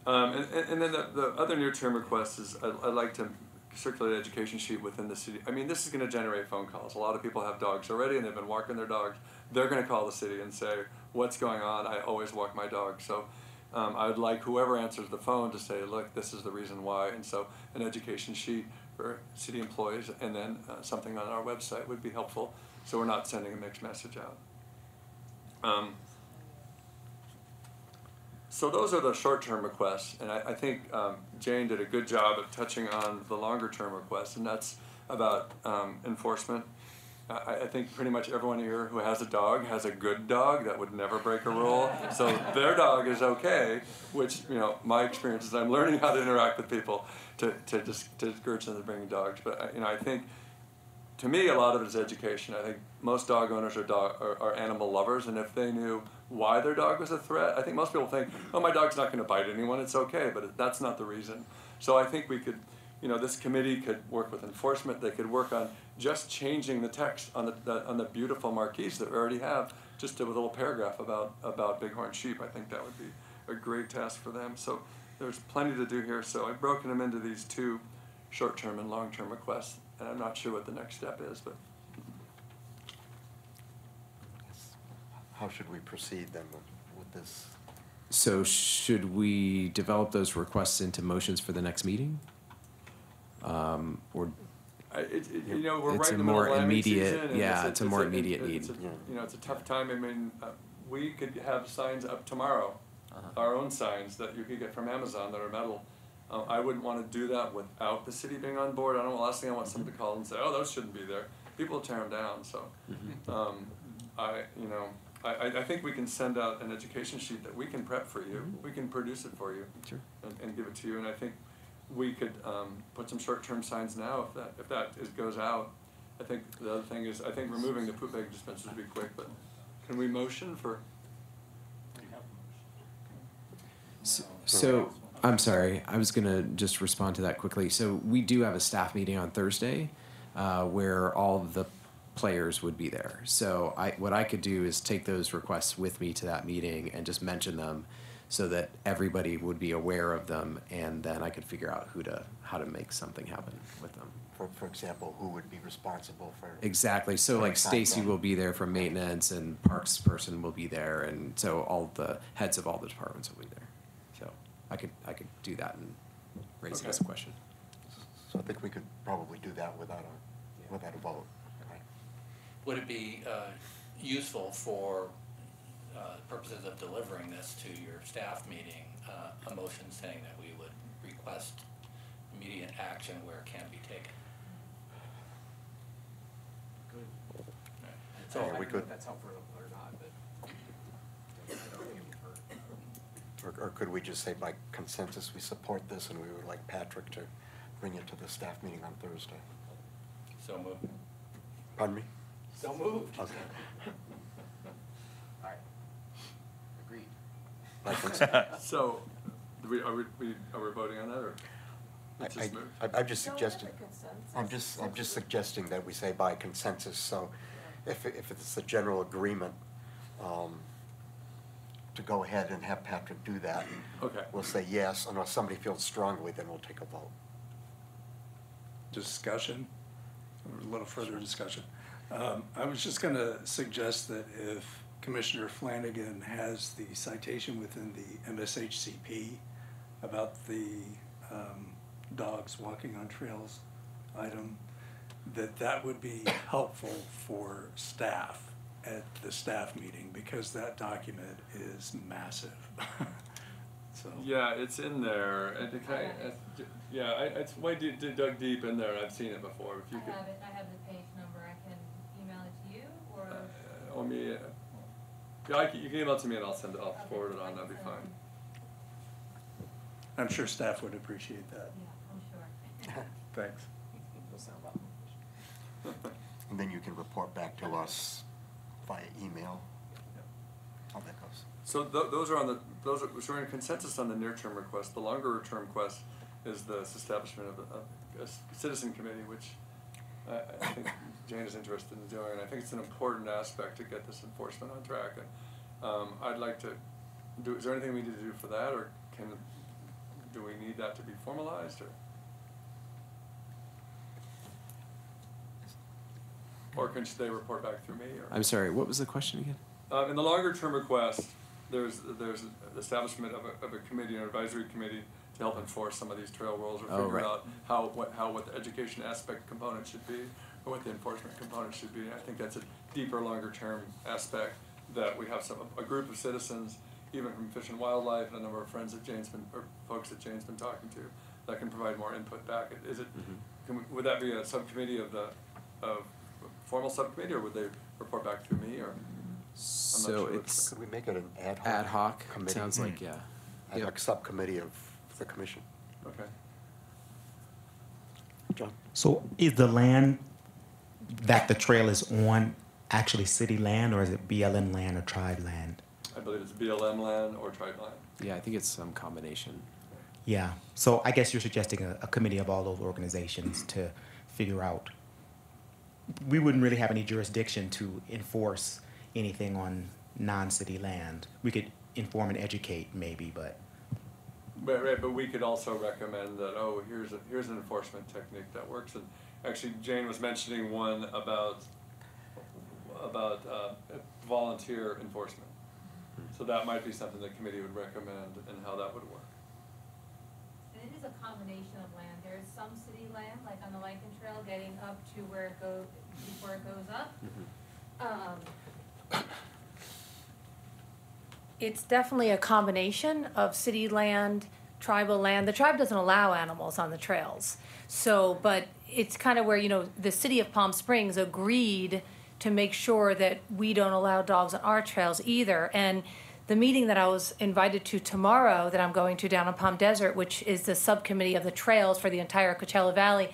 And then the other near-term request is I'd like to circulate an education sheet within the city. I mean, this is going to generate phone calls. A lot of people have dogs already, and they've been walking their dogs. They're going to call the city and say, what's going on? I always walk my dog. So I would like whoever answers the phone to say, look, this is the reason why. And so an education sheet for city employees and then something on our website would be helpful, so we're not sending a mixed message out. So those are the short-term requests, and I think Jane did a good job at touching on the longer-term requests, and that's about enforcement. I think pretty much everyone here who has a dog has a good dog that would never break a rule, so their dog is okay, which, my experience is I'm learning how to interact with people to discourage them from bringing dogs. But, I think, to me, a lot of it is education. I think most dog owners are animal lovers, and if they knew why their dog was a threat, I think most people think, oh, my dog's not going to bite anyone, it's okay, but that's not the reason. So I think we could, this committee could work with enforcement. They could work on just changing the text on the beautiful marquees that we already have, just a little paragraph about bighorn sheep. I think that would be a great task for them. So there's plenty to do here. So I've broken them into these two short-term and long-term requests, and I'm not sure what the next step is, but. How should we proceed then with this? So should we develop those requests into motions for the next meeting? Or we're it's right a in the middle more of lambing immediate, season, and yeah, it's a more immediate need. It's a tough time. I mean, we could have signs up tomorrow, our own signs that you could get from Amazon that are metal. I wouldn't want to do that without the city being on board. I don't know, the last thing I want someone to call and say, oh, those shouldn't be there. People tear them down, so. I think we can send out an education sheet that we can prep for you. We can produce it for you, sure, and give it to you. And I think we could put some short-term signs now if that goes out. I think the other thing is removing the poop bag dispensers would be quick. But can we motion for? So I'm sorry. I was gonna just respond to that quickly. So we do have a staff meeting on Thursday, where all of the players would be there. So what I could do is take those requests with me to that meeting and just mention them, so that everybody would be aware of them, and then I could figure out how to make something happen with them. For example, who would be responsible for? Exactly. So like Stacy will be there for maintenance, and Parks person will be there, and so all the heads of all the departments will be there. So I could do that and raise it as a question. So I think we could probably do that without a vote. Right? Would it be useful for purposes of delivering this to your staff meeting, a motion saying that we would request immediate action where it can be taken? So we could. That's helpful or not, but I don't think it would hurt. Or could we just say by consensus we support this, and we would like Patrick to bring it to the staff meeting on Thursday? So moved. Pardon me? So moved. Okay. All right. Agreed. By consensus. So, are we voting on that, or? It's just moved? I'm just suggesting. I'm just suggesting that we say by consensus. So, if it's a general agreement, to go ahead and have Patrick do that, Okay. we'll say yes. Unless somebody feels strongly, then we'll take a vote. Discussion, or a little further discussion. I was just going to suggest that if Commissioner Flanagan has the citation within the MSHCP about the dogs walking on trails item, that would be helpful for staff at the staff meeting, because that document is massive. So. Yeah, it's in there. It's way dug deep in there. I've seen it before. If you could. I have the page number. I can email it to you, or. You can email it to me and I'll forward it on. That'd be fine. I'm sure staff would appreciate that. Yeah, I'm sure. Thanks. And then you can report back to us via email how that goes. So we're in consensus on the near-term request. The longer-term request is the establishment of a citizen committee, which I think Jane is interested in doing, and I think it's an important aspect to get this enforcement on track. And I'd like to do. Is there anything we need to do for that, or do we need that to be formalized, or can they report back through me? Or? I'm sorry, what was the question again? In the longer-term request, there's the establishment of a committee, an advisory committee, to help enforce some of these trail rules, or figure out what the education aspect component should be, or what the enforcement component should be. And I think that's a deeper, longer-term aspect that we have a group of citizens, even from Fish and Wildlife, and a number of friends that folks that Jane's been talking to, that can provide more input back. Is it? Mm-hmm. Would that be a subcommittee of formal subcommittee, or would they report back through me, or? So it's. Could we make it an ad hoc committee? Sounds like, yeah. Ad hoc subcommittee of the commission. Okay. John? So is the land that the trail is on actually city land, or is it BLM land or tribe land? I believe it's BLM land or tribe land. Yeah, I think it's some combination. Yeah. So I guess you're suggesting a committee of all those organizations to figure out. We wouldn't really have any jurisdiction to enforce anything on non-city land. We could inform and educate maybe, but. But we could also recommend that, here's an enforcement technique that works. And actually, Jane was mentioning one about volunteer enforcement. So that might be something the committee would recommend, and how that would work. And it is a combination of land. There is some city land, like on the Lichen Trail, getting up to where it goes, before it goes up. It's definitely a combination of city land, tribal land. The tribe doesn't allow animals on the trails. So, but it's kind of where, the city of Palm Springs agreed to make sure that we don't allow dogs on our trails either. And the meeting that I was invited to tomorrow, that I'm going to down in Palm Desert, which is the subcommittee of the trails for the entire Coachella Valley,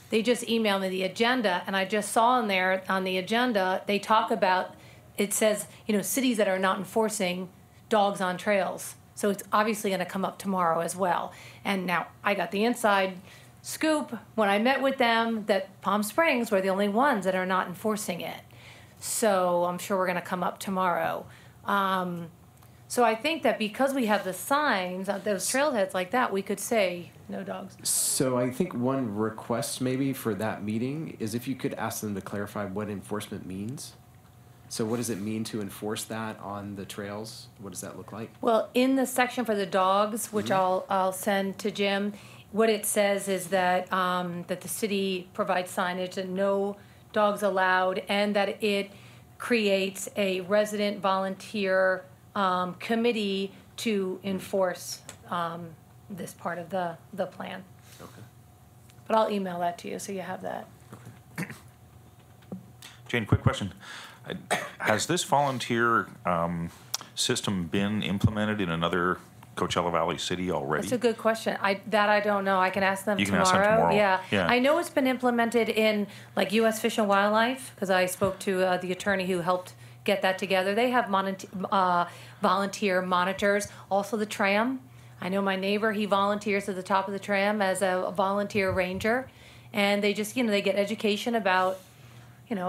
they just emailed me the agenda, and I just saw in there on the agenda, they talk about, it says, cities that are not enforcing dogs on trails. So it's obviously going to come up tomorrow as well. And now I got the inside scoop when I met with them that Palm Springs were the only ones that are not enforcing it. So I'm sure we're going to come up tomorrow. So I think that because we have the signs on those trailheads like that, we could say no dogs. So I think one request maybe for that meeting is if you could ask them to clarify what enforcement means. So what does it mean to enforce that on the trails? What does that look like? Well, in the section for the dogs, which I'll send to Jim, what it says is that that the city provides signage and no dogs allowed, and that it creates a resident volunteer committee to enforce this part of the plan. Okay. But I'll email that to you so you have that. Jane, quick question. Has this volunteer system been implemented in another Coachella Valley city already? That's a good question. I don't know. I can ask them You can tomorrow. ask them tomorrow. Yeah. Yeah. I know it's been implemented in like U.S. Fish and Wildlife because I spoke to the attorney who helped get that together. They have volunteer monitors. Also the tram. I know my neighbor, he volunteers at the top of the tram as a volunteer ranger. And they just, they get education about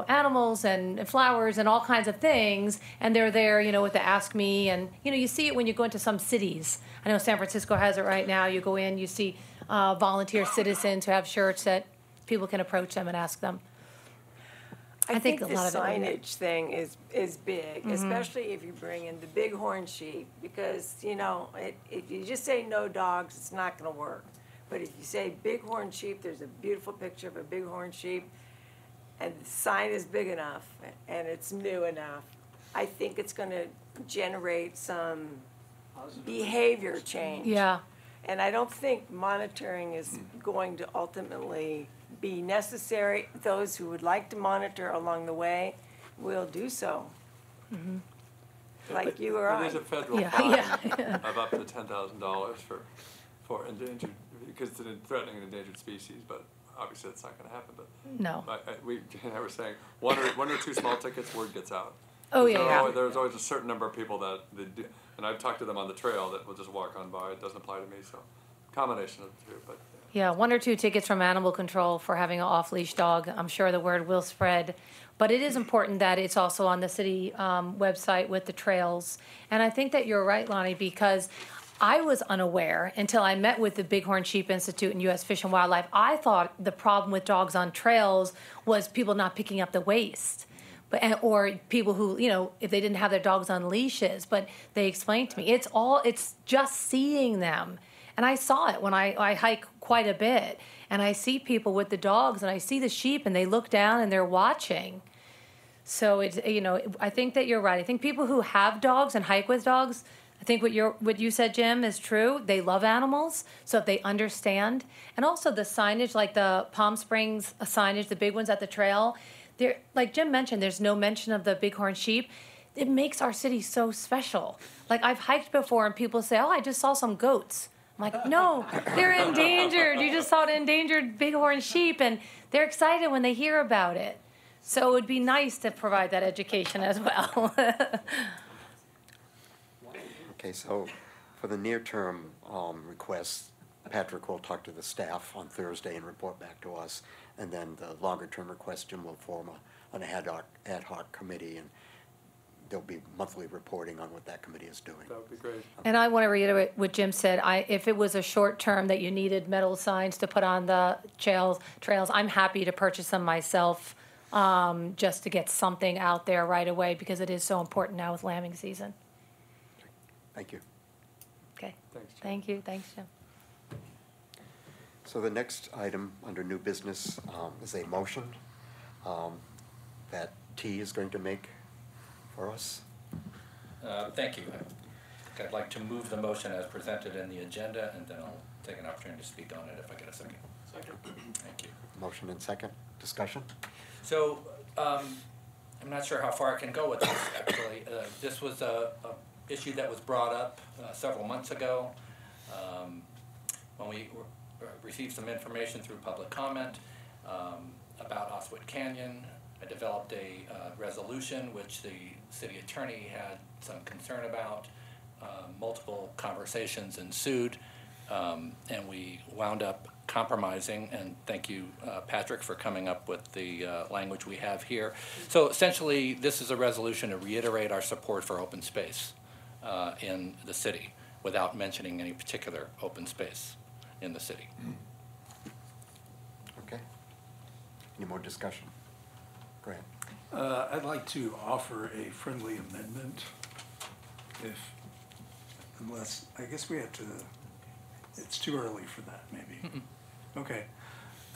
animals and flowers and all kinds of things, and they're there, with the Ask Me, and, you see it when you go into some cities. I know San Francisco has it right now. You go in, you see volunteer citizens who have shirts that people can approach them and ask them. I think a the lot of it. signage thing is big, especially if you bring in the bighorn sheep, because, if you just say no dogs, it's not gonna work. But if you say bighorn sheep, there's a beautiful picture of a bighorn sheep, and the sign is big enough, and it's new enough, I think it's gonna generate some behavior change. Yeah. And I don't think monitoring is going to ultimately be necessary. Those who would like to monitor along the way will do so. Like you or I. There's a federal Yeah, fine yeah. of up to $10,000 for endangered, because it's threatening an endangered species, but obviously that's not gonna happen, but. No. Jane and I were saying, one or two small tickets, word gets out. Oh, yeah. There's always a certain number of people that do, and I've talked to them on the trail that will just walk on by, it doesn't apply to me, so, combination of the two, but. Yeah, 1 or 2 tickets from animal control for having an off-leash dog. I'm sure the word will spread. But it is important that it's also on the city website with the trails. And I think that you're right, Lonnie, because I was unaware until I met with the Bighorn Sheep Institute and U.S. Fish and Wildlife. I thought the problem with dogs on trails was people not picking up the waste. Or people who, if they didn't have their dogs on leashes. But they explained to me, it's just seeing them. And I saw it when I hike quite a bit. And I see people with the dogs, and I see the sheep, and they look down and they're watching. So it's, I think that you're right. I think people who have dogs and hike with dogs, I think what you said, Jim, is true. They love animals, so if they understand. And also the signage, like the Palm Springs signage, the big ones at the trail, like Jim mentioned, there's no mention of the bighorn sheep. It makes our city so special. Like I've hiked before, and people say, "Oh, I just saw some goats." I'm like, no, they're endangered. You just saw an endangered bighorn sheep, and they're excited when they hear about it. So it would be nice to provide that education as well. Okay, so for the near-term requests, Patrick will talk to the staff on Thursday and report back to us. And then the longer-term request, Jim will form an ad hoc committee, and there'll be monthly reporting on what that committee is doing. That would be great. And I want to reiterate what Jim said. If it was a short term that you needed metal signs to put on the trails, I'm happy to purchase them myself, just to get something out there right away, because it is so important now with lambing season. Thank you. Okay. Thanks, Jim. Thank you. Thanks, Jim. So the next item under new business is a motion that T is going to make for us. Thank you. I'd like to move the motion as presented in the agenda, and then I'll take an opportunity to speak on it if I get a second. Second. Thank you. Motion and second. Discussion? So, I'm not sure how far I can go with this, actually. This was a issue that was brought up several months ago when we received some information through public comment about Oswald Canyon. I developed a resolution which the city attorney had some concern about. Multiple conversations ensued, and we wound up compromising, and thank you, Patrick, for coming up with the language we have here. So essentially, this is a resolution to reiterate our support for open space. in the city without mentioning any particular open space in the city. Okay. Any more discussion? Go ahead. I'd like to offer a friendly amendment, unless, I guess we have to, it's too early for that, maybe. Okay.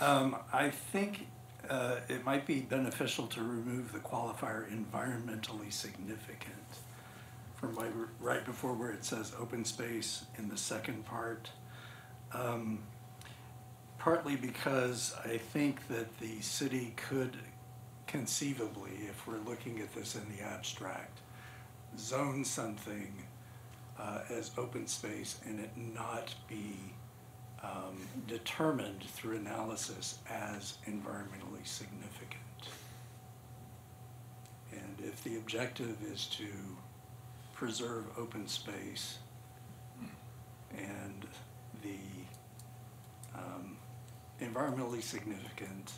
I think it might be beneficial to remove the qualifier environmentally significant from right before where it says open space in the second part. Partly because I think that the city could conceivably, if we're looking at this in the abstract, zone something as open space and it not be determined through analysis as environmentally significant. And if the objective is to preserve open space and the environmentally significant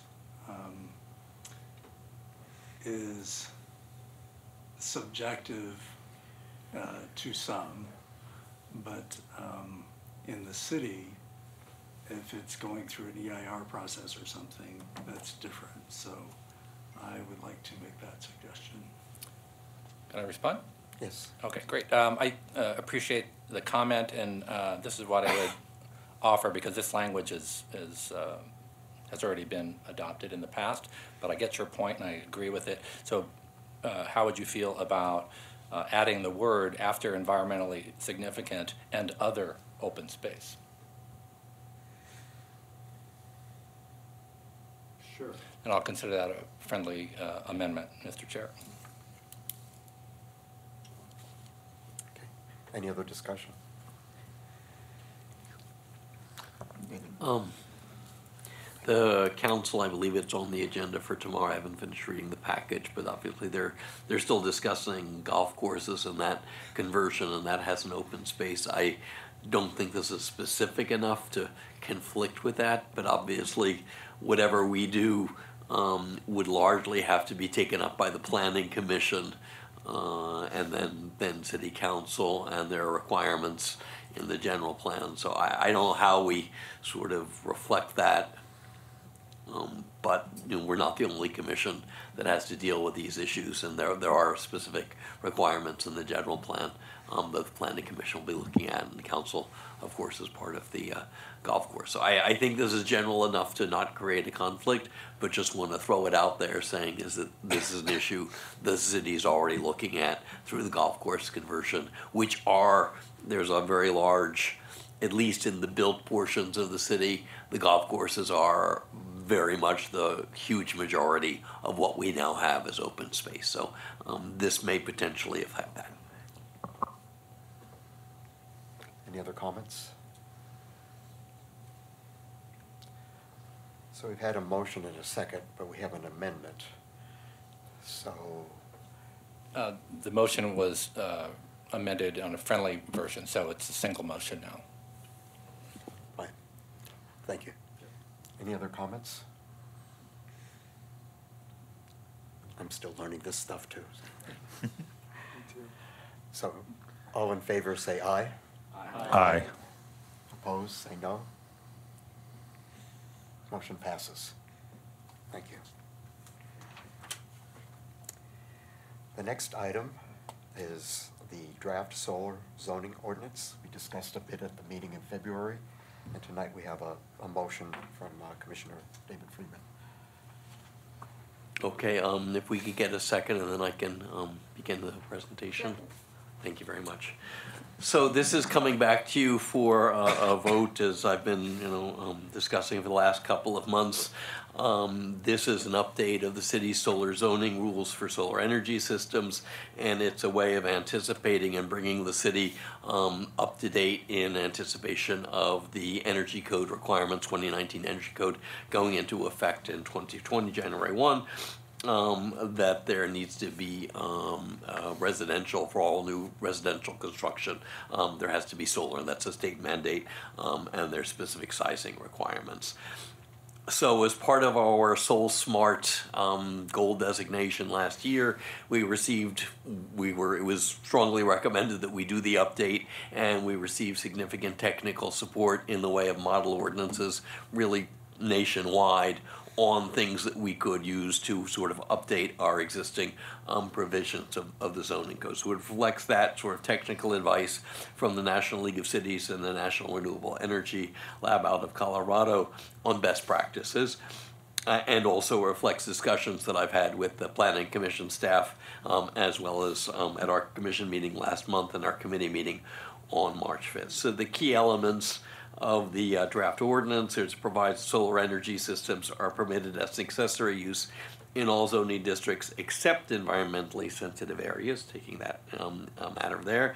is subjective to some, but in the city, if it's going through an EIR process or something, that's different. So I would like to make that suggestion. Can I respond? Yes. Okay, great. I appreciate the comment, and this is what I would offer, because this language has already been adopted in the past, but I get your point and I agree with it. So how would you feel about adding the word after environmentally significant and other open space? Sure. And I'll consider that a friendly amendment, Mr. Chair. Any other discussion? The council, I believe it's on the agenda for tomorrow. I haven't finished reading the package, but obviously they're still discussing golf courses and that conversion, and that has an open space. I don't think this is specific enough to conflict with that, but obviously whatever we do would largely have to be taken up by the planning commission and then city council and their requirements in the general plan. So I don't know how we sort of reflect that. But we're not the only commission that has to deal with these issues, and there are specific requirements in the general plan that the planning commission will be looking at, and the council, of course, is part of the golf course. So I think this is general enough to not create a conflict, but just want to throw it out there saying is that this is an issue the city's already looking at through the golf course conversion, which there's a very large, at least in the built portions of the city, the golf courses are very much the huge majority of what we now have as open space. So this may potentially affect that. Any other comments? So we've had a motion and a second, but we have an amendment. So the motion was amended on a friendly version, so it's a single motion now. Fine. Thank you. Any other comments? I'm still learning this stuff too. Me too. So all in favor say aye. Aye. Opposed, say no. Motion passes. Thank you. The next item is the draft solar zoning ordinance. We discussed a bit at the meeting in February, and tonight we have a motion from Commissioner David Freeman. Okay, if we could get a second, and then I can begin the presentation. Thank you very much. So this is coming back to you for a vote, as I've been, discussing for the last couple of months. This is an update of the city's solar zoning rules for solar energy systems, and it's a way of anticipating and bringing the city up to date in anticipation of the Energy Code requirements, 2019 Energy Code, going into effect in 2020, January 1. That there needs to be residential, for all new residential construction, there has to be solar, and that's a state mandate, and there's specific sizing requirements. So as part of our Soul Smart gold designation last year, it was strongly recommended that we do the update, and we received significant technical support in the way of model ordinances, really nationwide, on things that we could use to sort of update our existing provisions of the zoning code. So it reflects that sort of technical advice from the National League of Cities and the National Renewable Energy Lab out of Colorado on best practices. And also reflects discussions that I've had with the Planning Commission staff, as well as at our commission meeting last month and our committee meeting on March 5th. So the key elements of the draft ordinance is provides solar energy systems are permitted as an accessory use in all zoning districts except environmentally sensitive areas, taking that matter there.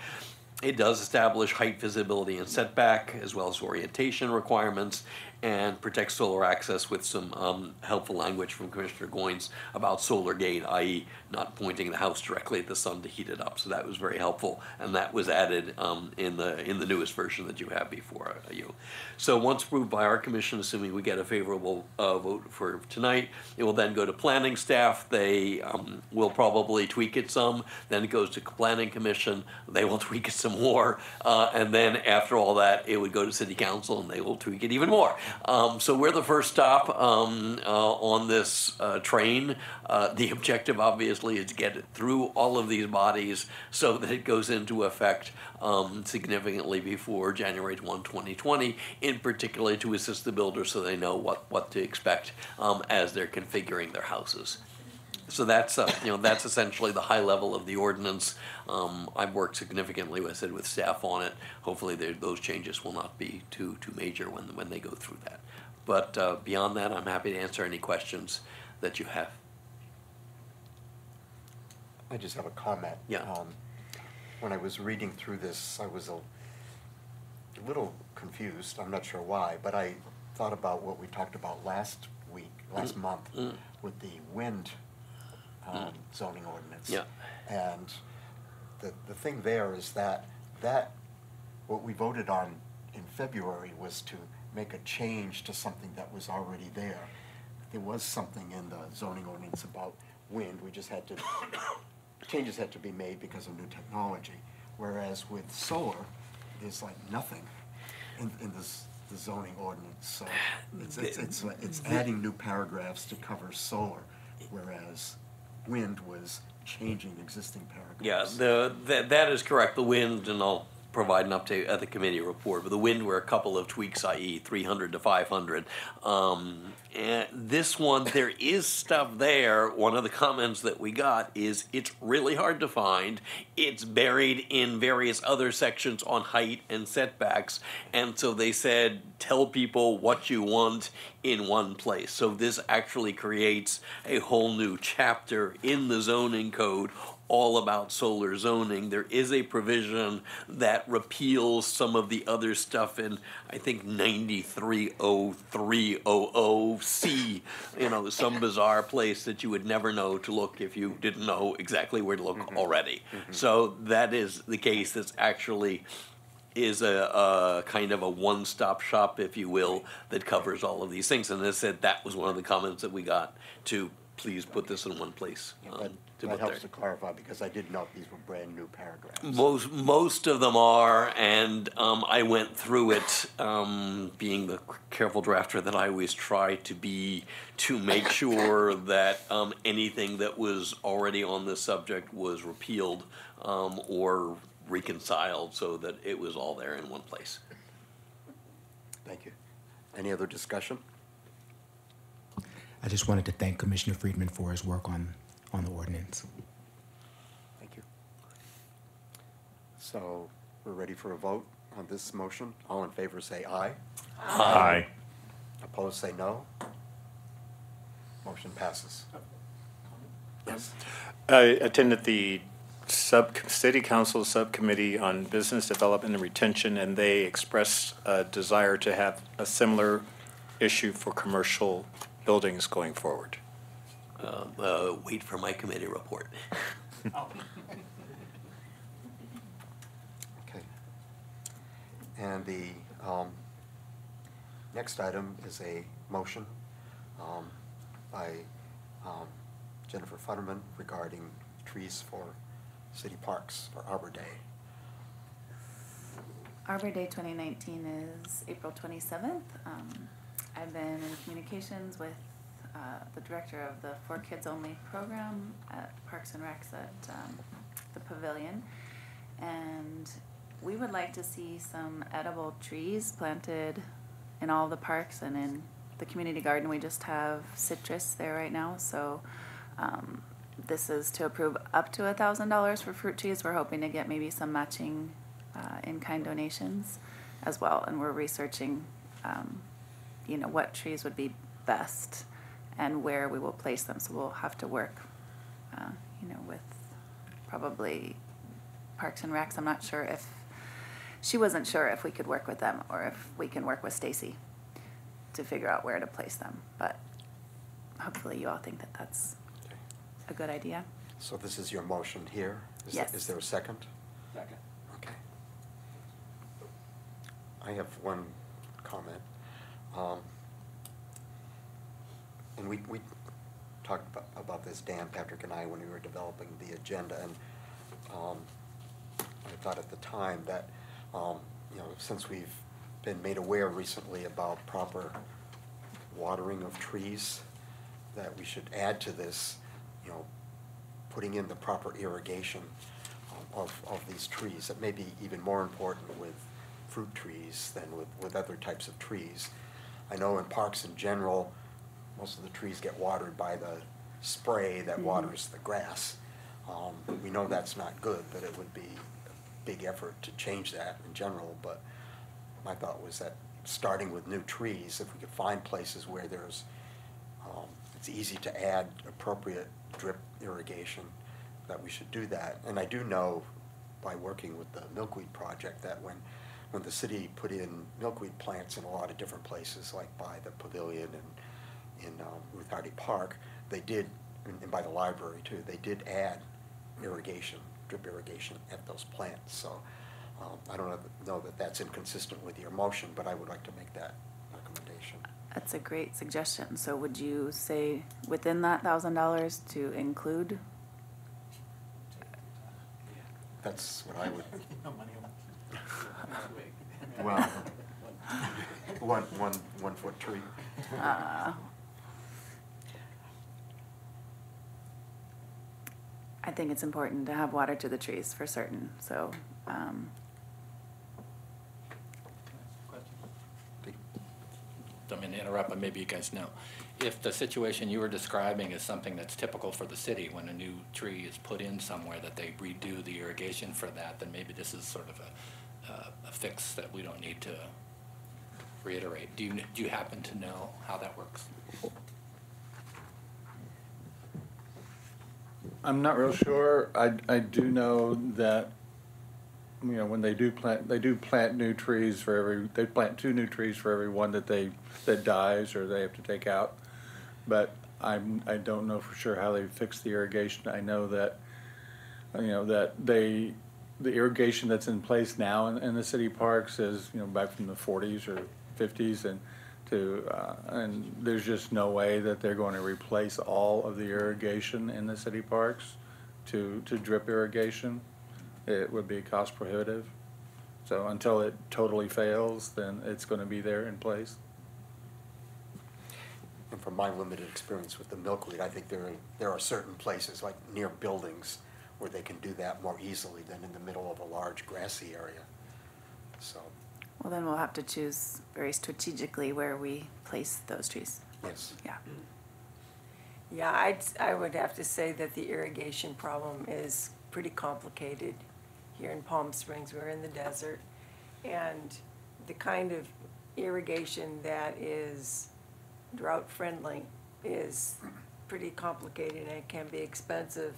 It does establish height, visibility, and setback, as well as orientation requirements, and protects solar access with some helpful language from Commissioner Goins about solar gate, i.e. not pointing the house directly at the sun to heat it up. So that was very helpful, and that was added in the newest version that you have before you. So once approved by our commission, assuming we get a favorable vote for tonight, it will then go to planning staff. They will probably tweak it some. Then it goes to planning commission. They will tweak it some more, and then after all that, it would go to city council, and they will tweak it even more. So we're the first stop on this train. The objective, obviously, is to get it through all of these bodies so that it goes into effect significantly before January 1, 2020, in particular to assist the builders so they know what to expect as they're configuring their houses. So that's that's essentially the high level of the ordinance. I've worked significantly with staff on it. Hopefully those changes will not be too major when they go through that. But beyond that, I'm happy to answer any questions that you have. I just have a comment. Yeah. When I was reading through this, I was a little confused. I'm not sure why, but I thought about what we talked about last month, with the wind zoning ordinance. Yeah. And the thing there is that what we voted on in February was to make a change to something that was already there. There was something in the zoning ordinance about wind. We just had to, changes had to be made because of new technology. Whereas with solar, there's like nothing in the zoning ordinance. So it's adding new paragraphs to cover solar, whereas wind was changing existing paragraphs. Yeah, that is correct. The wind, and I'll provide an update at the committee report, but the wind were a couple of tweaks, i.e. 300 to 500. And this one, there is stuff there. One of the comments that we got is it's really hard to find. It's buried in various other sections on height and setbacks. And so they said, tell people what you want in one place. So this actually creates a whole new chapter in the zoning code all about solar zoning. There is a provision that repeals some of the other stuff in, I think, 930300C, some bizarre place that you would never know to look if you didn't know exactly where to look already. So that is the case. That's actually is a kind of a one-stop shop, if you will, that covers all of these things. And as I said, that was one of the comments that we got, to please put this in one place. That helps to clarify, because I didn't know if these were brand new paragraphs. Most of them are, and I went through it, being the careful drafter that I always try to be, to make sure that anything that was already on this subject was repealed or reconciled so that it was all there in one place. Thank you. Any other discussion? I just wanted to thank Commissioner Friedman for his work on the ordinance. Thank you. So we're ready for a vote on this motion. All in favor say aye. Aye. Opposed say no. Motion passes. Yes. I attended the City Council Subcommittee on Business Development and Retention, and they expressed a desire to have a similar issue for commercial buildings going forward. Wait for my committee report. Okay. And the next item is a motion by Jennifer Futterman regarding trees for city parks for Arbor Day. Arbor Day 2019 is April 27th. I've been in communications with the director of the For Kids Only program at Parks and Recs at the Pavilion. And we would like to see some edible trees planted in all the parks and in the community garden. We just have citrus there right now. So this is to approve up to $1,000 for fruit trees. We're hoping to get maybe some matching in-kind donations as well. And we're researching, what trees would be best and where we will place them. So we'll have to work, with probably Parks and Recs. I'm not sure if, she wasn't sure if we could work with them or if we can work with Stacy to figure out where to place them. But hopefully you all think that that's a good idea. So this is your motion here? Yes. Is there a second? Second. Okay. I have one comment. And we talked about this, Dan, Patrick, and I, when we were developing the agenda, and I thought at the time that, since we've been made aware recently about proper watering of trees, that we should add to this, putting in the proper irrigation of these trees. That may be even more important with fruit trees than with other types of trees. I know in parks in general, most of the trees get watered by the spray that waters the grass. We know that's not good, but it would be a big effort to change that in general. But my thought was that starting with new trees, if we could find places where there's, it's easy to add appropriate drip irrigation, that we should do that. And I do know by working with the Milkweed Project that when the city put in milkweed plants in a lot of different places, like by the Pavilion and in Ruth Hardy Park, they did, and by the library too, they did add irrigation, drip irrigation at those plants. So I don't know that that's inconsistent with your motion, but I would like to make that recommendation. That's a great suggestion. So would you say within that $1,000 to include? That's what I would. Well, one foot tree. I think it's important to have water to the trees for certain. So. Don't mean to interrupt, but maybe you guys know. If the situation you were describing is something that's typical for the city, when a new tree is put in somewhere, that they redo the irrigation for that, then maybe this is sort of a fix that we don't need to reiterate. Do you happen to know how that works? I'm not real sure. I do know that, when they do plant new trees they plant 2 new trees for every one that dies or they have to take out. But I don't know for sure how they fix the irrigation. I know that, the irrigation that's in place now in the city parks is, back from the 40s or 50s, and there's just no way that they're going to replace all of the irrigation in the city parks to drip irrigation. It would be cost prohibitive. So until it totally fails, then it's going to be there in place. And from my limited experience with the milkweed, I think there are certain places, like near buildings, where they can do that more easily than in the middle of a large grassy area. So. Well, then we'll have to choose very strategically where we place those trees. Yes. Yeah. Yeah, I would have to say that the irrigation problem is pretty complicated here in Palm Springs. We're in the desert, and the kind of irrigation that is drought friendly is pretty complicated, and it can be expensive.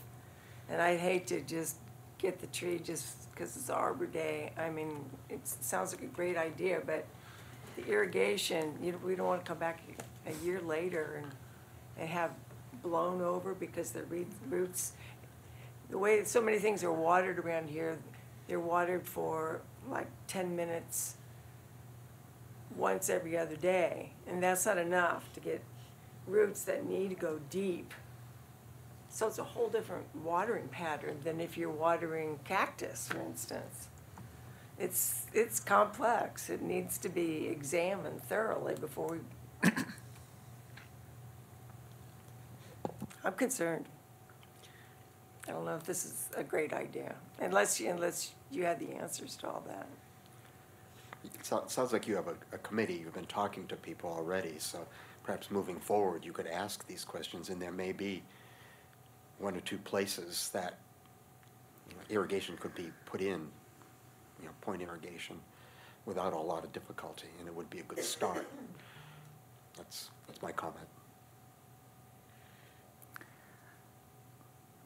And I'd hate to just get the tree just because it's Arbor Day. I mean, it sounds like a great idea, but the irrigation, we don't want to come back a year later and have blown over because the roots, the way so many things are watered around here, they're watered for like 10 minutes once every other day, and that's not enough to get roots that need to go deep. So it's a whole different watering pattern than if you're watering cactus, for instance. It's complex. It needs to be examined thoroughly before we. I'm concerned. I don't know if this is a great idea, unless you had the answers to all that. It sounds like you have a committee. You've been talking to people already, so perhaps moving forward, you could ask these questions, and there may be one or two places that irrigation could be put in, point irrigation, without a lot of difficulty, and it would be a good start. That's my comment.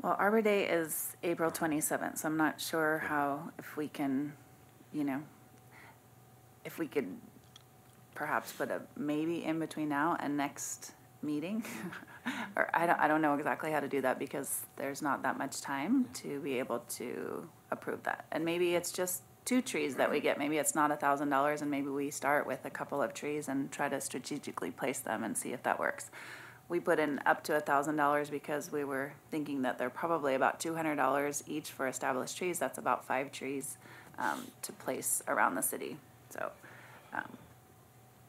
Well, Arbor Day is April 27th, so I'm not sure if we can, if we could perhaps put a maybe in between now and next meeting. Or I don't know exactly how to do that because there's not that much time to be able to approve that. And maybe it's just 2 trees that we get. Maybe it's not $1,000, and maybe we start with a couple of trees and try to strategically place them and see if that works. We put in up to $1,000 because we were thinking that they're probably about $200 each for established trees. That's about 5 trees to place around the city. So,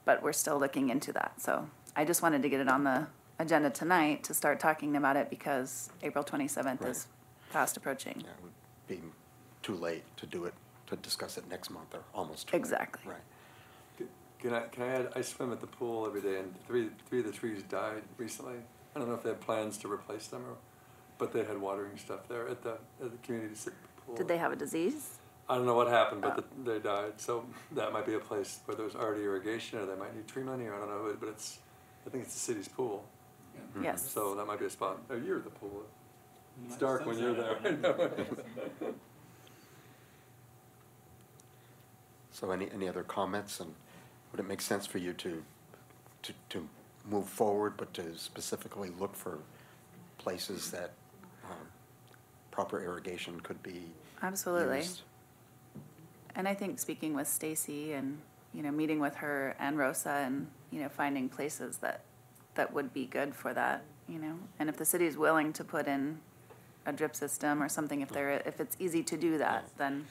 but we're still looking into that. So I just wanted to get it on the agenda tonight to start talking about it because April 27th is fast approaching. Yeah, it would be too late to do it, to discuss it next month, or almost too exactly. late. Right. Can I add, I swim at the pool every day, and three of the trees died recently. I don't know if they had plans to replace them, but they had watering stuff there at the community pool. Did they have a disease? I don't know what happened, but they died. So that might be a place where there's already irrigation, or they might need tree money, or I don't know. But I think it's the city's pool. Yeah. Yes. So that might be a spot. Oh, you're at the pool. It's dark when you're there. So any other comments, and would it make sense for you to move forward, but to specifically look for places that proper irrigation could be Absolutely. used? And I think speaking with Stacy and meeting with her and Rosa and finding places that would be good for that, and if the city is willing to put in a drip system or something, if it's easy to do that, then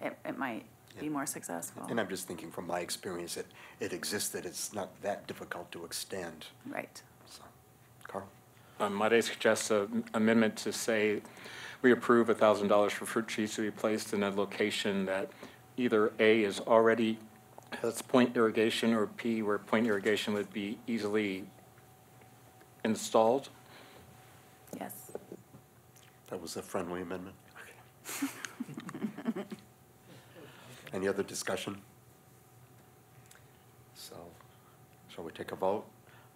it might be more successful. And I'm just thinking from my experience, it existed. It's not that difficult to extend. Right. So, Carl? Might I suggest an amendment to say we approve $1,000 for fruit trees to be placed in a location that either A is already has point irrigation, or P where point irrigation would be easily installed? Yes. That was a friendly amendment. Any other discussion? So, shall we take a vote?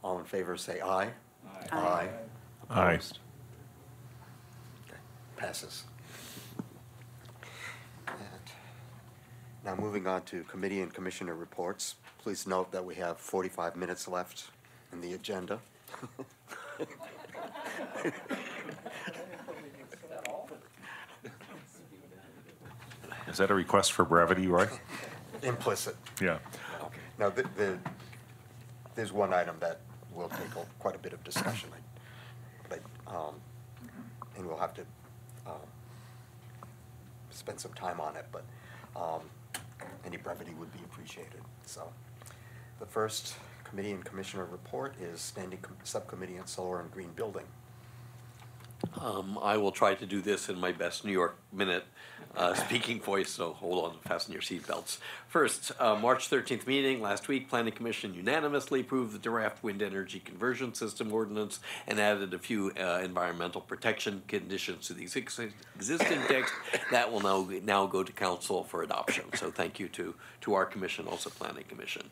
All in favor say aye. Aye. Aye. Aye. Opposed? Okay, passes. And now moving on to committee and commissioner reports. Please note that we have 45 minutes left in the agenda. Is that a request for brevity, Roy? Implicit. Yeah. Okay. Now, there's one item that will take quite a bit of discussion, and we'll have to spend some time on it, but any brevity would be appreciated. So, the first committee and commissioner report is Standing Subcommittee on Solar and Green Building. I will try to do this in my best New York minute speaking voice, so hold on, fasten your seatbelts. First, March 13th meeting last week, Planning Commission unanimously approved the draft wind energy conversion system ordinance and added a few environmental protection conditions to the existing text that will now go to council for adoption. So thank you to our commission, also Planning Commission.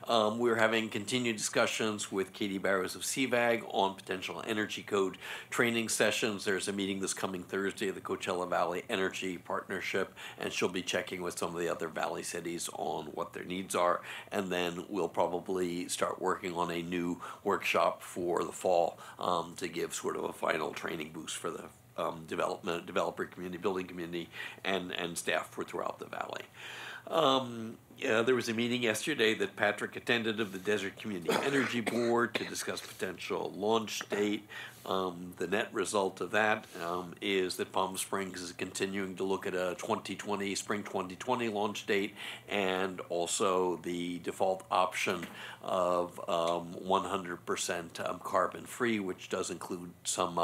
We're having continued discussions with Katie Barrows of CVAG on potential energy code training sessions. There's a meeting this coming Thursday of the Coachella Valley Energy Partnership, and she'll be checking with some of the other Valley cities on what their needs are, and then we'll probably start working on a new workshop for the fall to give sort of a final training boost for the developer community, building community, and staff for throughout the Valley. Yeah, there was a meeting yesterday that Patrick attended of the Desert Community Energy Board to discuss potential launch date. The net result of that is that Palm Springs is continuing to look at a spring 2020 launch date, and also the default option of 100% carbon-free, which does include some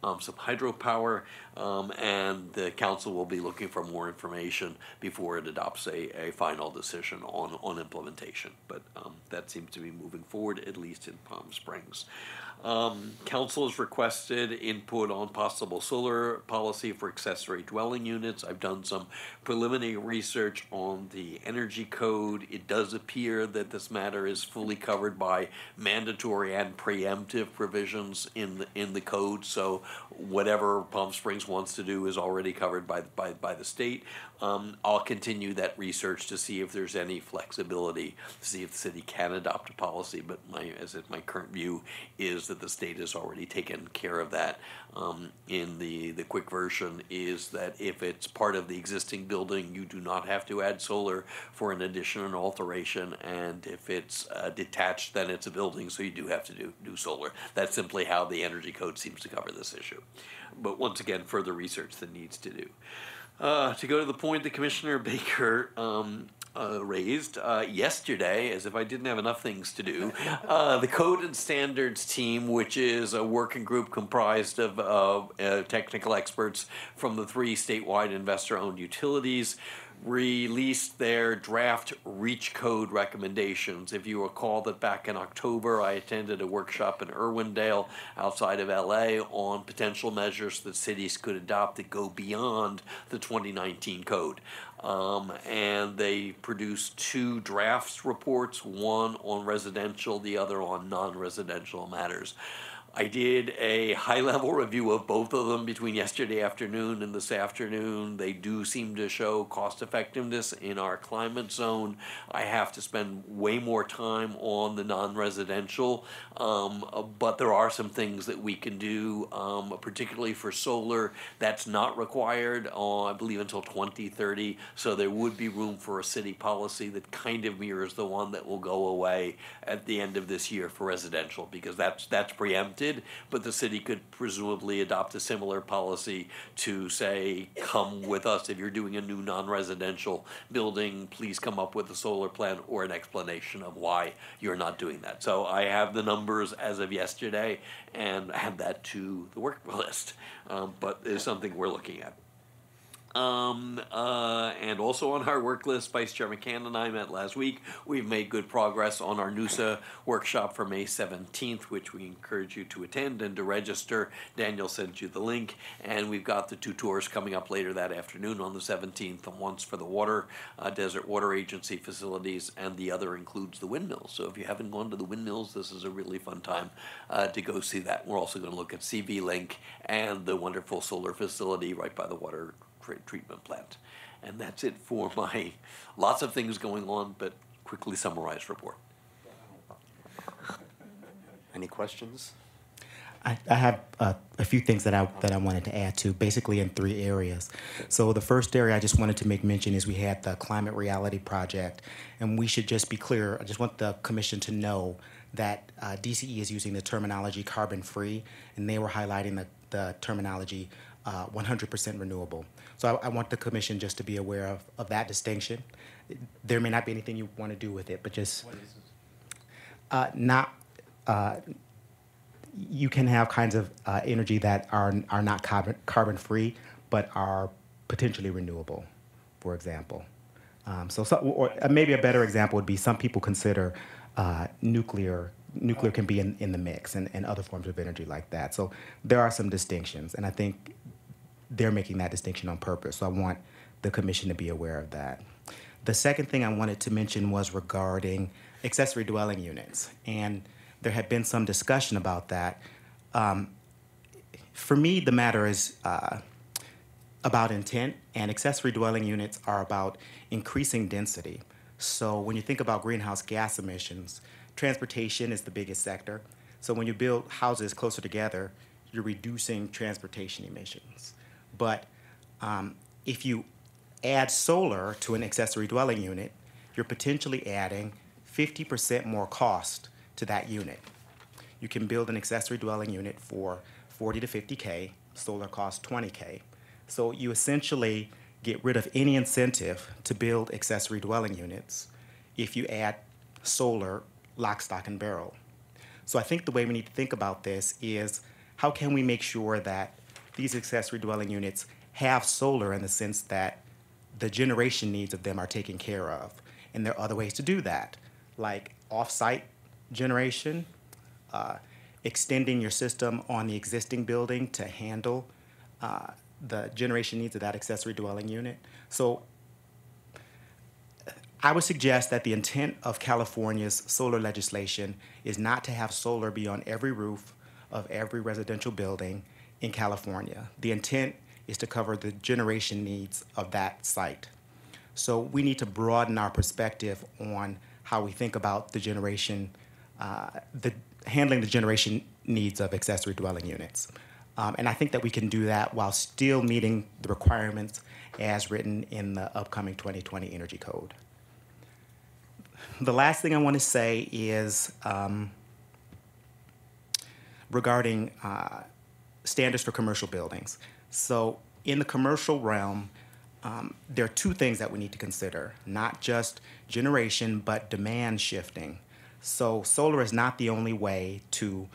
hydropower, and the council will be looking for more information before it adopts a final decision on implementation. But that seems to be moving forward, at least in Palm Springs. Council has requested input on possible solar policy for accessory dwelling units. I've done some preliminary research on the energy code. It does appear that this matter is fully covered by mandatory and preemptive provisions in the code. So whatever Palm Springs wants to do is already covered by the state. I'll continue that research to see if there's any flexibility, to see if the city can adopt a policy. But my current view is that the state has already taken care of that. In the quick version is that if it's part of the existing building, you do not have to add solar for an addition or alteration, and if it's detached, then it's a building, so you do have to do solar. That's simply how the energy code seems to cover this issue. But once again, further research that needs to do. To go to the point that Commissioner Baker raised yesterday, as if I didn't have enough things to do, the Code and Standards team, which is a working group comprised of technical experts from the 3 statewide investor-owned utilities, released their draft REACH code recommendations. If you recall that back in October, I attended a workshop in Irwindale outside of LA on potential measures that cities could adopt that go beyond the 2019 code. And they produced 2 drafts reports, one on residential, the other on non-residential matters. I did a high-level review of both of them between yesterday afternoon and this afternoon. They do seem to show cost-effectiveness in our climate zone. I have to spend way more time on the non-residential, but there are some things that we can do, particularly for solar. That's not required, I believe, until 2030, so there would be room for a city policy that kind of mirrors the one that will go away at the end of this year for residential, because that's preempted. But the city could presumably adopt a similar policy to say, come with us if you're doing a new non-residential building, please come up with a solar plan or an explanation of why you're not doing that. So I have the numbers as of yesterday and add that to the work list, but it's something we're looking at. And also on our work list, Vice Chair McCann and I met last week. We've made good progress on our NUSA workshop for May 17th, which we encourage you to attend and to register. Daniel sent you the link, and we've got the 2 tours coming up later that afternoon on the 17th, and one's for the Desert Water Agency facilities, and the other includes the windmills. So if you haven't gone to the windmills, this is a really fun time to go see that. We're also going to look at CV Link and the wonderful solar facility right by the water treatment plant. And that's it for my lots of things going on, but quickly summarized report. Any questions? I have a few things that I wanted to add to, basically in 3 areas. So the first area I just wanted to make mention is we had the Climate Reality Project, and we should just be clear. I just want the commission to know that DCE is using the terminology carbon-free, and they were highlighting the terminology 100% renewable. So I want the commission just to be aware of that distinction. There may not be anything you want to do with it, but just you can have kinds of energy that are not carbon-free, but are potentially renewable, for example. Or maybe a better example would be some people consider nuclear can be in the mix, and other forms of energy like that. So there are some distinctions, and I think they're making that distinction on purpose. So I want the commission to be aware of that. The second thing I wanted to mention was regarding accessory dwelling units, and there had been some discussion about that. For me, the matter is about intent, and accessory dwelling units are about increasing density. So when you think about greenhouse gas emissions, transportation is the biggest sector. So when you build houses closer together, you're reducing transportation emissions. But if you add solar to an accessory dwelling unit, you're potentially adding 50% more cost to that unit. You can build an accessory dwelling unit for 40 to 50K, solar costs 20K. So you essentially get rid of any incentive to build accessory dwelling units if you add solar lock, stock, and barrel. So I think the way we need to think about this is how can we make sure that these accessory dwelling units have solar in the sense that the generation needs of them are taken care of. And there are other ways to do that, like off-site generation, extending your system on the existing building to handle the generation needs of that accessory dwelling unit. So I would suggest that the intent of California's solar legislation is not to have solar be on every roof of every residential building in California. The intent is to cover the generation needs of that site. So we need to broaden our perspective on how we think about the generation, handling the generation needs of accessory dwelling units. And I think that we can do that while still meeting the requirements as written in the upcoming 2020 Energy Code. The last thing I want to say is regarding standards for commercial buildings. So in the commercial realm, there are two things that we need to consider, not just generation, but demand shifting. So solar is not the only way to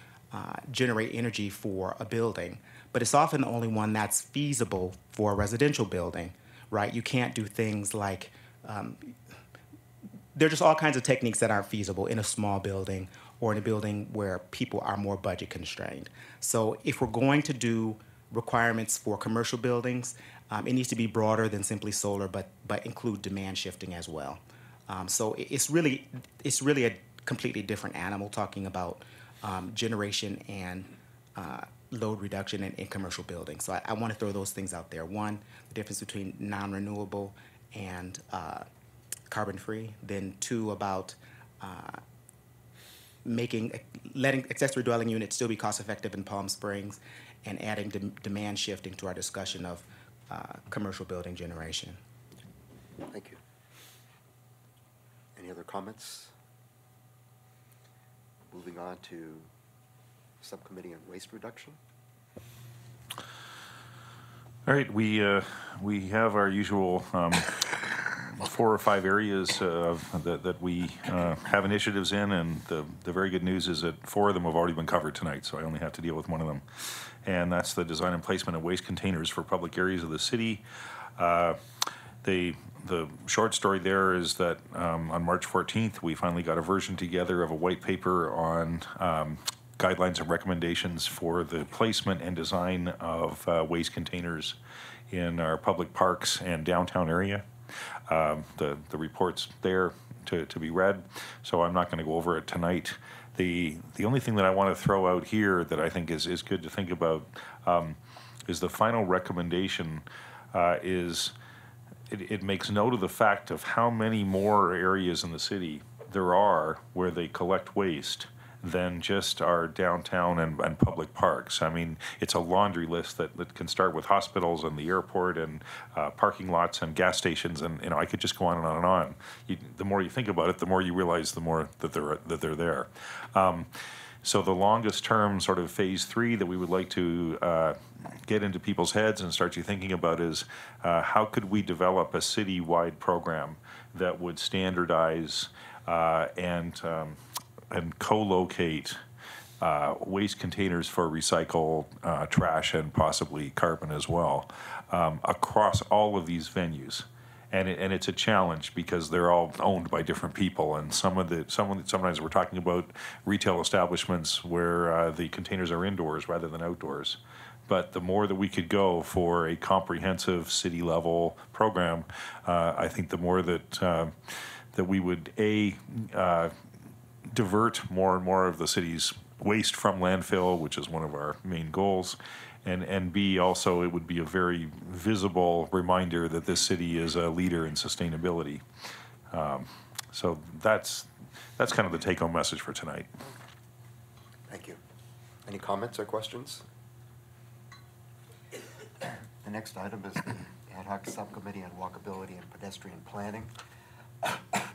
generate energy for a building, but it's often the only one that's feasible for a residential building, right? You can't do things like, there are just all kinds of techniques that aren't feasible in a small building or in a building where people are more budget constrained. So if we're going to do requirements for commercial buildings, it needs to be broader than simply solar, but include demand shifting as well. So it's really a completely different animal talking about generation and load reduction in commercial buildings. So I want to throw those things out there. One, the difference between non-renewable and carbon-free. Then two, about letting accessory dwelling units still be cost-effective in Palm Springs, and adding demand shifting to our discussion of commercial building generation. Thank you. Any other comments? Moving on to Subcommittee on Waste Reduction. All right, we have our usual 4 or 5 areas that we have initiatives in, and the very good news is that 4 of them have already been covered tonight, so I only have to deal with one of them. And that's the design and placement of waste containers for public areas of the city. The short story there is that on March 14th, we finally got a version together of a white paper on guidelines and recommendations for the placement and design of waste containers in our public parks and downtown area. The report's there to be read, so I'm not going to go over it tonight. The only thing that I want to throw out here that I think is good to think about is the final recommendation it makes note of the fact of how many more areas in the city there are where they collect waste than just our downtown and public parks. I mean, it's a laundry list that can start with hospitals and the airport and parking lots and gas stations, and I could just go on and on and on. The more you think about it, the more you realize the more that they're there. So the longest term sort of phase 3 that we would like to get into people's heads and start you thinking about is how could we develop a city-wide program that would standardize and co-locate waste containers for recycle, trash, and possibly carbon as well across all of these venues. And it's a challenge because they're all owned by different people, and sometimes we're talking about retail establishments where the containers are indoors rather than outdoors. But the more that we could go for a comprehensive city-level program, I think the more that we would divert more and more of the city's waste from landfill, which is one of our main goals. And B, also, it would be a very visible reminder that this city is a leader in sustainability. So that's kind of the take-home message for tonight. Thank you. Any comments or questions? The next item is the Ad hoc Subcommittee on Walkability and Pedestrian Planning.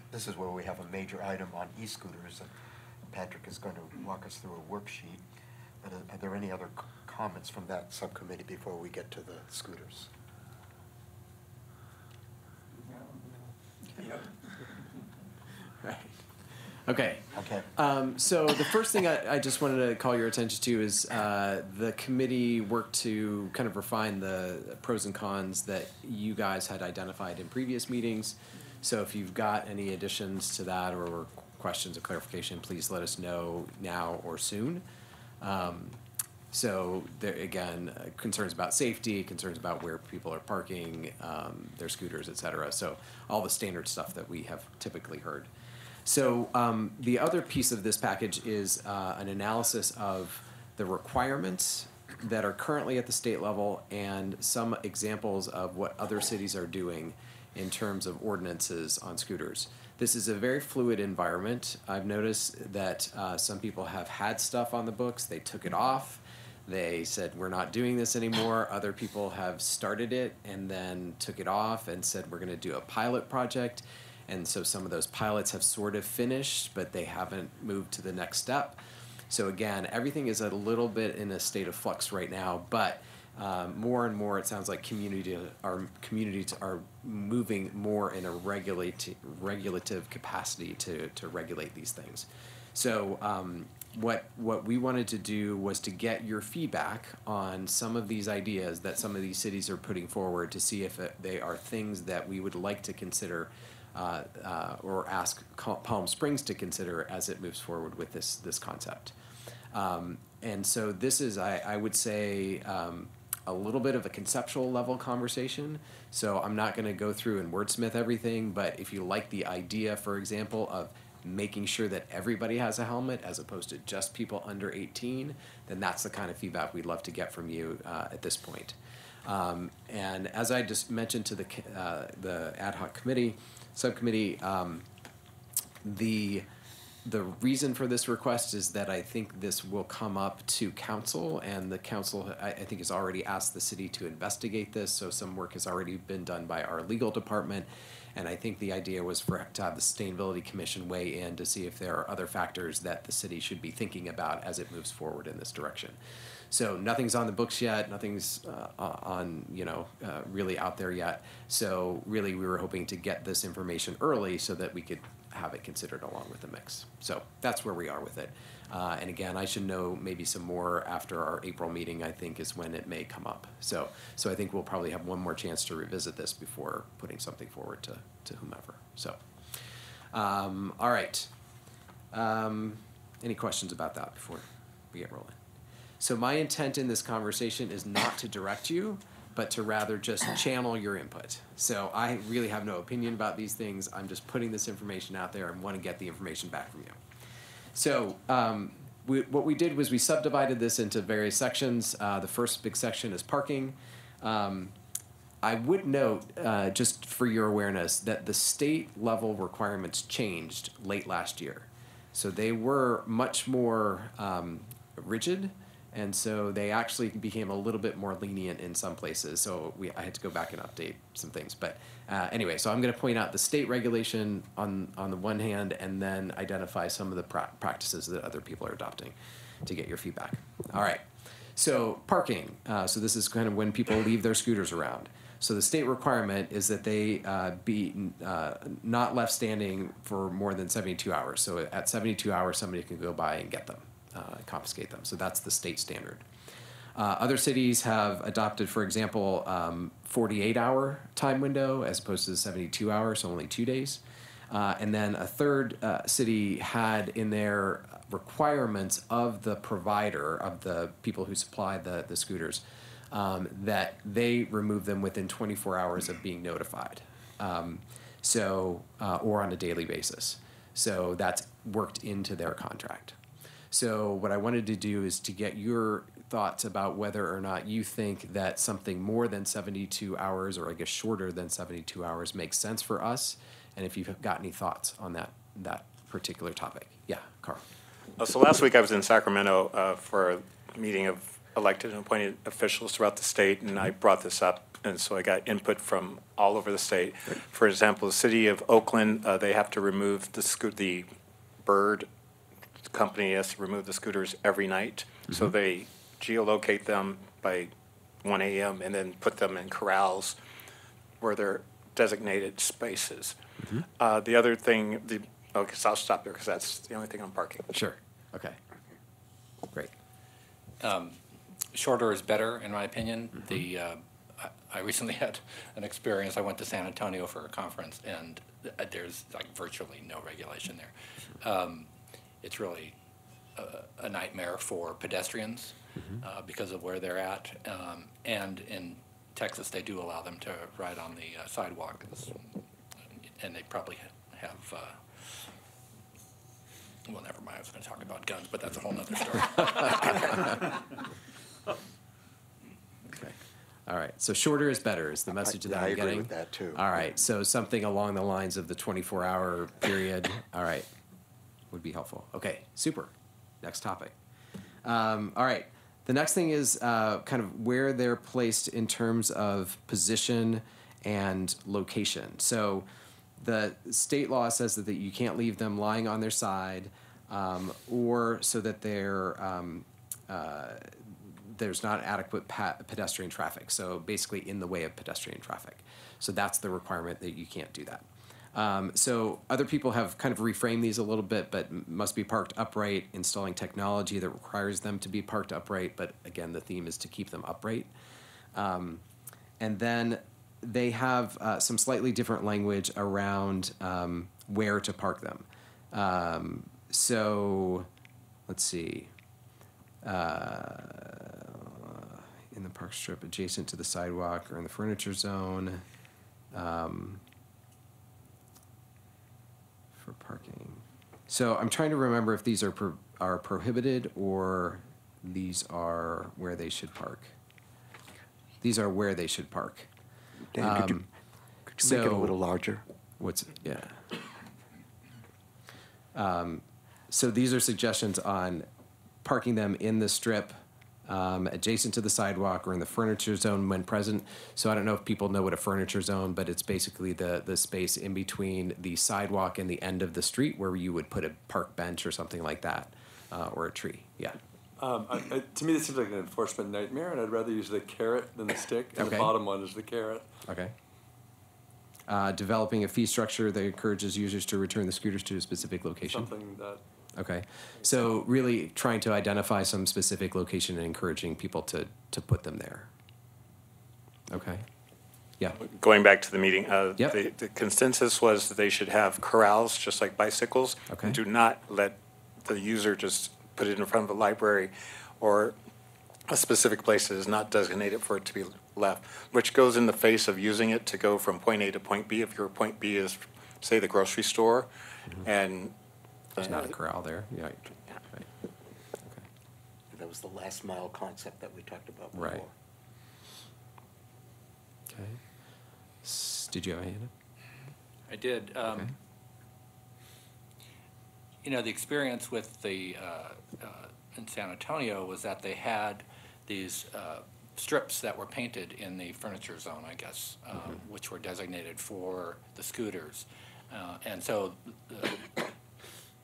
This is where we have a major item on e-scooters, and Patrick is going to walk us through a worksheet. But are there any other comments from that subcommittee before we get to the scooters? Right. Okay. Okay. So the first thing I just wanted to call your attention to is the committee worked to kind of refine the pros and cons that you guys had identified in previous meetings. So if you've got any additions to that or questions or clarification, please let us know now or soon. So there, again, concerns about safety, concerns about where people are parking, their scooters, et cetera. So all the standard stuff that we have typically heard. So the other piece of this package is an analysis of the requirements that are currently at the state level and some examples of what other cities are doing in terms of ordinances on scooters. This is a very fluid environment. I've noticed that some people have had stuff on the books, they took it off, they said we're not doing this anymore. Other people have started it and then took it off and said we're going to do a pilot project. And so some of those pilots have sort of finished, but they haven't moved to the next step. So again, everything is a little bit in a state of flux right now, but more and more it sounds like communities are moving more in a regulative capacity to regulate these things. So what we wanted to do was to get your feedback on some of these ideas that some of these cities are putting forward to see if they are things that we would like to consider or ask Palm Springs to consider as it moves forward with this concept. And so this is, I would say, a little bit of a conceptual level conversation. So I'm not going to go through and wordsmith everything, but if you like the idea, for example, of making sure that everybody has a helmet as opposed to just people under 18, then that's the kind of feedback we'd love to get from you at this point. And as I just mentioned to the ad hoc subcommittee, the reason for this request is that I think this will come up to council, and the council, I think, has already asked the city to investigate this, so some work has already been done by our legal department, and I think the idea was to have the Sustainability Commission weigh in to see if there are other factors that the city should be thinking about as it moves forward in this direction. So nothing's on the books yet, nothing's really out there yet, so really we were hoping to get this information early so that we could have it considered along with the mix. So that's where we are with it. And again, I should know maybe some more after our April meeting, I think, is when it may come up. So I think we'll probably have one more chance to revisit this before putting something forward to whomever. So, all right. Any questions about that before we get rolling? So my intent in this conversation is not to direct you, but to rather just channel your input. So I really have no opinion about these things. I'm just putting this information out there and want to get the information back from you. So what we did was we subdivided this into various sections. The first big section is parking. I would note, just for your awareness, that the state level requirements changed late last year. So they were much more rigid. And so they actually became a little bit more lenient in some places. So I had to go back and update some things. But anyway, so I'm going to point out the state regulation on the one hand, and then identify some of the practices that other people are adopting to get your feedback. All right. So parking. So this is kind of when people leave their scooters around. So the state requirement is that they be not left standing for more than 72 hours. So at 72 hours, somebody can go by and get them. Confiscate them. So that's the state standard. Other cities have adopted, for example, 48-hour time window as opposed to the 72 hours, so only 2 days. And then a third city had in their requirements of the provider, of the people who supply the scooters, that they remove them within 24 hours of being notified, or on a daily basis. So that's worked into their contract. So what I wanted to do is to get your thoughts about whether or not you think that something more than 72 hours, or I guess shorter than 72 hours, makes sense for us, and if you've got any thoughts on that particular topic. Yeah, Carl. So last week I was in Sacramento for a meeting of elected and appointed officials throughout the state, and I brought this up, and so I got input from all over the state. For example, the city of Oakland, they have to remove the bird company has to remove the scooters every night. So they geolocate them by 1 a.m. and then put them in corrals where they're designated spaces. The other thing, okay, so I'll stop there because that's the only thing on parking. Sure. Okay. Great. Shorter is better, in my opinion. I recently had an experience. I went to San Antonio for a conference, and there's like virtually no regulation there. It's really a nightmare for pedestrians because of where they're at. And in Texas, they do allow them to ride on the sidewalk, and they probably have. Well, never mind. I was going to talk about guns, but that's a whole nother story. Okay. All right. So shorter is better is the message that I'm getting. I agree with that too. All right. So something along the lines of the 24-hour period. All right. Would be helpful. Okay. Super. Next topic. All right. The next thing is kind of where they're placed in terms of position and location. So the state law says that you can't leave them lying on their side or so that there's not adequate pedestrian traffic. So basically in the way of pedestrian traffic. So that's the requirement that you can't do that. So other people have kind of reframed these a little bit, but must be parked upright, installing technology that requires them to be parked upright. But again, the theme is to keep them upright. And then they have some slightly different language around where to park them. So let's see. In the park strip adjacent to the sidewalk or in the furniture zone. For parking. So I'm trying to remember if these are prohibited or these are where they should park. These are where they should park. Dan, could you make it a little larger? Yeah. So these are suggestions on parking them in the strip adjacent to the sidewalk or in the furniture zone when present. So I don't know if people know what a furniture zone, but it's basically the space in between the sidewalk and the end of the street where you would put a park bench or something like that, or a tree. Yeah. To me, this seems like an enforcement nightmare, and I'd rather use the carrot than the stick, and the bottom one is the carrot. Okay. Developing a fee structure that encourages users to return the scooters to a specific location. Something that... Okay. So really trying to identify some specific location and encouraging people to put them there. Okay. Yeah. Going back to the meeting, the consensus was that they should have corrals, just like bicycles. Okay. And do not let the user just put it in front of a library or a specific place that is not designated for it to be left, which goes in the face of using it to go from point A to point B. If your point B is, say, the grocery store, and there's not a corral there. Yeah. Right. Okay. That was the last mile concept that we talked about before. Right. Okay. Did you have a hand up? I did. Okay. You know, the experience with the in San Antonio was that they had these strips that were painted in the furniture zone, I guess, which were designated for the scooters, and so.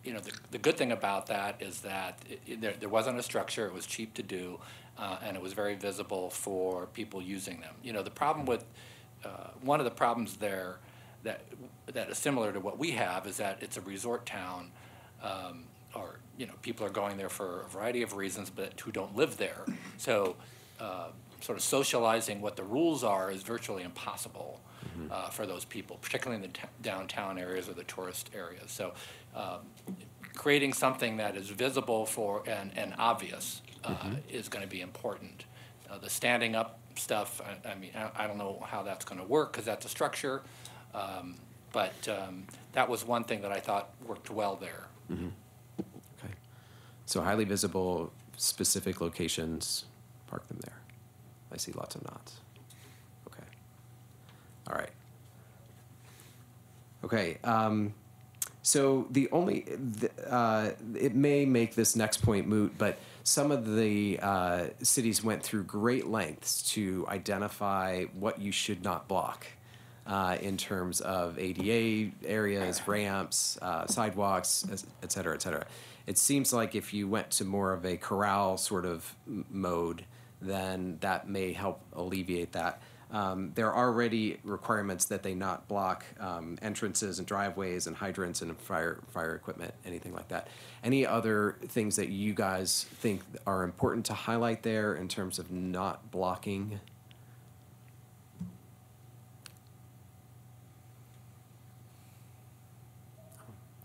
You know, the good thing about that is that there wasn't a structure, it was cheap to do, and it was very visible for people using them. You know, the problem with, one of the problems there that is similar to what we have is that it's a resort town, or, you know, people are going there for a variety of reasons, but who don't live there. So sort of socializing what the rules are is virtually impossible for those people, particularly in the downtown areas or the tourist areas. So creating something that is visible for and obvious is going to be important. The standing up stuff, I mean, I don't know how that's going to work because that's a structure, but that was one thing that I thought worked well there. Okay. So highly visible, specific locations, park them there. I see lots of nods. Okay. All right. Okay. So it may make this next point moot, but some of the cities went through great lengths to identify what you should not block in terms of ADA areas, ramps, sidewalks, et cetera, et cetera. It seems like if you went to more of a corral sort of mode, then that may help alleviate that. There are already requirements that they not block entrances and driveways and hydrants and fire equipment, anything like that. Any other things that you guys think are important to highlight there in terms of not blocking?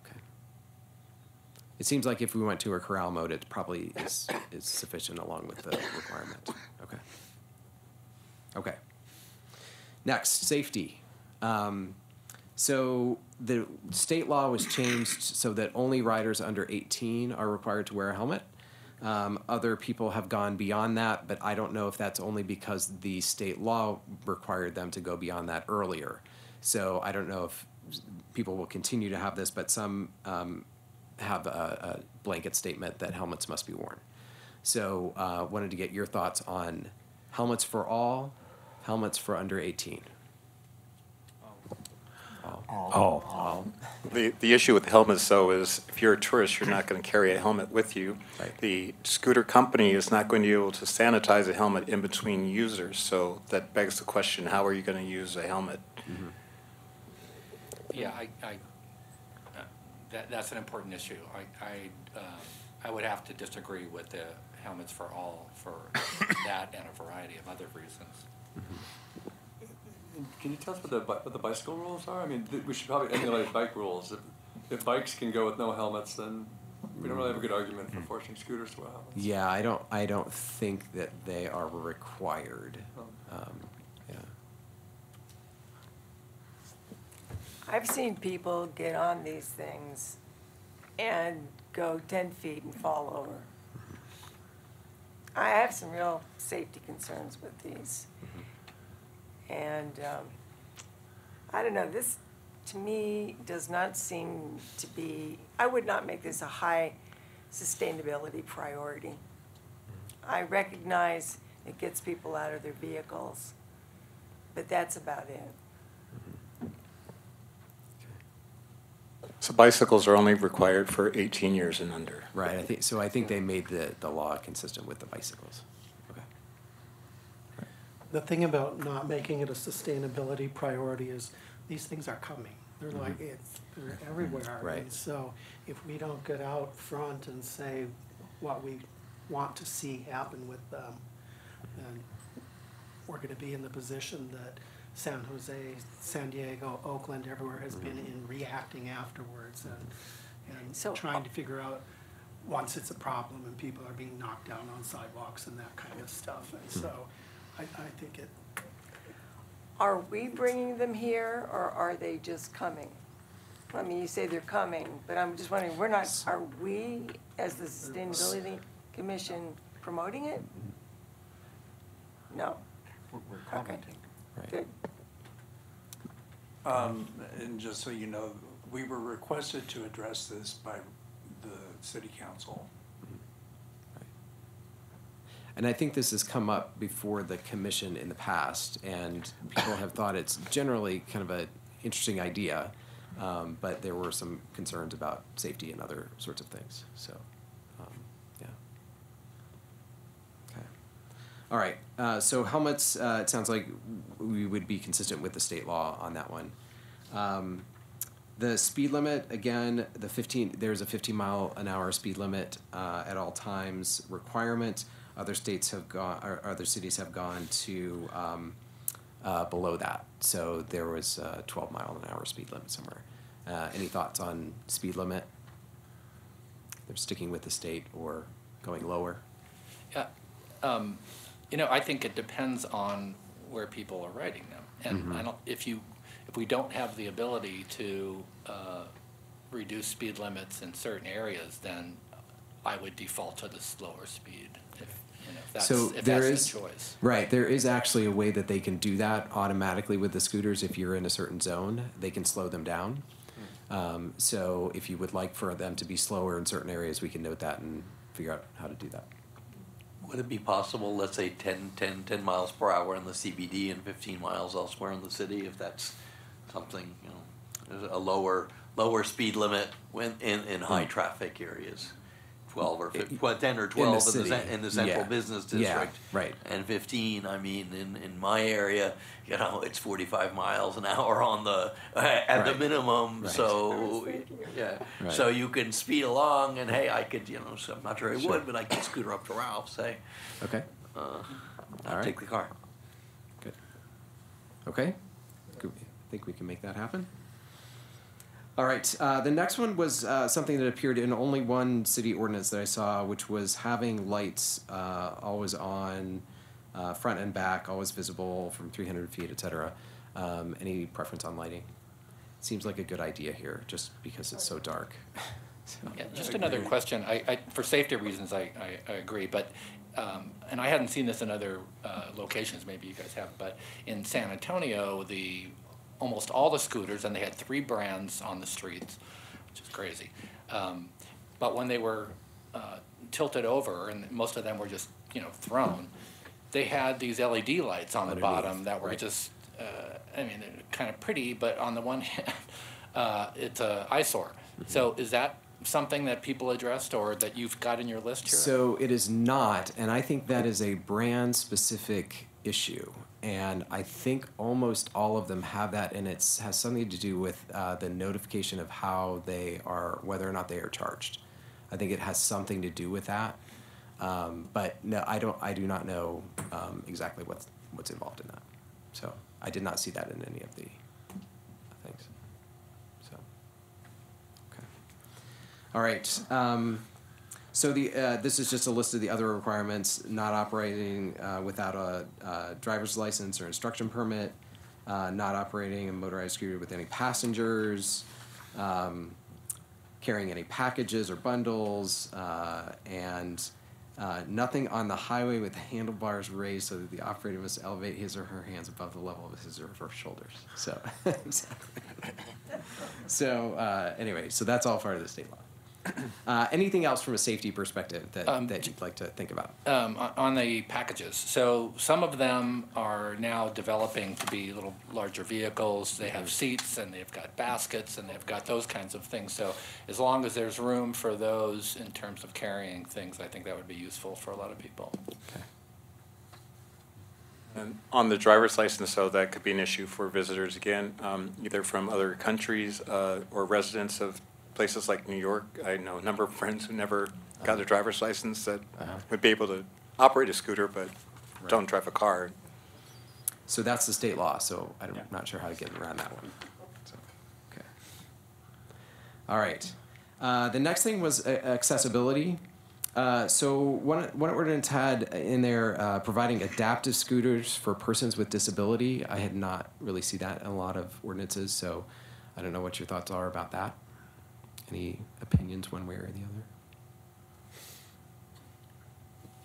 Okay. It seems like if we went to a corral mode, it probably is sufficient along with the requirement. Okay. Okay. Next, safety. So the state law was changed so that only riders under 18 are required to wear a helmet. Other people have gone beyond that, but I don't know if that's only because the state law required them to go beyond that earlier. So I don't know if people will continue to have this, but some have a blanket statement that helmets must be worn. So wanted to get your thoughts on helmets for all, helmets for under 18. All. The issue with helmets, though, is if you're a tourist, you're not going to carry a helmet with you. Right. The scooter company is not going to be able to sanitize a helmet in between users, so that begs the question, how are you going to use a helmet? Mm-hmm. Yeah, that's an important issue. I would have to disagree with the helmets for all for that and a variety of other reasons. Can you tell us what the bicycle rules are? I mean, we should probably emulate bike rules. If bikes can go with no helmets, then we don't really have a good argument for forcing scooters to wear helmets. Yeah, I don't think that they are required. Yeah. I've seen people get on these things and go 10 feet and fall over. I have some real safety concerns with these. And I don't know, this to me does not seem to be, I would not make this a high sustainability priority. I recognize it gets people out of their vehicles, but that's about it. So bicycles are only required for 18 years and under. Right, I think they made the law consistent with the bicycles. The thing about not making it a sustainability priority is these things are coming. They're like, they're everywhere. Right. And so if we don't get out front and say what we want to see happen with them, then we're going to be in the position that San Jose, San Diego, Oakland, everywhere has been in reacting afterwards and So- trying to figure out once it's a problem and people are being knocked down on sidewalks and that kind of stuff. And so I think it. Are we bringing them here, or are they just coming? I mean, you say they're coming, but I'm just wondering, are we, as the Sustainability Commission, promoting it? No. We're commenting. Good. And just so you know, we were requested to address this by the city council. And I think this has come up before the commission in the past, and people have thought it's generally kind of an interesting idea, but there were some concerns about safety and other sorts of things. So, yeah. Okay. All right. So helmets, it sounds like we would be consistent with the state law on that one. The speed limit, again, there's a 15-mile-an-hour speed limit at all times requirement. Other states have gone, or other cities have gone to below that. So there was a 12-mile-an-hour speed limit somewhere. Any thoughts on speed limit? They're sticking with the state or going lower? Yeah, I think it depends on where people are riding them, and if we don't have the ability to reduce speed limits in certain areas, then I would default to the slower speed. If that's the choice. Right, there is actually a way that they can do that automatically with the scooters. If you're in a certain zone, they can slow them down. So if you would like for them to be slower in certain areas, we can note that and figure out how to do that. Would it be possible, let's say 10 miles per hour in the CBD and 15 miles elsewhere in the city, if that's something, you know, there's a lower speed limit when in high traffic areas? 12 or 15, 10 or 12 in the central business district. Yeah, right. And 15, I mean, in my area, you know, it's 45 miles an hour on the, at the minimum, so, yeah. Right. So you can speed along, and hey, I could, you know, so I'm not sure I would, but I could scooter up to Ralph, say, Okay. I'll right. take the car. Good. Okay. Good. I think we can make that happen. All right. The next one was something that appeared in only one city ordinance that I saw, which was having lights always on, front and back, always visible from 300 feet, et cetera. Any preference on lighting? Seems like a good idea here, just because it's so dark. So. Yeah, just another question. I for safety reasons, I agree, but and I hadn't seen this in other locations. Maybe you guys have, but in San Antonio, almost all the scooters, and they had 3 brands on the streets, which is crazy. But when they were tilted over, and most of them were just, you know, thrown, they had these LED lights on the bottom that were just, I mean, they're kind of pretty, but on the one hand, it's an eyesore. So is that something that people addressed or that you've got in your list here? So it is not, and I think that is a brand-specific issue. And I think almost all of them have that, and it has something to do with the notification of how they are, whether or not they are charged. I think it has something to do with that. But no, I do not know exactly what's involved in that. So I did not see that in any of the things. So, okay. All right. So this is just a list of the other requirements: not operating without a driver's license or instruction permit, not operating a motorized scooter with any passengers, carrying any packages or bundles, and nothing on the highway with handlebars raised so that the operator must elevate his or her hands above the level of his or her shoulders. So, so anyway, so that's all part of the state law. Anything else from a safety perspective that you'd like to think about? On the packages, so some of them are now developing to be little larger vehicles. They have seats and they've got baskets and they've got those kinds of things. So as long as there's room for those in terms of carrying things, I think that would be useful for a lot of people. Okay. And on the driver's license, so that could be an issue for visitors again, either from other countries or residents of places like New York. I know a number of friends who never got a driver's license that would be able to operate a scooter but don't drive a car. So that's the state law, so I'm not sure how to get around that one. So, okay. All right. The next thing was accessibility. So one ordinance had in there providing adaptive scooters for persons with disability. I had not really seen that in a lot of ordinances, so I don't know what your thoughts are about that. Any opinions one way or the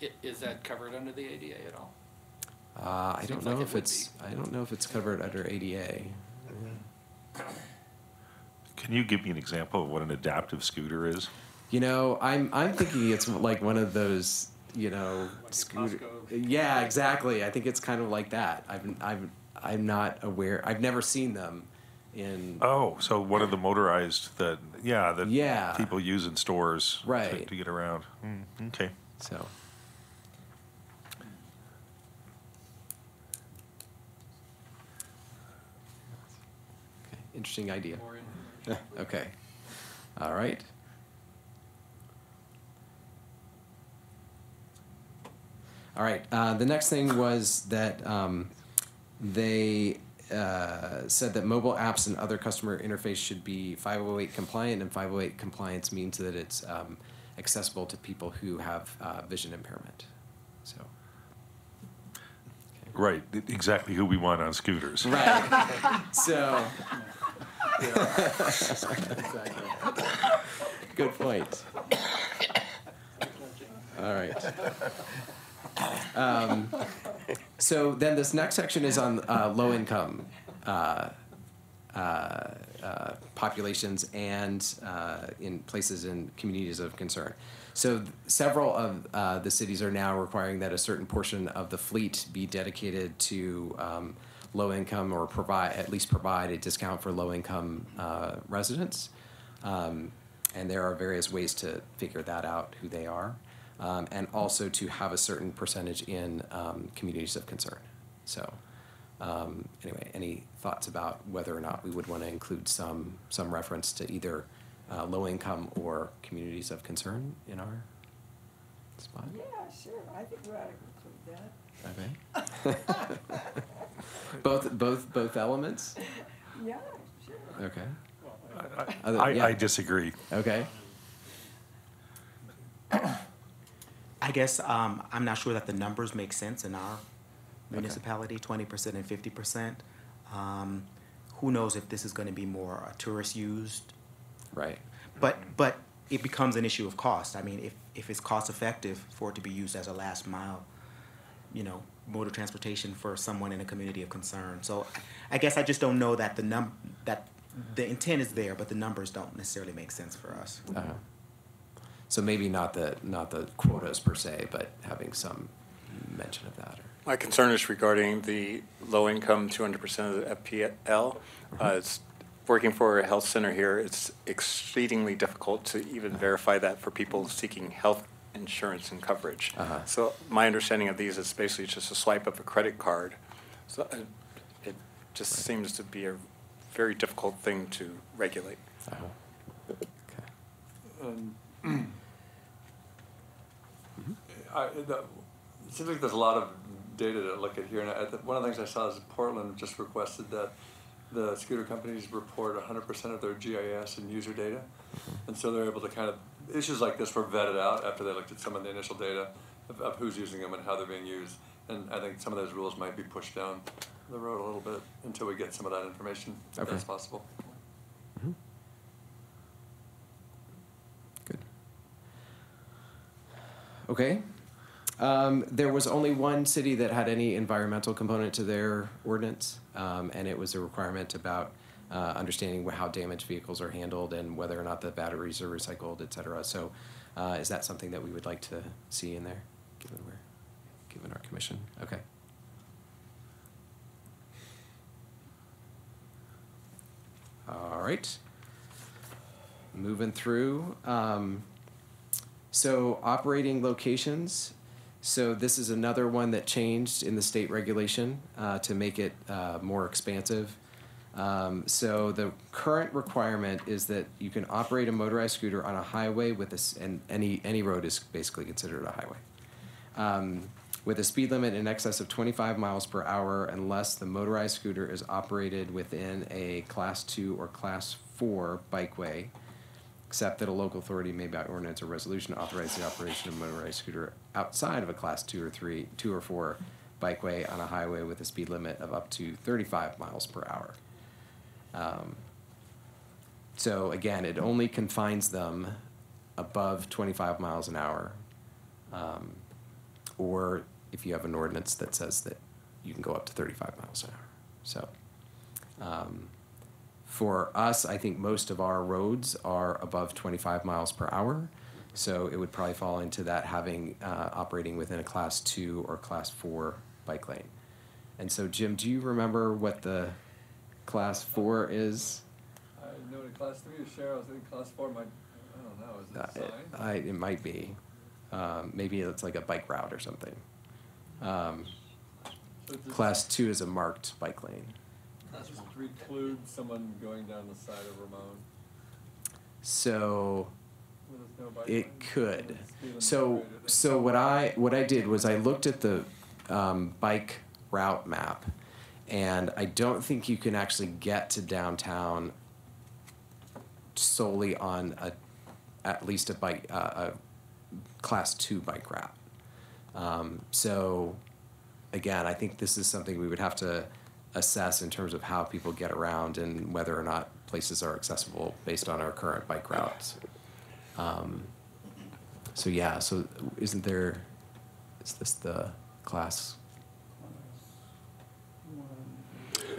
other? Is that covered under the ADA at all? I don't know if it's. I don't know if it's covered under ADA. Can you give me an example of what an adaptive scooter is? You know, I'm thinking it's like one of those, you know, scooter. Yeah, exactly. I think it's kind of like that. I'm not aware. I've never seen them. So one of the motorized that people use in stores to get around. Okay. So. Okay. Interesting idea. Okay. All right. All right. The next thing was that they said that mobile apps and other customer interface should be 508 compliant, and 508 compliance means that it's accessible to people who have vision impairment. So. Okay. Right, exactly who we want on scooters. Right. So. Good point. All right. So then this next section is on low income populations and in places in communities of concern. So several of the cities are now requiring that a certain portion of the fleet be dedicated to low income or at least provide a discount for low income residents. And there are various ways to figure that out, who they are, and also to have a certain percentage in communities of concern. So anyway, any thoughts about whether or not we would want to include some reference to either low income or communities of concern in our spot? Yeah, sure. I think we ought to include that. Okay. both elements? Yeah, sure. Okay. I disagree. Okay. I guess I'm not sure that the numbers make sense in our municipality, 20% and 50%. Who knows if this is going to be more tourist used? Right. But it becomes an issue of cost. I mean, if it's cost effective for it to be used as a last mile, mode of transportation for someone in a community of concern. So I guess I just don't know that the intent is there, but the numbers don't necessarily make sense for us. So maybe not the quotas per se, but having some mention of that. My concern is regarding the low-income 200% of the FPL. It's working for a health center here. It's exceedingly difficult to even verify that for people seeking health insurance and coverage. So my understanding of these is basically just a swipe of a credit card. So it just seems to be a very difficult thing to regulate. It seems like there's a lot of data to look at here, and one of the things I saw is Portland just requested that the scooter companies report 100% of their GIS and user data, and so they're able to kind of, issues like this were vetted out after they looked at some of the initial data of who's using them and how they're being used, and I think some of those rules might be pushed down the road a little bit until we get some of that information, if that's possible. Good. Okay. There was only one city that had any environmental component to their ordinance, and it was a requirement about understanding how damaged vehicles are handled and whether or not the batteries are recycled, et cetera. So is that something that we would like to see in there, given our commission? Okay. All right. Moving through. So operating locations. So this is another one that changed in the state regulation to make it more expansive. So the current requirement is that you can operate a motorized scooter on a highway and any road is basically considered a highway, with a speed limit in excess of 25 miles per hour unless the motorized scooter is operated within a Class 2 or Class 4 bikeway, except that a local authority may by ordinance or resolution authorize the operation of a motorized scooter outside of a Class 2 or 4 bikeway on a highway with a speed limit of up to 35 miles per hour. So again, it only confines them above 25 miles an hour, or if you have an ordinance that says that you can go up to 35 miles an hour. So for us, I think most of our roads are above 25 miles per hour. So it would probably fall into that having operating within a Class 2 or Class 4 bike lane. And so, Jim, do you remember what the Class 4 is? I know what Class 3 is, Cheryl. I think Class 4 might, I don't know, is it a sign? It might be. Maybe it's like a bike route or something. Class 2 is a marked bike lane. Does this preclude someone going down the side of Ramon? So it could. So So what I did was I looked at the bike route map, and I don't think you can actually get to downtown solely on at least a Class 2 bike route. So again, I think this is something we would have to assess in terms of how people get around and whether or not places are accessible based on our current bike routes. So yeah, so is this the class?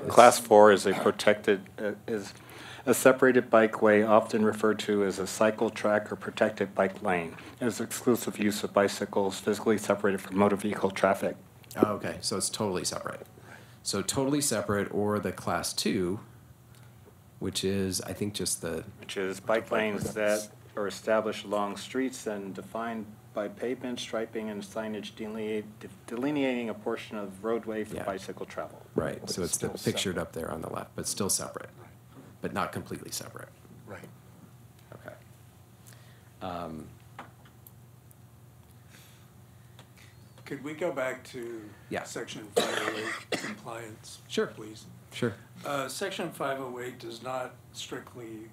Class 4 is a protected, A separated bikeway, often referred to as a cycle track or protected bike lane, is exclusive use of bicycles physically separated from motor vehicle traffic. Oh, okay, so it's totally separate. So totally separate, or the class 2, which is, I think, just the... Which is bike lanes that are established along streets and defined by pavement, striping, and signage delineating a portion of roadway for bicycle travel. Right, so it's the pictured up there on the left, but still separate, but not completely separate. Right. Okay. Could we go back to Section 508 compliance? Sure. Please. Sure. Section 508 does not strictly,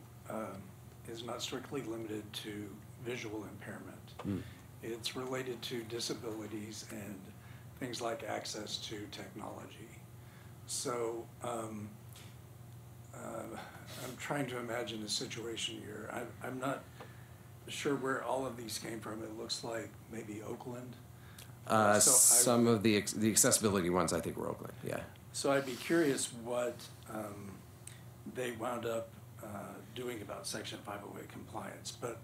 is not strictly limited to visual impairment. It's related to disabilities and things like access to technology. So I'm trying to imagine a situation here. I'm not sure where all of these came from. It looks like maybe Oakland. Some of the accessibility ones, I think, were Oakland, yeah. So I'd be curious what they wound up doing about Section 508 compliance. But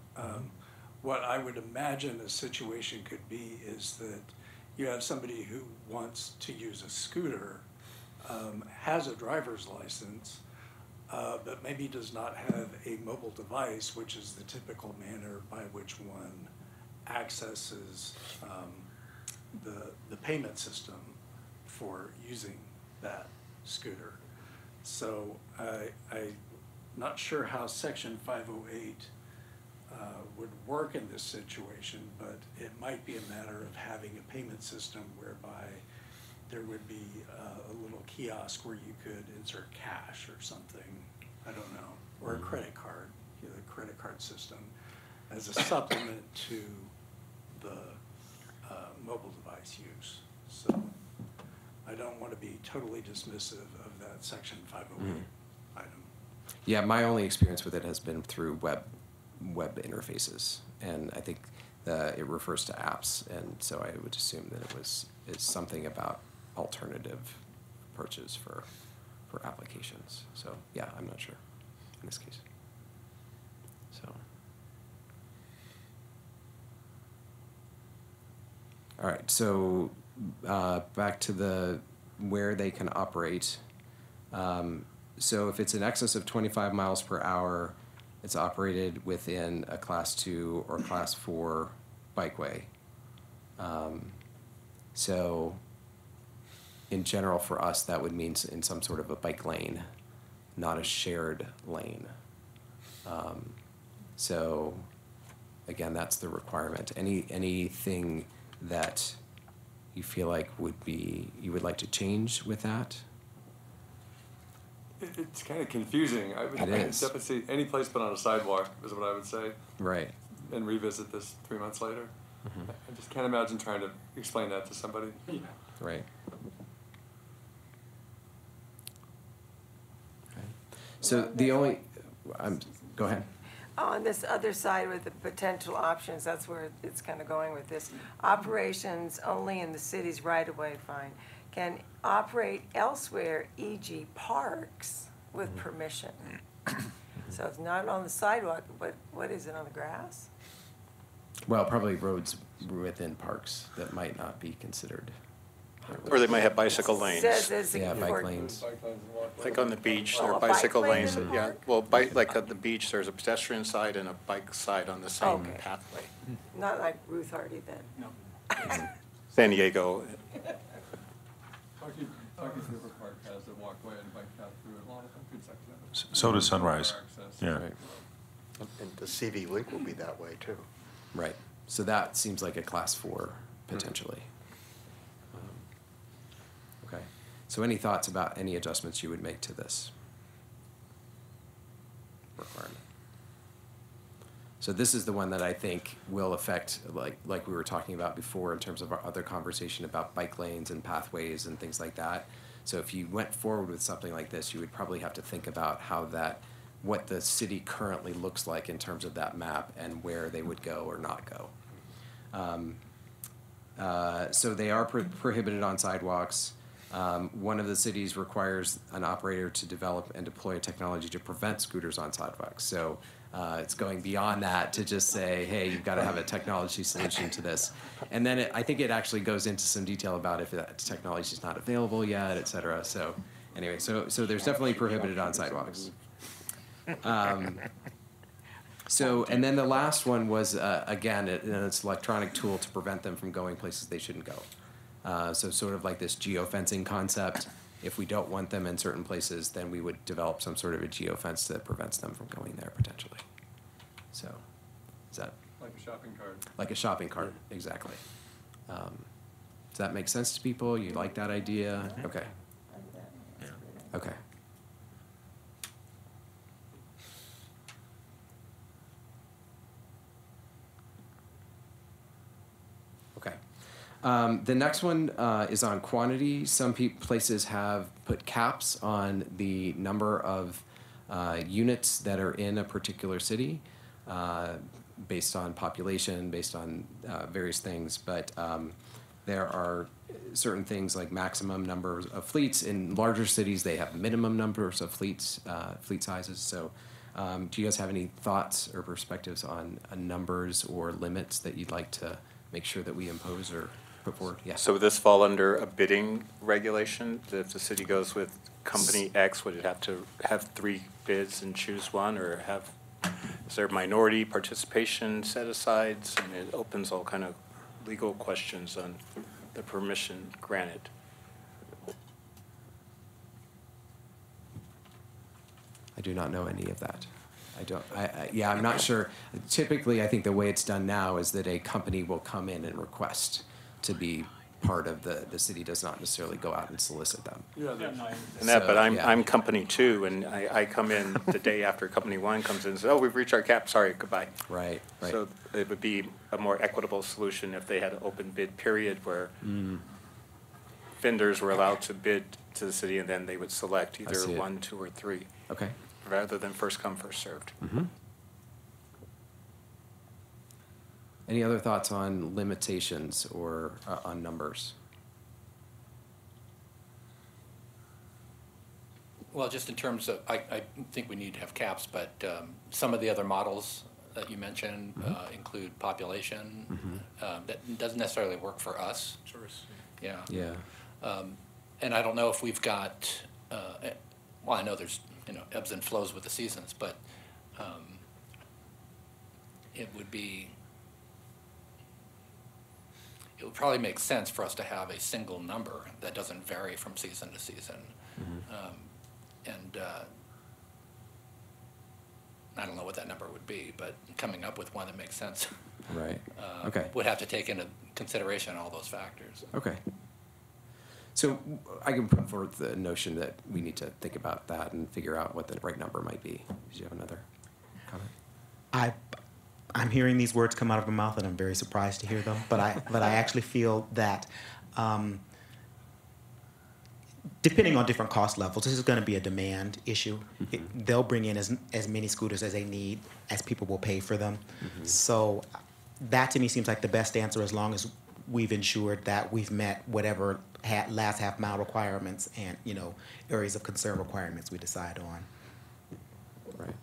what I would imagine the situation could be is that you have somebody who wants to use a scooter, has a driver's license, but maybe does not have a mobile device, which is the typical manner by which one accesses the payment system for using that scooter. So I'm not sure how Section 508 would work in this situation, but it might be a matter of having a payment system whereby there would be a little kiosk where you could insert cash or something, I don't know, or a credit card, the credit card system, as a supplement to the mobile device use. So I don't want to be totally dismissive of that Section 508 item. Yeah, my only experience with it has been through web interfaces, and I think it refers to apps, and so I would assume that it's something about alternative approaches for applications. So yeah, I'm not sure in this case. So all right, so back to where they can operate. So if it's in excess of 25 miles per hour, it's operated within a Class 2 or Class 4 bikeway. So in general, for us, that would mean in some sort of a bike lane, not a shared lane. So again, that's the requirement. Anything that you feel like you would like to change with that? It's kind of confusing. I would definitely see any place but on a sidewalk is what I would say. Right. And revisit this 3 months later. I just can't imagine trying to explain that to somebody. Right. Okay. So the only, go ahead. On this other side with the potential options, that's where it's kind of going with this. Operations only in the city's right-of-way, fine. Can operate elsewhere, e.g. parks, with permission. So it's not on the sidewalk, but what is it, on the grass? Well, probably roads within parks that might not be considered highways. Or they might have bicycle lanes. Yeah, bike lanes. Like on the beach, there are bicycle lanes. Yeah, well, like at the beach, there's a pedestrian side and a bike side on the same pathway. Not like Ruth Hardy then. No. San Diego. Talking River Park has a walkway and a bike path through it. A lot of good sections. So does Sunrise. Yeah. Right. And the CV link will be that way too. Right. So that seems like a Class 4 potentially. Okay. So any thoughts about any adjustments you would make to this requirement? So this is the one that I think will affect, like we were talking about before in terms of our other conversation about bike lanes and pathways and things like that. So if you went forward with something like this, you would probably have to think about what the city currently looks like in terms of that map and where they would go or not go. So they are prohibited on sidewalks. One of the cities requires an operator to develop and deploy a technology to prevent scooters on sidewalks. So it's going beyond that to just say, hey, you've got to have a technology solution to this. And then I think it actually goes into some detail about if that technology is not available yet, et cetera. So anyway, so there's definitely prohibited on sidewalks. And then the last one was, again, it's an electronic tool to prevent them from going places they shouldn't go. So sort of like this geofencing concept. If we don't want them in certain places, then we would develop some sort of a geofence that prevents them from going there potentially. So, is that? Like a shopping cart. Like a shopping cart, exactly. Does that make sense to people? You like that idea? Okay. Okay. Okay. The next one is on quantity. Some places have put caps on the number of units that are in a particular city based on population, based on various things. But there are certain things like maximum numbers of fleets. In larger cities, they have minimum numbers of fleet sizes. So do you guys have any thoughts or perspectives on numbers or limits that you'd like to make sure that we impose or put forward? Yeah. So would this fall under a bidding regulation? If the city goes with company X, would it have to have 3 bids and choose one, or is there minority participation set-asides? And it opens all kind of legal questions on the permission granted. I do not know any of that. Yeah, I'm not sure. Typically, I think the way it's done now is that a company will come in and request to be part of the city does not necessarily go out and solicit them. Yeah, but I'm company 2, and I come in the day after company 1 comes in and says, oh, we've reached our cap, sorry, goodbye. Right. So it would be a more equitable solution if they had an open bid period where vendors were allowed to bid to the city, and then they would select either 1, 2, or 3. Okay. Rather than first come, first served. Mm-hmm. Any other thoughts on limitations or on numbers? Well, just in terms of, I think we need to have caps, but some of the other models that you mentioned include population. That doesn't necessarily work for us. Yeah. Yeah. And I don't know if we've got, well, I know there's ebbs and flows with the seasons, but it would probably make sense for us to have a single number that doesn't vary from season to season. I don't know what that number would be, but coming up with one that makes sense right. Okay. would have to take into consideration all those factors. Okay. So I can put forward the notion that we need to think about that and figure out what the right number might be. Did you have another comment? I'm hearing these words come out of my mouth, and I'm very surprised to hear them. But I actually feel that depending on different cost levels, this is going to be a demand issue. They'll bring in as many scooters as they need, as people will pay for them. So that to me seems like the best answer, as long as we've ensured that we've met whatever last half mile requirements and areas of concern requirements we decide on. Right.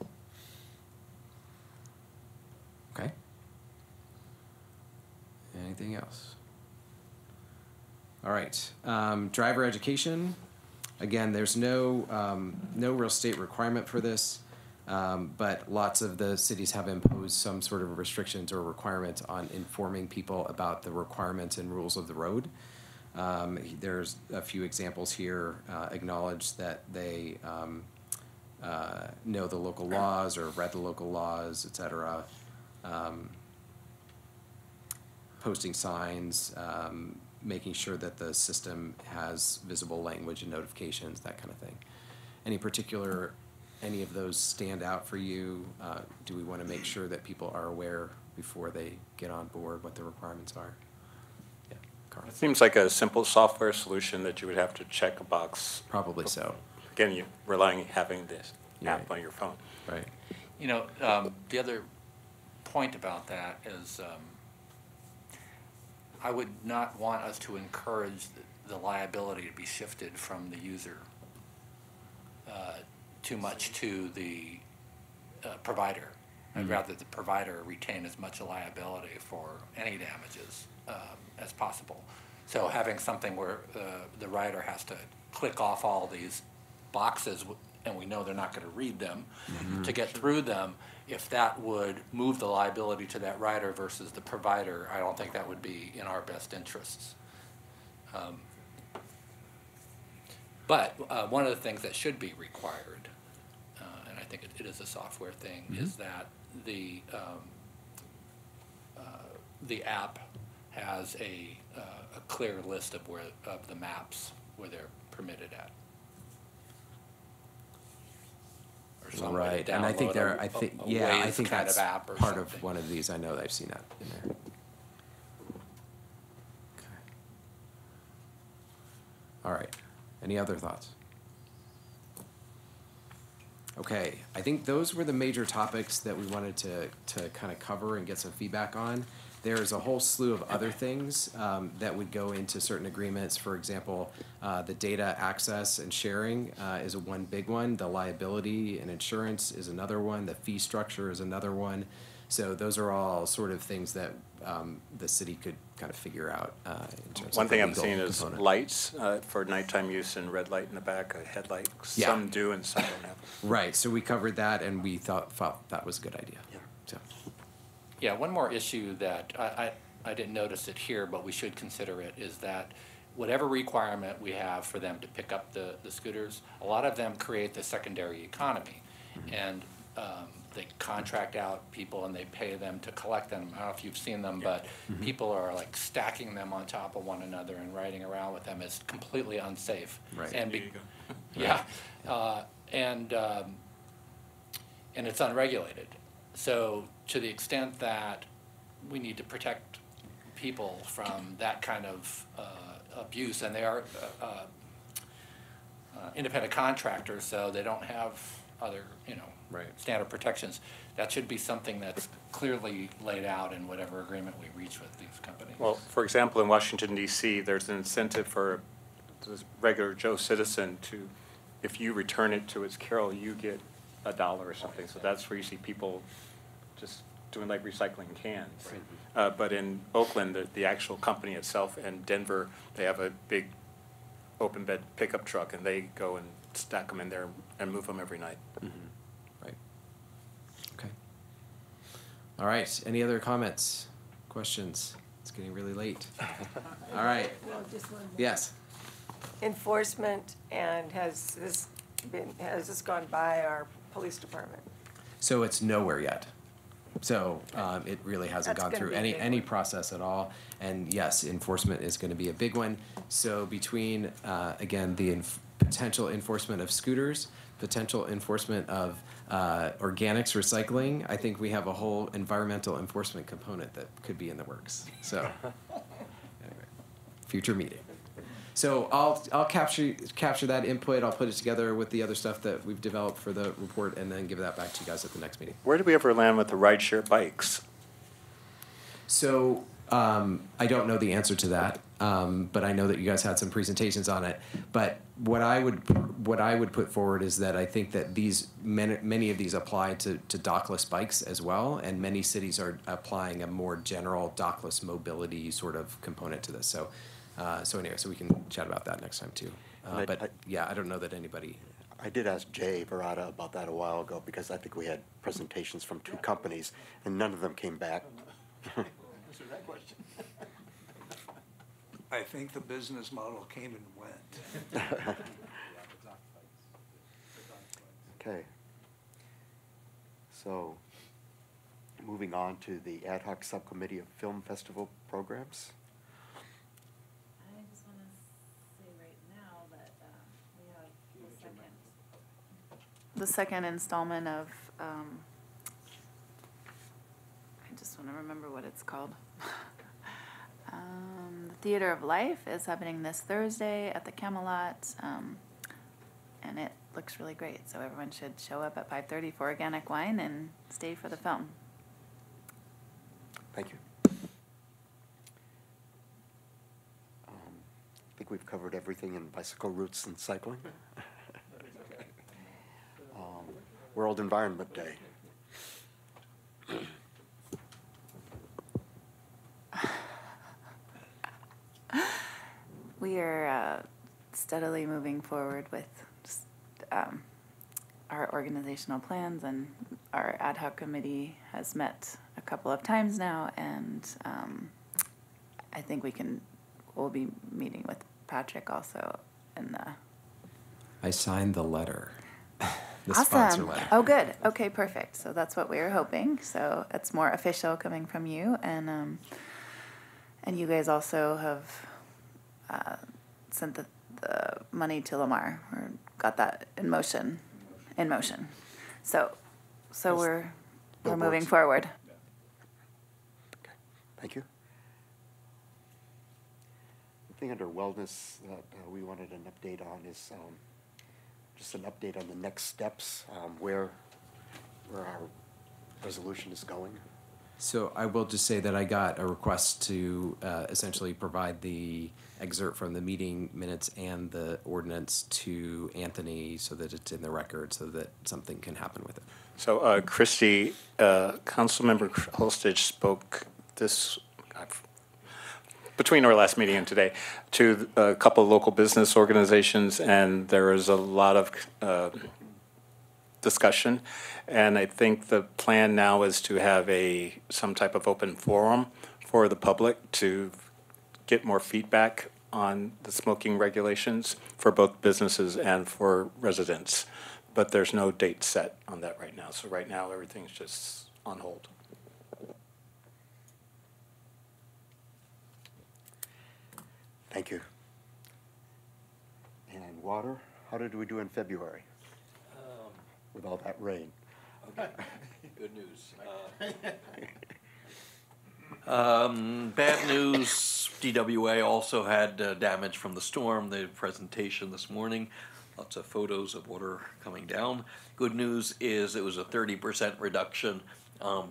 Okay. Anything else? All right. Driver education. Again, there's no real state requirement for this, but lots of the cities have imposed some sort of restrictions or requirements on informing people about the requirements and rules of the road. There's a few examples here. Acknowledge that they know the local laws or read the local laws, et cetera. Posting signs, making sure that the system has visible language and notifications, that kind of thing. Any of those stand out for you? Do we want to make sure that people are aware before they get on board what the requirements are? Yeah, Carl. It seems like a simple software solution that you would have to check a box. Probably so. Again, you're relying on having this app on your phone. Right. The other point about that is I would not want us to encourage the liability to be shifted from the user too much to the provider. I'd rather the provider retain as much liability for any damages as possible. So having something where the rider has to click off all these boxes, and we know they're not going to read them, to get through them, if that would move the liability to that rider versus the provider, I don't think that would be in our best interests. But one of the things that should be required, and I think it is a software thing, is that the app has a clear list of the maps where they're permitted at. Or some way to Right, and I think download I think a yeah, I Waze think kind that's of app or part something. of one of these. I know that I've seen that in there. All right. Any other thoughts? Okay, I think those were the major topics that we wanted to kind of cover and get some feedback on. There's a whole slew of other things that would go into certain agreements. For example, the data access and sharing is one big one. The liability and insurance is another one. The fee structure is another one. So those are all sort of things that the city could kind of figure out in terms One of thing the I'm legal seeing is component. lights for nighttime use and red light in the back, a headlight. Yeah. Some do and some don't have. Right, so we covered that and we thought that was a good idea. So. Yeah, one more issue that I didn't notice it here, but we should consider it, is that whatever requirement we have for them to pick up the scooters, a lot of them create the secondary economy. And they contract out people and they pay them to collect them. I don't know if you've seen them, but people are like stacking them on top of one another and riding around with them. It's completely unsafe. Right. And There you go. yeah, and it's unregulated. So to the extent that we need to protect people from that kind of abuse, and they are independent contractors, so they don't have other, standard protections. That should be something that's clearly laid out in whatever agreement we reach with these companies. Well, for example, in Washington DC, there's an incentive for the regular Joe citizen to, if you return it to its carrier, you get $1 or something. So that's where you see people just doing like recycling cans. But in Oakland, the actual company itself, and Denver, they have a big open bed pickup truck, and they go and stack them in there and move them every night. Right. Okay. All right. Any other comments, questions? It's getting really late. All right. Well, just one more. Yes. Enforcement, and has this gone by our police department? So it's nowhere yet. So it really hasn't That's gone gonna through be a big any process at all. And yes, enforcement is going to be a big one. So between, again, the potential enforcement of scooters, potential enforcement of organics recycling, I think we have a whole environmental enforcement component that could be in the works. So anyway, future meeting. So I'll capture that input. I'll put it together with the other stuff that we've developed for the report, and then give that back to you guys at the next meeting. Where did we ever land with the rideshare bikes? So I don't know the answer to that, but I know that you guys had some presentations on it. But what I would put forward is that I think that many of these apply to dockless bikes as well, and many cities are applying a more general dockless mobility sort of component to this. So anyway, so we can chat about that next time too. But yeah, I don't know that anybody. I did ask Jay Verada about that a while ago, because I think we had presentations from 2 companies and none of them came back. Answer that question. I think the business model came and went. Okay. So, moving on to the ad hoc subcommittee of film festival programs. I just want to say right now that we have the second installment of, I just want to remember what it's called. The Theater of Life is happening this Thursday at the Camelot, and it looks really great. So everyone should show up at 5:30 for organic wine and stay for the film. Thank you. I think we've covered everything in bicycle routes and cycling. World Environment Day. We are steadily moving forward with just, our organizational plans, and our ad hoc committee has met a couple of times now, and I think we'll be meeting with Patrick also in the... I signed the letter. The sponsor Awesome. letter. Oh, good. Okay, perfect. So that's what we were hoping. So it's more official coming from you, and you guys also have sent the money to Lamar, or got that in motion. So we're moving forward. Okay, thank you. The thing under wellness that we wanted an update on is just an update on the next steps, where our resolution is going. So I will just say that I got a request to essentially provide the excerpt from the meeting minutes and the ordinance to Anthony so that it's in the record, so that something can happen with it. So Christy, Councilmember Holstage spoke between our last meeting and today to a couple of local business organizations, and there was a lot of discussion. And I think the plan now is to have some type of open forum for the public to get more feedback on the smoking regulations for both businesses and for residents. But there's no date set on that right now. So right now, everything's just on hold. Thank you. And water, how did we do in February with all that rain? Okay, good news. Bad news, DWA also had damage from the storm. They had a presentation this morning, lots of photos of water coming down. Good news is it was a 30% reduction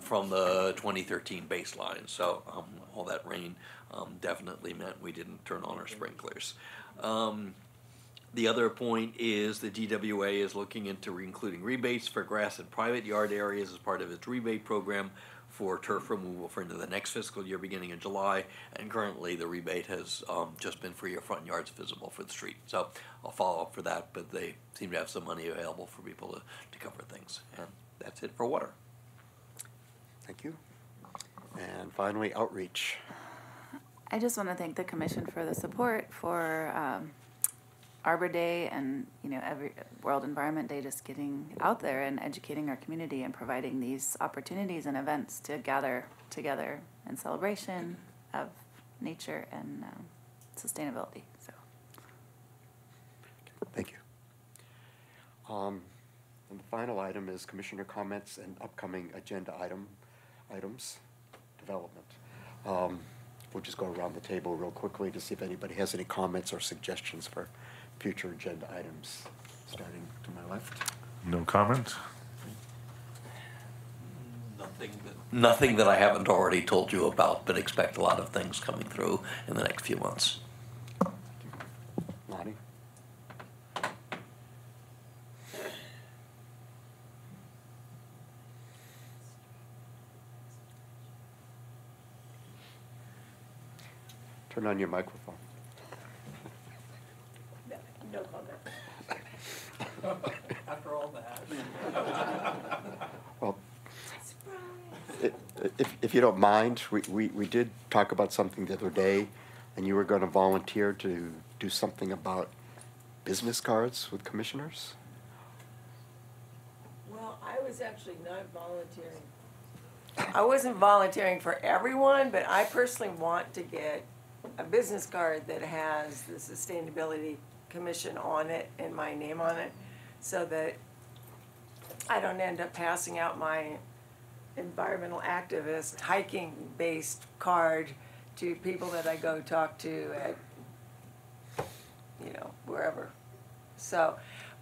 from the 2013 baseline. So all that rain definitely meant we didn't turn on our sprinklers. The other point is the DWA is looking into including rebates for grass and private yard areas as part of its rebate program for turf removal for into the next fiscal year beginning in July. And currently the rebate has just been for your front yards visible for the street. So I'll follow up for that, but they seem to have some money available for people to cover things. And that's it for water. Thank you. And finally, outreach. I just want to thank the commission for the support for Arbor Day and every World Environment Day, just getting out there and educating our community and providing these opportunities and events to gather together in celebration of nature and sustainability. So, thank you. And the final item is commissioner comments and upcoming agenda items development. We'll just go around the table real quickly to see if anybody has any comments or suggestions for future agenda items, starting to my left. No comment? Nothing that I haven't already told you about, but expect a lot of things coming through in the next few months. Lonnie? Turn on your microphone. No comment. After all that. Well, if you don't mind, we did talk about something the other day, and you were going to volunteer to do something about business cards with commissioners? Well, I was actually not volunteering. I wasn't volunteering for everyone, but I personally want to get a business card that has the Sustainability Commission on it and my name on it, so that I don't end up passing out my environmental activist hiking-based card to people that I go talk to at, wherever. So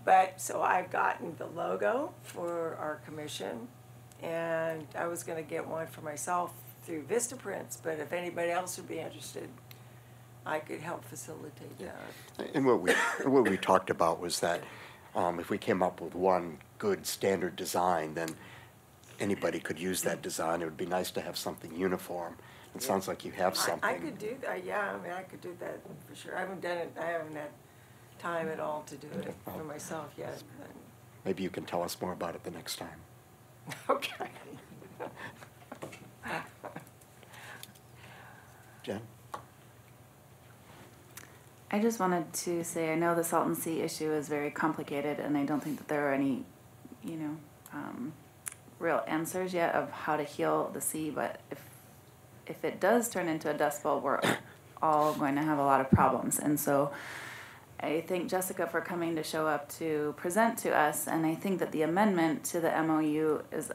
I've gotten the logo for our commission, and I was going to get one for myself through Vistaprints, but if anybody else would be interested, I could help facilitate that. And what we talked about was that if we came up with one good standard design, then anybody could use that design. It would be nice to have something uniform. It sounds like you have something. I could do that, yeah, I mean, I could do that for sure. I haven't done it, I haven't had time at all to do it for myself yet. Maybe you can tell us more about it the next time. Okay. Jen? I just wanted to say, I know the Salton Sea issue is very complicated, and I don't think that there are any, real answers yet of how to heal the sea, but if it does turn into a dust bowl, we're all going to have a lot of problems. And so I thank Jessica for coming to show up to present to us, and I think that the amendment to the MOU is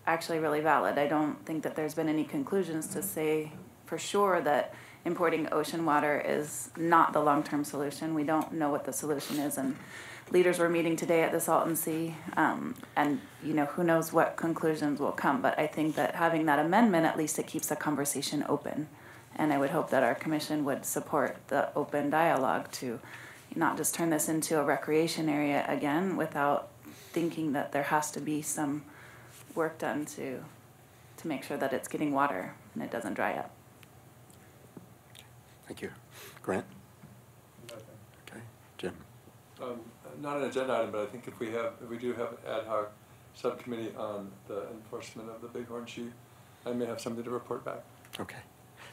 actually really valid. I don't think that there's been any conclusions to say for sure that importing ocean water is not the long-term solution. We don't know what the solution is, and leaders were meeting today at the Salton Sea, and who knows what conclusions will come. But I think that having that amendment, at least it keeps the conversation open, and I would hope that our commission would support the open dialogue to not just turn this into a recreation area again without thinking that there has to be some work done to make sure that it's getting water and it doesn't dry up. Thank you. Grant? Okay. Jim? Not an agenda item, but I think if we do have an ad hoc subcommittee on the enforcement of the bighorn sheep, I may have something to report back. Okay.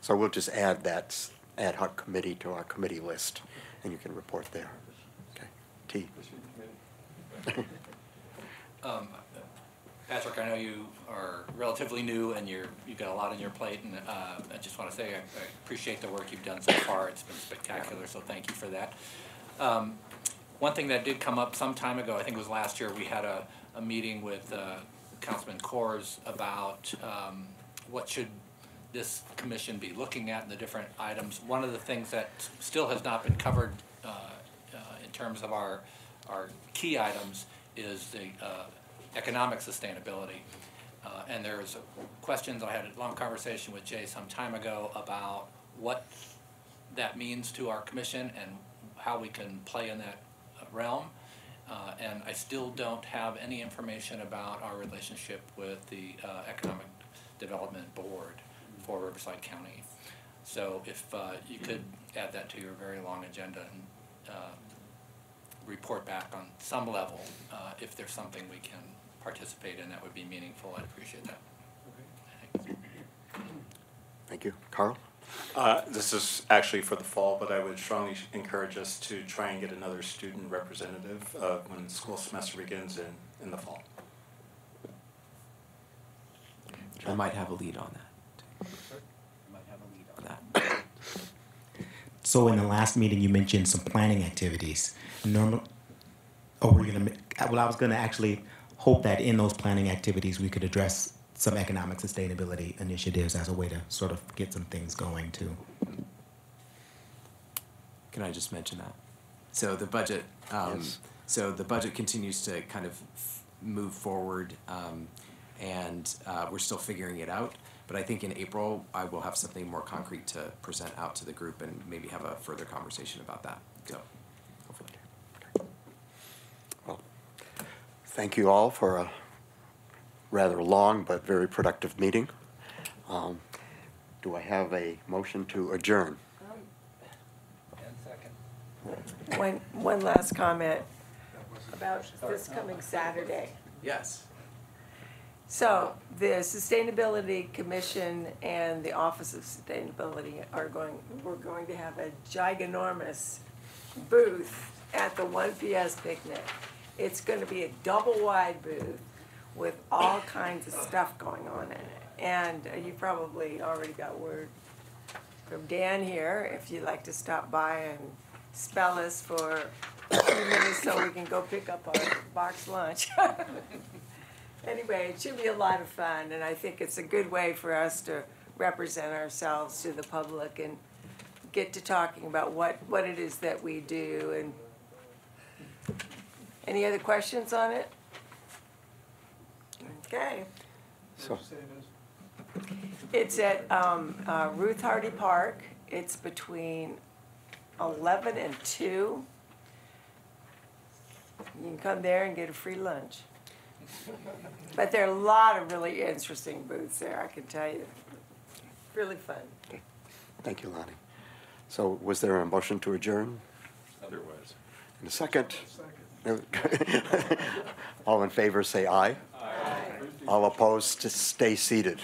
So we'll just add that ad hoc committee to our committee list, and you can report there. Okay. T. Patrick, I know you are relatively new and you've got a lot on your plate, and I just want to say I appreciate the work you've done so far. It's been spectacular, so thank you for that. One thing that did come up some time ago, I think it was last year, we had a meeting with Councilman Kors about what should this commission be looking at in the different items. One of the things that still has not been covered in terms of our key items is the economic sustainability. And there's questions, I had a long conversation with Jay some time ago about what that means to our commission and how we can play in that realm. And I still don't have any information about our relationship with the Economic Development Board for Riverside County. So if you could add that to your very long agenda and report back on some level, if there's something we can participate in that would be meaningful, I'd appreciate that. Okay. Thank you. Carl? This is actually for the fall, but I would strongly encourage us to try and get another student representative when the school semester begins in the fall. I might have a lead on that. So in the last meeting, you mentioned some planning activities. I was gonna actually hope that in those planning activities, we could address some economic sustainability initiatives as a way to sort of get some things going too. Can I just mention that? So the budget, Yes. so the budget continues to kind of move forward, and we're still figuring it out. But I think in April, I will have something more concrete to present out to the group and maybe have a further conversation about that. So, hopefully. Well, thank you all for a rather long but very productive meeting. Do I have a motion to adjourn? One last comment about this coming Saturday. Yes. So the Sustainability Commission and the Office of Sustainability we're going to have a giganormous booth at the 1 PS picnic. It's going to be a double-wide booth with all kinds of stuff going on in it. And you probably already got word from Dan here, if you'd like to stop by and spell us for a few minutes so we can go pick up our box lunch. Anyway, it should be a lot of fun, and I think it's a good way for us to represent ourselves to the public and get to talking about what it is that we do. And any other questions on it? Okay. So, It's at Ruth Hardy Park. It's between 11 and 2. You can come there and get a free lunch. But there are a lot of really interesting booths there, I can tell you. Really fun. Thank you, Lonnie. So was there a motion to adjourn? There was. And a second? All in favor, say aye. Aye. All opposed, stay seated.